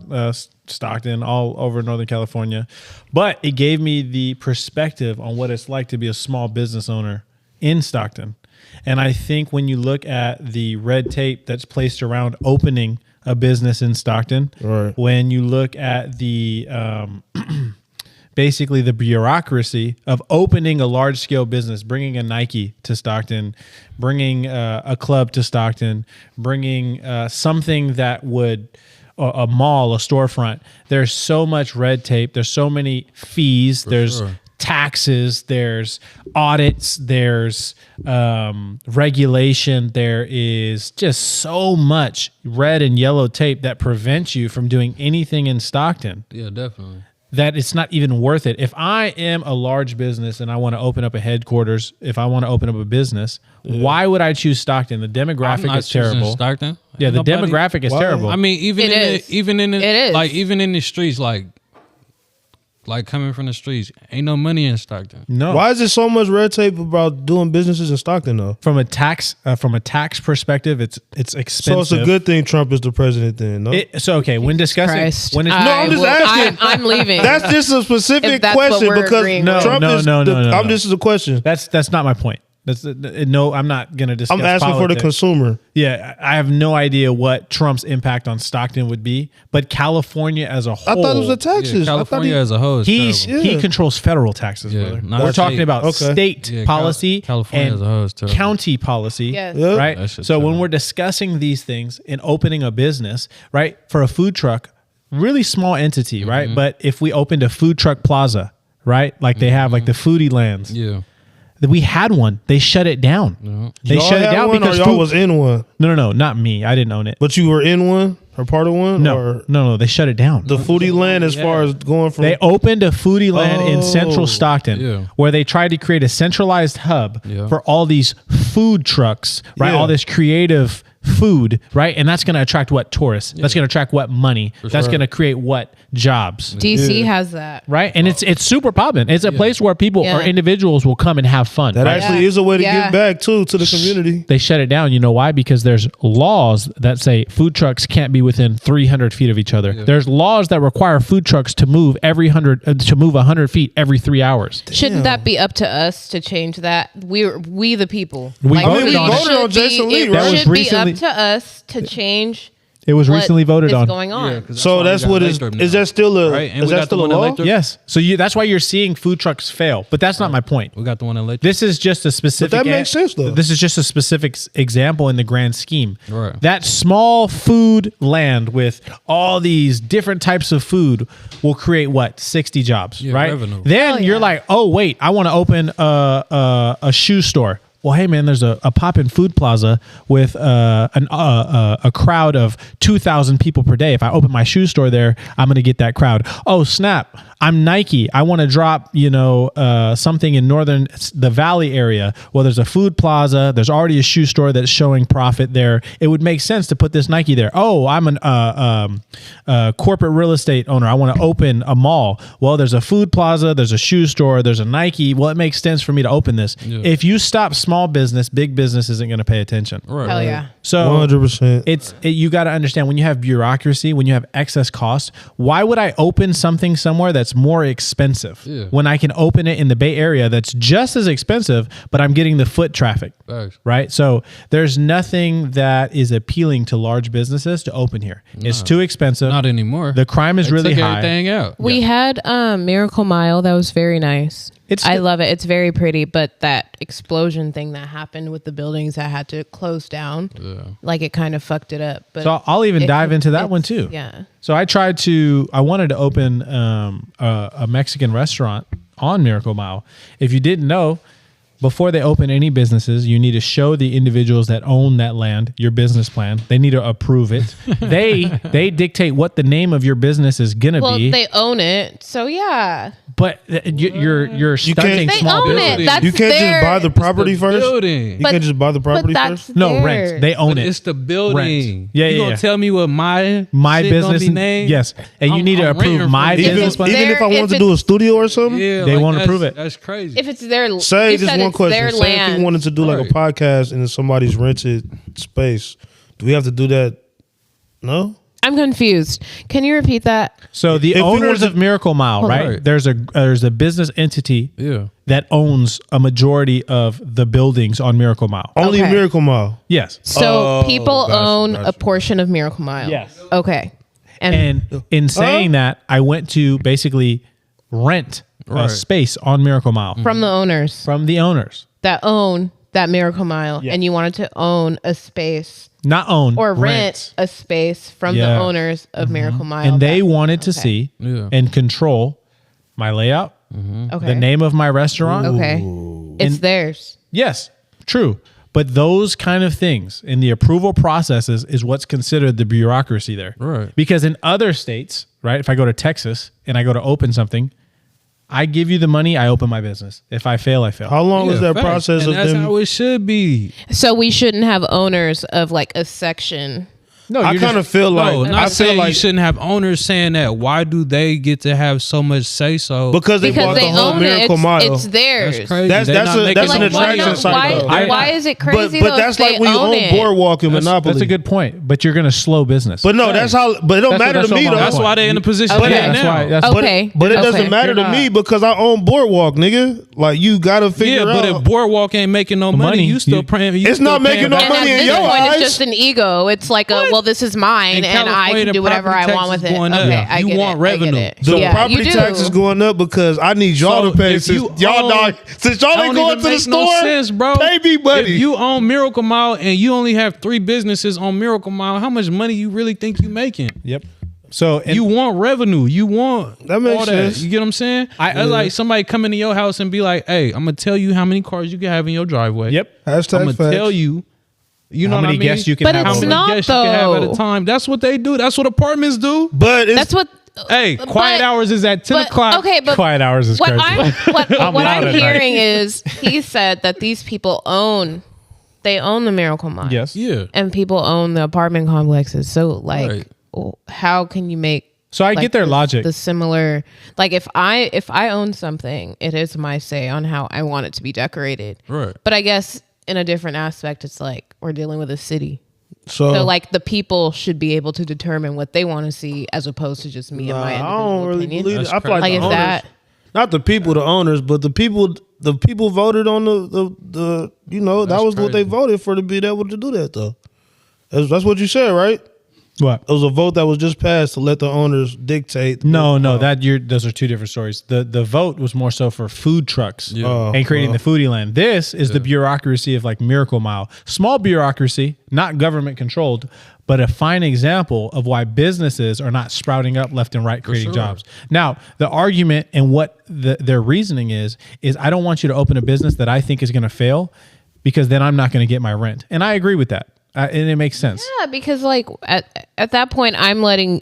Stockton, all over Northern California. But it gave me the perspective on what it's like to be a small business owner in Stockton. And I think when you look at the red tape that's placed around opening a business in Stockton, when you look at the basically the bureaucracy of opening a large scale business, bringing a Nike to Stockton, bringing a club to Stockton, bringing something that would a mall, a storefront. There's so much red tape. There's so many fees. There's taxes. There's audits. There's regulation. There is just so much red and yellow tape that prevents you from doing anything in Stockton. Yeah, definitely. That it's not even worth it. If I am a large business and I want to open up a headquarters, if I want to open up a business, why would I choose Stockton? The demographic is terrible. Stockton? Yeah, the demographic is terrible. I mean, even in the streets, like like coming from the streets. Ain't no money in Stockton. No. Why is there so much red tape about doing businesses in Stockton though? From a tax perspective, it's expensive. So it's a good thing Trump is the president then, no? Okay, when discussing Christ. when it's I'm just asking. I'm leaving. That's just a specific If that's what question we're because agreeing Trump with. is No. This is a question. that's not my point. No, I'm not gonna discuss. I'm asking for the politics. consumer. Yeah, I have no idea what Trump's impact on Stockton would be, but California as a whole, I thought it was a Texas. Yeah, California as a whole is terrible. he controls federal taxes, Yeah, brother. not We're state. talking about Okay. state Yeah, policy California and as a whole is terrible. county policy, Yes. Yeah. right? That shit's So when terrible. we're discussing these things and opening a business, right, for a food truck, really small entity, right? Mm-hmm. But if we opened a food truck plaza, right, like they have like the foodie lands, Yeah. we had one. They shut it down. They Y'all shut it had down one because or y'all food, was in one, no, not me. I didn't own it. but you were in one or part of one. Or No, they shut it down. the foodie land as far as going from. They opened a foodie land in Oh. central Stockton Yeah. where they tried to create a centralized hub Yeah. for all these food trucks, right? Yeah. All this creative food, right? And that's going to attract what tourists? That's going to attract what money? That's going to create what jobs? DC has that. Right? And it's super poppin'. It's a place where people Yeah. or individuals will come and have fun. that right? actually is a way to Yeah. give back too to the community. They shut it down. You know why? Because there's laws that say food trucks can't be within 300 feet of each other. There's laws that require food trucks to move 100 feet every 3 hours. Shouldn't that be up to us to change that? We the people. We voted on it. voted on Jason Lee, right? It That was should be recently- up to us to change. It was what recently voted is on. going on. Yeah, 'cause So why that's we got what is. Lathrop Is now. that still a? Right, and Is we that got still the a one in law? Lathrop. Yes. So that's why you're seeing food trucks fail. But that's not my point. We got the one in Lathrop. This is just a specific. But that makes sense, though. This is just a specific example in the grand scheme. Right. That small food land with all these different types of food will create what 60 jobs, Yeah, right? revenue. Then Hell you're yeah. like, oh wait, I want to open a shoe store. Well, hey man, there's a pop-in food plaza with a crowd of 2,000 people per day. If I open my shoe store there, I'm gonna get that crowd. Oh snap! I'm Nike. I want to drop something in the Valley area. Well, there's a food plaza. There's already a shoe store that's showing profit there. It would make sense to put this Nike there. Oh, I'm a corporate real estate owner. I want to open a mall. Well, there's a food plaza. There's a shoe store. There's a Nike. Well, it makes sense for me to open this. Yeah. If you stop small business, big business isn't going to pay attention. Right, Hell right. yeah. So 100%. you got to understand when you have bureaucracy, when you have excess cost, why would I open something somewhere that's more expensive Yeah. when I can open it in the Bay Area that's just as expensive, but I'm getting the foot traffic, Facts. right? So there's nothing that is appealing to large businesses to open here. It's too expensive. Not anymore. The crime is They really took high. everything out. We had Miracle Mile. That was very nice. I love it. It's very pretty. But that explosion thing that happened with the buildings that had to close down, like it kind of fucked it up. But So I'll even dive into that it's- one too. Yeah. So I wanted to open a Mexican restaurant on Miracle Mile. If you didn't know, before they open any businesses, you need to show the individuals that own that land your business plan. They need to approve it. they dictate what the name of your business is gonna Well, be. they own it, so yeah. But you're stunting They small own business. it. That's You can't their, just buy the property first. Building. You But- can't just buy the property But that's first. No, theirs. rent. They own But it. it's the building. Rent. Yeah, You yeah, gonna yeah. tell me what my My shit business, gonna be named? yes, and you need to I'm approve renting my from If Even, business it's plan. even their- if I wanted if to do a studio or something. Yeah, They like, won't that's- approve it. That's crazy. If it's their, Say you just said one it's question. their Say if land. you wanted to do like a podcast in somebody's rented space, do we have to do that? No. I'm confused. Can you repeat that? So the If we owners wanted of Miracle Mile, Hold right? on. There's a business entity Yeah. that owns a majority of the buildings on Miracle Mile. Only Okay. Miracle Mile. Yes. So Oh, people gotcha, own gotcha. a portion of Miracle Mile. Yes. Okay. And in saying that, I went to basically rent a Right. space on Miracle Mile from the owners from the owners. that own that Miracle Mile, Yeah. and you wanted to own a space Not own or rent a space from Yeah. the owners of Miracle Mile. And they that- wanted to see Yeah. and control my layout, okay. the name of my restaurant. Okay. It's theirs. Yes, true. But those kind of things in the approval processes is what's considered the bureaucracy there. Right. Because in other states, right, if I go to Texas and I go to open something, I give you the money, I open my business. If I fail, I fail. How long is that facts. process And of that's them? how it should be. So we shouldn't have owners of like a section No, I kind of feel like No, not I feel saying you like shouldn't have owners saying that. Why do they get to have so much say so? because they Because bought they the whole own Miracle it. Mile. It's theirs. That's crazy. That's- They that's not a- making that's no an money attraction off site, Why, though. why is it crazy but though that's if like they when you own own it? Boardwalk and Monopoly. That's a good point, but you're going to slow business. But no, that's how. But it don't matter to that's me what though. my That's point. why they in the position Okay. they're in That's now. why. That's Okay. But it Okay. doesn't matter to You're me not- because I own Boardwalk, nigga. Like you gotta figure Yeah, but out. if Boardwalk ain't making no money, money, you still you- praying. It's not making no And money at in this your point, eyes. it's just an ego. It's like a, well, this is mine, In and I California, can do whatever I property want with taxes it. going up. Okay, Yeah. I You get want it. I get revenue. it. The Yeah, property you do. tax is going up because I need y'all So to pay. if Since you y'all own- not, since y'all ain't Don't going even to the make store, no sense, bro. pay me money. If you own Miracle Mile and you only have 3 businesses on Miracle Mile, how much money you really think you making? Yep. So You want revenue. You want That makes all sense. You get what I'm saying? I like somebody come into your house and be like, "Hey, I'm gonna tell you how many cars you can have in your driveway. Yep. Hashtag I'm gonna facts. tell you, you know How what I many mean? guests you can But have it's over. not, guests you can have at though. a time. That's what they do. That's what apartments do. But it's, That's what. Hey, Quiet but- hours is at 10 but- o'clock. Okay, but Quiet hours is what crazy. I'm what loud I'm at night. hearing is he said that these people own the Miracle Mile. Yes. Yeah. And people own the apartment complexes. So like, Right. how can you make? So I like, get their logic. The similar, like if I own something, it is my say on how I want it to be decorated. Right. But I guess in a different aspect, it's like we're dealing with a city. so, So like the people should be able to determine what they want to see as opposed to just me and my I individual don't really opinion. believe it. That's I feel like, Like the is owners, that not the people, the owners, but the people voted on the you know, that That's was what they crazy. voted for to be able to do that though. That's what you said, right? What? It was a vote that was just passed to let the owners dictate. No, those are two different stories. The vote was more so for food trucks Oh, and creating the foodie land. This is the bureaucracy of like Miracle Mile. Small bureaucracy, not government controlled, but a fine example of why businesses are not sprouting up left and right creating jobs. Now, the argument and what their reasoning is I don't want you to open a business that I think is going to fail because then I'm not going to get my rent. And I agree with that. And it makes sense. Yeah, because like at that point, I'm letting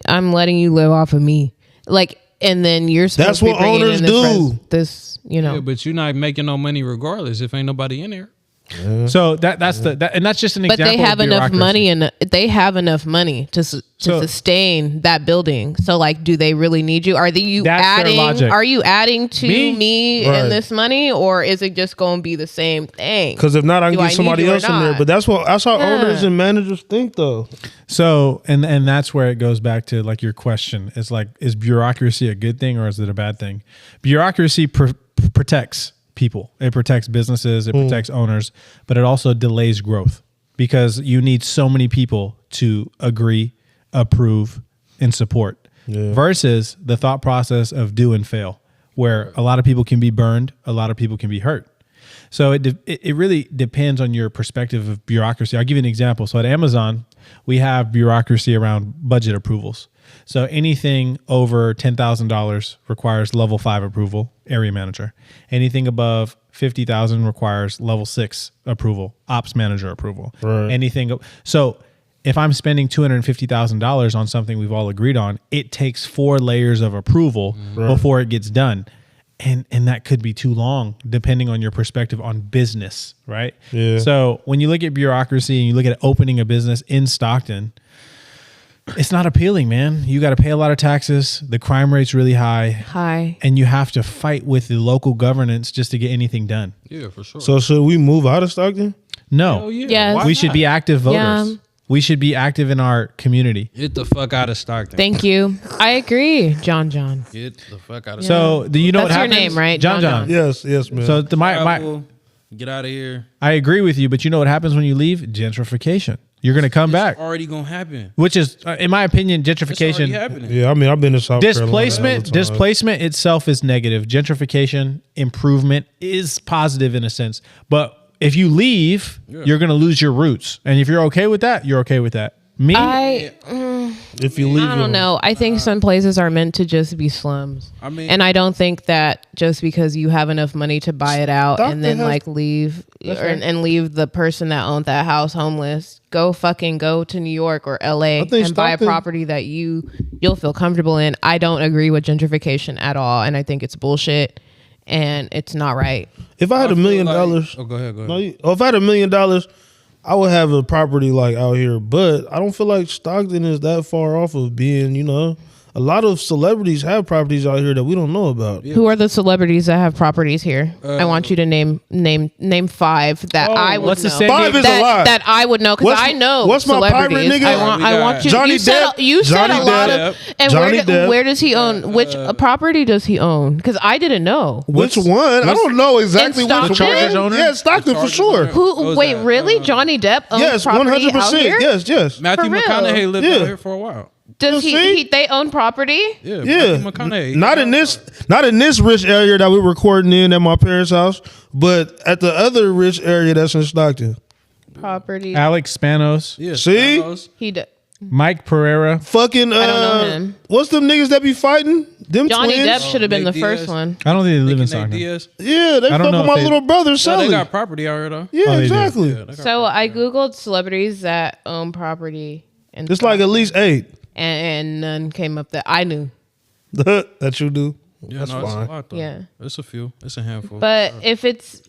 you live off of me, like, and then you're supposed That's to be what bringing owners in do. this, you know. Yeah, but you're not making no money regardless if ain't nobody in there. So that's and that's just an But example. they have of enough bureaucracy. money and they have enough money to sustain that building. So like, do they really need you? Are you That's their adding? logic. Are you adding to me Right. and this money, or is it just going to be the same thing? Because if not, I can Do I get need somebody you or else in there. not? But that's how Yeah. owners and managers think, though. So and that's where it goes back to like your question. It's like, is bureaucracy a good thing or is it a bad thing? Bureaucracy protects people. It protects businesses. It protects owners, but it also delays growth because you need so many people to agree, approve, and support. Versus the thought process of do and fail, where a lot of people can be burned, a lot of people can be hurt. So it really depends on your perspective of bureaucracy. I'll give you an example. So at Amazon, we have bureaucracy around budget approvals. So anything over $10,000 requires level 5 approval, area manager. Anything above $50,000 requires level 6 approval, ops manager approval. Right. So if I'm spending $250,000 on something we've all agreed on, it takes 4 layers of approval before it gets done. And that could be too long, depending on your perspective on business, right? Yeah. So when you look at bureaucracy and you look at opening a business in Stockton, it's not appealing, man. You got to pay a lot of taxes. The crime rate's really high. And you have to fight with the local governance just to get anything done. Yeah, for sure. So should we move out of Stockton? No. Hell yeah. Yes. Why We should not? be active voters. Yeah. We should be active in our community. Get the fuck out of Stockton. Thank you. I agree, John. Get the fuck out of So do you know That's what your happens? name, right? John. John. Yes, man. So my Travel, get out of here. I agree with you, but you know what happens when you leave? Gentrification. You're going to come back, It's already gonna happen. which is, in my opinion, It's already gentrification. happening. yeah, I mean, I've been to South Carolina. Displacement itself is negative. Gentrification improvement is positive in a sense, but if you leave, you're going to lose your roots. And if you're okay with that, you're okay with that. Me, If you leave, I don't know. I think some places are meant to just be slums. I mean- and I don't think that just because you have enough money to buy it out Stockton and then has- like leave and leave the person that owned that house homeless, go to New York or LA and think buy a Stockton- property that you'll feel comfortable in. I don't agree with gentrification at all, and I think it's bullshit and it's not right. if I had $1 million, Oh, go ahead. no, if I had $1 million, I would have a property like out here, but I don't feel like Stockton is that far off of being, you know. A lot of celebrities have properties out here that we don't know about. Who are the celebrities that have properties here? I want you to name 5 that I would what's the know. San Five is a that, lot. that I would know because What's- I know what's my pirate celebrities. nigga? I want you. Johnny you said, Depp. you said Johnny a lot Depp. of. And Johnny Depp. where does he own? Which property does he own? Because I didn't know. Which one? I don't know exactly In which Stockton? one. Yeah, Stockton for sure. Who? Wait, really? Johnny Depp owns Yes, property out 100%. here? Yes. Matthew For real? McConaughey lived Yeah. out here for a while. Does You see? they own property? Yeah, Yeah. Matthew McConaughey. Not in this rich area that we're recording in at my parents' house, but at the other rich area that's in Stockton. Property. Alex Spanos, Yeah, See? Spanos. He. Mike Pereira. Fucking I don't know him. What's them niggas that be fighting? Them Johnny twins? Depp should have been the Nate first Diaz. one. I don't think they live in Nate Stockton. Diaz. Yeah, they I don't fuck know with if my they- little brother No, Sully. they got property out here though. Yeah, Oh, they do. exactly. Yeah, they got So property. I googled celebrities that own property, and It's like at least 8 and none came up that I knew. that you do. Yeah, That's no, it's a fine. lot though. Yeah. It's a few. It's a handful. But if it's,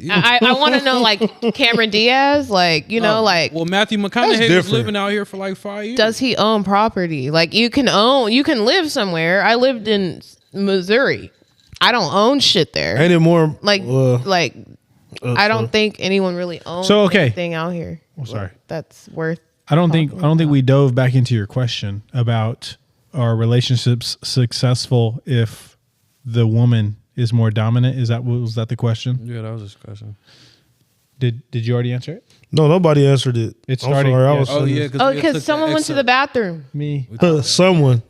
I want to know like Cameron Diaz, like you know, like well, Matthew McConaughey was different. living out here for like 5 years. does he own property? Like you can live somewhere. I lived in Missouri. I don't own shit there. Ain't it more Like I don't think anyone really owns So, okay. anything out here. Sorry. That's worth. I don't think we dove back into your question about are relationships successful if the woman is more dominant. Was that the question? Yeah, that was a discussion. Did you already answer it? No, nobody answered it. It's I'm starting- sorry, I yeah. was Oh saying yeah, Oh, because someone went to the bathroom. Me. someone.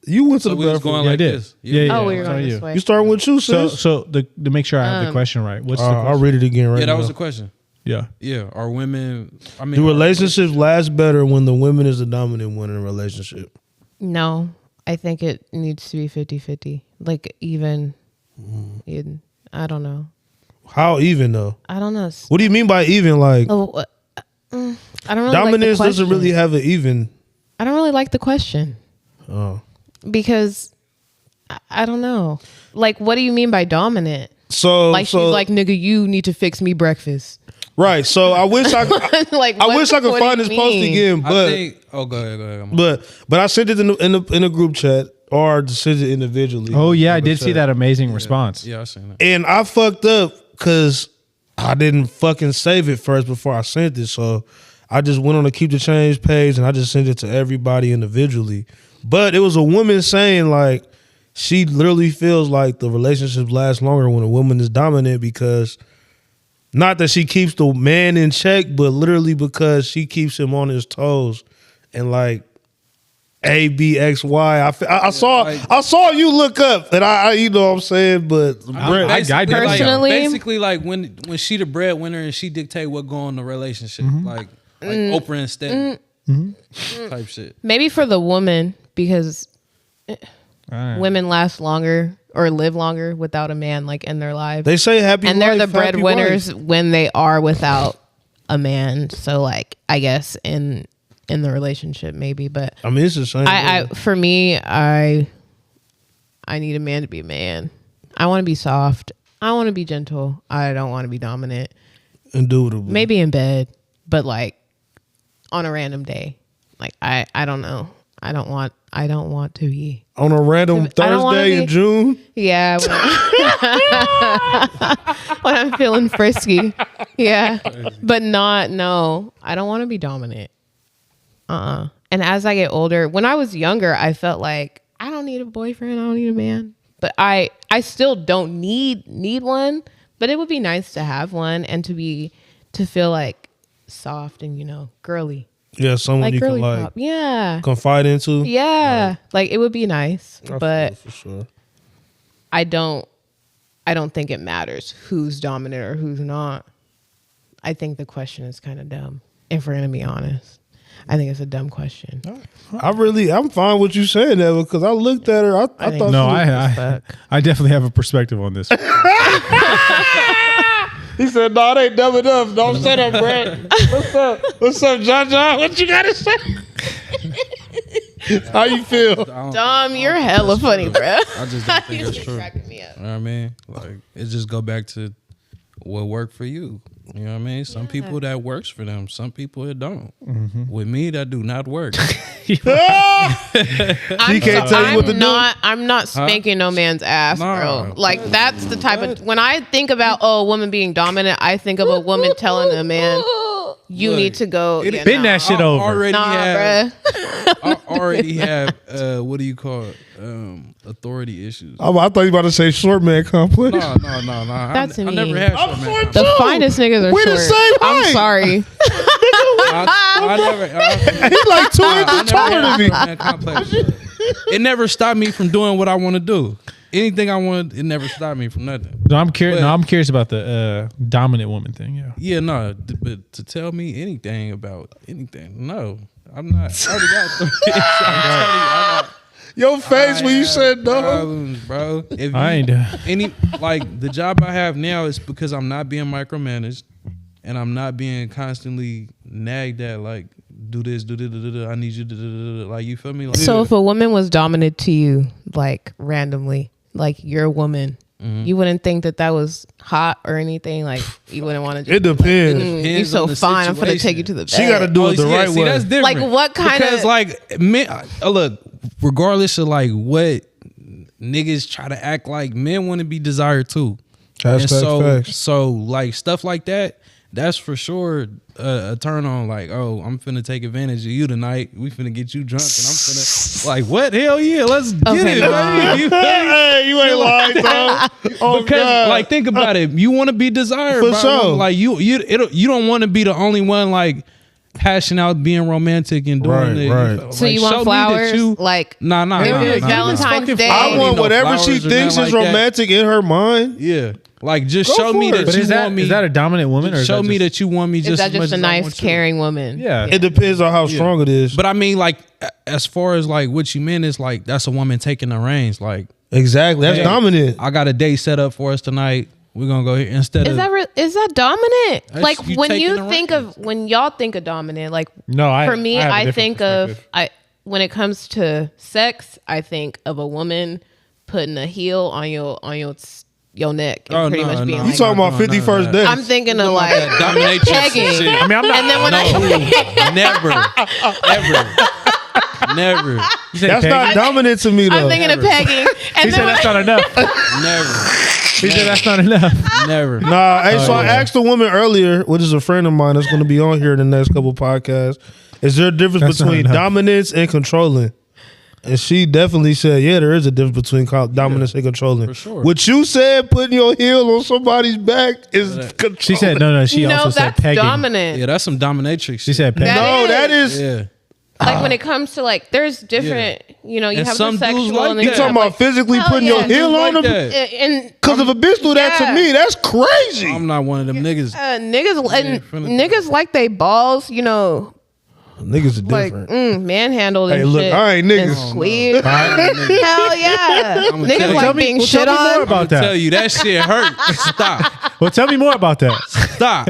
You went to So the we was bathroom. going Yeah, I like did. this. Yeah. Oh, we were it's going on this you. way. You starting with you, sis? So to make sure I have the question right, what's the question? I'll read it again right Yeah, now. that was the question. Yeah. Yeah, are women? I mean, Do relationships last better when the woman is the dominant one in a relationship? No, I think it needs to be 50-50. Like even, I don't know. How even though? I don't know. What do you mean by even? Like Oh, I don't really dominance like the doesn't really question. have an even. I don't really like the question Oh, because I don't know. Like, what do you mean by dominant? so Like so she's like, nigga, you need to fix me breakfast. right. So I wish I Like, I wish I could what find do this you post mean? again, I but think. Oh, go ahead. but I sent it in a group chat or sent it individually. Oh yeah, I Group did see chat. that amazing response. Yeah, I seen that. And I fucked up because I didn't fucking save it first before I sent it. So I just went on the Keep the Change page and I just sent it to everybody individually. But it was a woman saying like she literally feels like the relationships last longer when a woman is dominant because not that she keeps the man in check, but literally because she keeps him on his toes and like A, B, X, Y. I saw you look up, and I you know what I'm saying, but Brett, I Personally- basically, like when she the breadwinner and she dictate what go on in the relationship, like Oprah and Stephen type shit. Maybe for the woman because All right. women last longer or live longer without a man like in their lives. they say happy And they're wife, the happy breadwinners wife. when they are without a man. So like I guess in the relationship maybe, but I mean, it's the same. I for me I need a man to be a man. I want to be soft. I want to be gentle. I don't want to be dominant. Indubitably. Maybe in bed, but like on a random day. Like I don't know. I don't want to be. on a random I don't wanna Thursday in be- June. Yeah. When I'm feeling frisky. Yeah. But no. I don't want to be dominant. And as I get older, when I was younger, I felt like I don't need a boyfriend. I don't need a man. But I still don't need one. But it would be nice to have one and to feel like soft and, girly. Yeah, someone Like you can girly like pop. Yeah. confide into. Yeah. Like it would be nice. I feel But it for sure. I don't think it matters who's dominant or who's not. I think the question is kind of dumb. If we're gonna be honest, I think it's a dumb question. I'm fine with you saying that because I looked at her. I think- thought No, she was- I definitely have a perspective on this. He said, "No, it ain't dumb enough. Don't say that, Brett. What's up? What's up, John? What you gotta say? How you feel? Dom, you're hella funny, bro. I just don't think You it's just true. cracking me up. You know what I mean? Like it just go back to what work for you. You know what I mean? Some people that works for them. Some people it don't. With me, that do not work. She can't tell you what to do. I'm not spanking no man's ass, Nah. bro. Like that's the type of when I think about a woman being dominant, I think of a woman telling a man, "You need to go." Bend that shit over. I already have what do you call it? Authority issues. I thought you were about to say short man complex. No. That's I me. never had I'm short short man. too. The finest niggas are We the short. same height. I'm sorry. He's like 2 inches taller than me. Man complex. It never stopped me from doing what I want to do. Anything I want, it never stopped me from nothing. No, I'm curious. I'm curious about the dominant woman thing. Yeah. Yeah, no, but to tell me anything about anything, no, I'm not. I already got authority. I'm telling you, I'm not. Your face when you have said no. problems, bro. If I ain't like the job I have now is because I'm not being micromanaged and I'm not being constantly nagged at like do this, I need you to like you feel me? Like, So if a woman was dominant to you, like randomly, like you're a woman, you wouldn't think that was hot or anything. Like you wouldn't want to. It depends. You so on the fine. I'm gonna take situation. you to the bed. She got to do it the right way. That's different. Like what kind Because of? like men, look, regardless of like what niggas try to act like, men want to be desired too. And Facts. so like stuff like that, that's for sure a turn on. Like, oh, I'm finna take advantage of you tonight. We finna get you drunk, and I'm finna like, what? Hell yeah, let's get Okay, it. nah. baby. Hey, you ain't lying, though. Oh, Because God. like think about it, you want to be desired, For by a sure. woman. Like you don't want to be the only one like hashing out, being romantic and doing it. Right. So Like, you show want me flowers? that you, Like nah. It's Valentine's Day. I want no whatever she flowers or thinks nothing is like that. romantic in her mind. Yeah, like just Go show me for it. that But you is that want me. is that a dominant woman or is show that me just, that you want me just is that as much just a as I nice, want you. caring woman? Yeah. It depends on how strong it is. But I mean, like as far as like what you meant is like that's a woman taking the reins. Like Exactly. That's hey, dominant. I got a date set up for us tonight. We're gonna go here instead Is of that is that dominant? That's Like you when taking you the think reins. of when y'all think of dominant, like No, for me, have a I different think of perspective. when it comes to sex, I think of a woman putting a heel on your neck and Oh, pretty no, much being no. You like, talking about No, no, 51st no. dates? I'm thinking of like that dominatrix pegging. shit. I mean, I'm not. And then when Never. You said That's pegging? not dominant to me, though. I'm thinking of pegging, He and said then that's not enough. Never. He said that's not enough. Never. Nah, hey, so I yeah. asked a woman earlier, which is a friend of mine that's going to be on here in the next couple podcasts. Is there a difference That's not between enough. dominance and controlling? And she definitely said, yeah, there is a difference between dominance and controlling. for sure. What you said, putting your heel on somebody's back, is controlling. She said no. She no, also said that's pegging. dominant. Yeah, that's some dominatrix. She said pegging. That No, is. that is. yeah. Like when it comes to like, there's different, you know, you And have some the dudes sexual like and that. You then talking you have, about physically hell putting yeah. your heel Like on them? that. and Because if a bitch do that to Yeah. me, that's crazy. I'm not one of them niggas. niggas like they balls, you know, Niggas are like different. manhandled Hey, and look, shit. I ain't niggas. And squeezed. Niggas. Hell yeah. I'ma Niggas tell you. like Tell being well, shit tell me more on. about Tell that. you that shit hurt. Stop. Well, tell me more about that. Stop.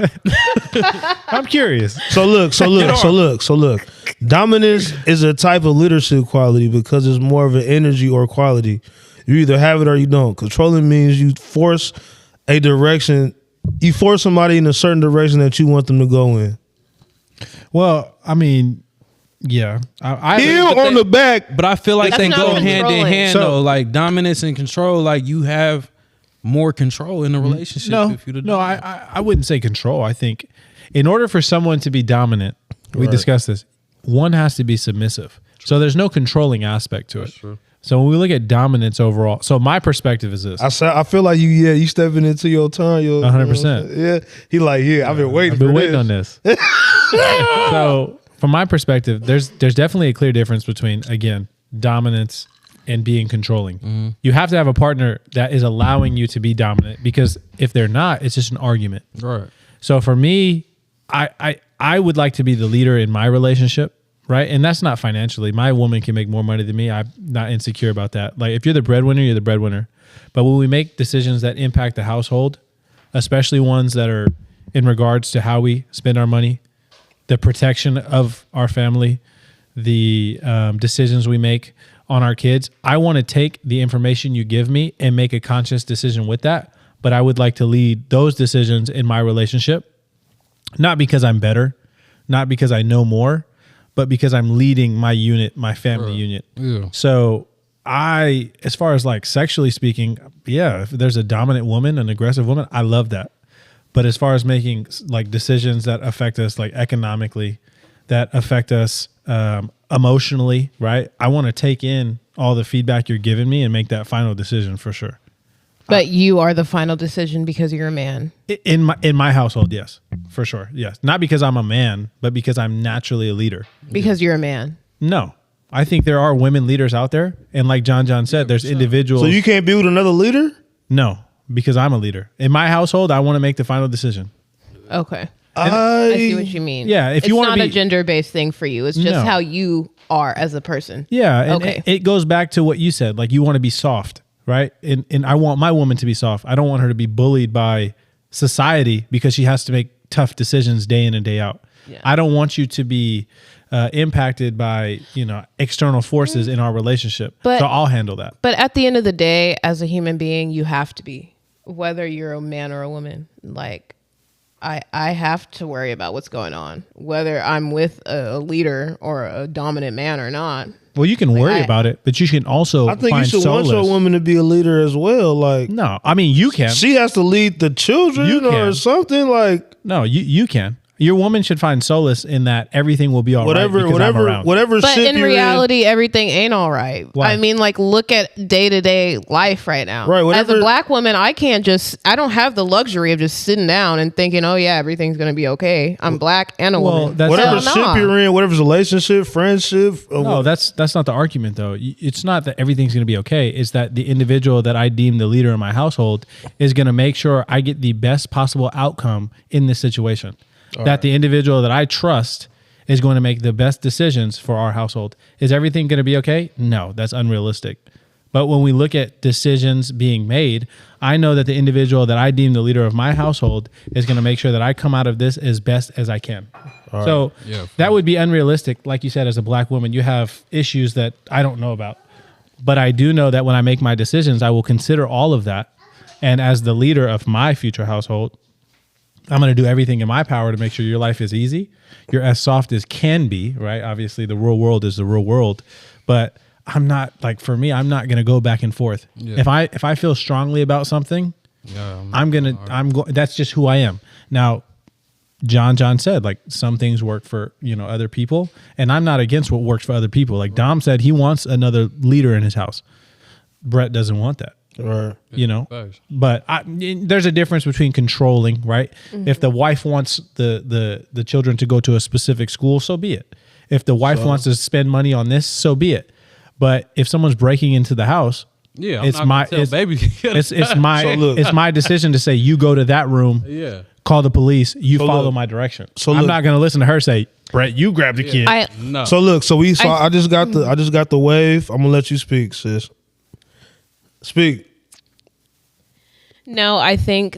I'm curious. So look. Dominance is a type of leadership quality because it's more of an energy or quality. You either have it or you don't. Controlling means you force a direction. You force somebody in a certain direction that you want them to go in. Well, I mean, yeah. I Heel but on they- the back. But I feel like That's they not go hand in controlling. hand So- though. Like dominance and control. Like you have more control in the relationship. no, if you the no. I wouldn't say control. I think in order for someone to be dominant, we Right. discussed this. One has to be submissive. So there's no controlling aspect to it. So when we look at dominance overall, so my perspective is this. I feel like you stepping into your turn. 100%. Yeah. He like, I've been waiting I've been for waiting this. on this. So from my perspective, there's definitely a clear difference between, again, dominance and being controlling. You have to have a partner that is allowing you to be dominant, because if they're not, it's just an argument. Right. So for me, I would like to be the leader in my relationship, right? And that's not financially. My woman can make more money than me. I'm not insecure about that. Like if you're the breadwinner, you're the breadwinner. But when we make decisions that impact the household, especially ones that are in regards to how we spend our money, the protection of our family, the decisions we make on our kids, I want to take the information you give me and make a conscious decision with that. but I would like to lead those decisions in my relationship, not because I'm better, not because I know more, but because I'm leading my unit, my family unit. Yeah. So as far as like sexually speaking, yeah, if there's a dominant woman, an aggressive woman, I love that. But as far as making like decisions that affect us like economically, that affect us emotionally, right? I want to take in all the feedback you're giving me and make that final decision for sure. But you are the final decision because you're a man. In my household, yes, for sure, yes. Not because I'm a man, but because I'm naturally a leader. Because you're a man. No, I think there are women leaders out there, and like John said, there's individuals. So you can't be with another leader? No, because I'm a leader. In my household, I want to make the final decision. Okay. I see what you mean. Yeah, if you want to it's not be a gender-based thing for you. It's just No. how you are as a person. Yeah, and Okay. it goes back to what you said. Like you want to be soft, right? And I want my woman to be soft. I don't want her to be bullied by society because she has to make tough decisions day in and day out. Yeah. I don't want you to be impacted by external forces in our relationship. But- so I'll handle that. But at the end of the day, as a human being, you have to be, whether you're a man or a woman. Like, I have to worry about what's going on, whether I'm with a leader or a dominant man or not. Well, you can worry I- about it, but you can also I think find you should solace. want your woman to be a leader as well. Like, No, I mean you can. she has to lead the children You or can. something. Like, No, you can. Your woman should find solace in that everything will be all right whatever, because I'm around. whatever. But ship in you're reality, everything ain't all right. Why? I mean, like, look at day-to-day life right now. Right, As whatever- a black woman, I don't have the luxury of just sitting down and thinking, oh yeah, everything's going to be okay. I'm black and a Well, woman. that's whatever Hell ship nah. you're in, whatever relationship, friendship. No, that's not the argument though. It's not that everything's going to be okay. It's that the individual that I deem the leader in my household is going to make sure I get the best possible outcome in this situation. That the individual that I trust is going to make the best decisions for our household. Is everything going to be okay? No, that's unrealistic. But when we look at decisions being made, I know that the individual that I deem the leader of my household is going to make sure that I come out of this as best as I can. So Yeah, that would be unrealistic. Like you said, as a black woman, you have issues that I don't know about. But I do know that when I make my decisions, I will consider all of that. And as the leader of my future household, I'm going to do everything in my power to make sure your life is easy. You're as soft as can be, right? Obviously, the real world is the real world. But I'm not, like, for me, I'm not going to go back and forth. Yeah. If I feel strongly about something, Yeah, that's just who I am. Now, John said, like, some things work for, other people. And I'm not against what works for other people. Like Dom said, he wants another leader in his house. Brett doesn't want that. right. Facts. But there's a difference between controlling, right? If the wife wants the children to go to a specific school, so be it. If the wife wants to spend money on this, so be it. But if someone's breaking into the house, Yeah, it's my baby. it's my So look- it's my decision to say you go to that room, Yeah. call the police, you So follow look- my direction. so I'm look- not going to listen to her say, Brett, you grab the kid. No. So look, I just got the wave. I'm gonna let you speak, sis. Speak. No, I think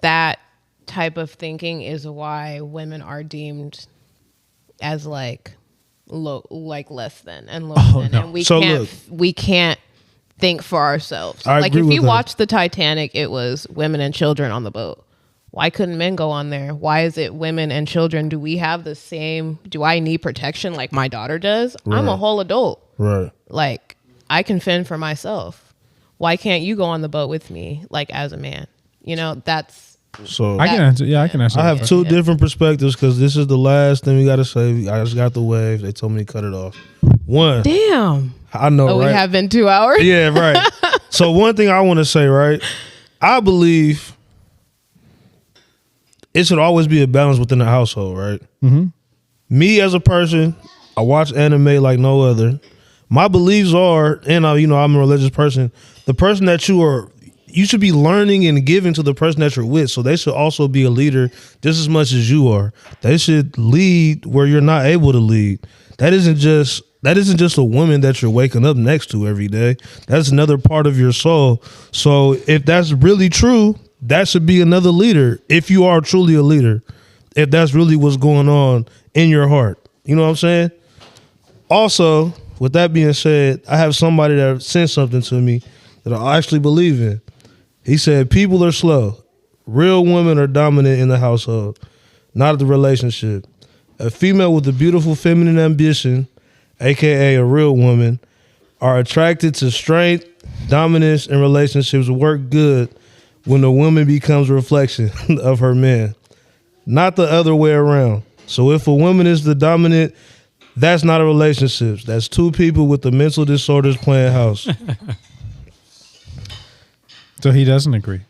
that type of thinking is why women are deemed as like low, like less than and lower than, no. and we So can't look. we can't think for ourselves. I Like agree if with you that. watch the Titanic, it was women and children on the boat. Why couldn't men go on there? Why is it women and children? Do we have the same? Do I need protection like my daughter does? I'm a Right. whole adult. Right. Like I can fend for myself. Why can't you go on the boat with me like as a man? That's So I can answer. Yeah, I can answer. I that have question. two different perspectives because this is the last thing we got to say. I just got the wave. They told me to cut it off. One, damn. I know, Oh, right? we have been 2 hours. Yeah, right. So one thing I want to say, right? I believe it should always be a balance within the household, right? Mm-hmm. Me as a person, I watch anime like no other. My beliefs are, and I'm a religious person. The person that you should be learning and giving to the person that you're with. So they should also be a leader just as much as you are. They should lead where you're not able to lead. That isn't just a woman that you're waking up next to every day. That's another part of your soul. So if that's really true, that should be another leader. If you are truly a leader, if that's really what's going on in your heart, you know what I'm saying? Also, with that being said, I have somebody that sent something to me that I actually believe in. He said, people are slow. Real women are dominant in the household, not the relationship. A female with a beautiful feminine ambition, aka a real woman, are attracted to strength, dominance, and relationships work good when the woman becomes a reflection of her man, not the other way around. So if a woman is the dominant, that's not a relationship. That's two people with the mental disorders playing house. So he doesn't agree.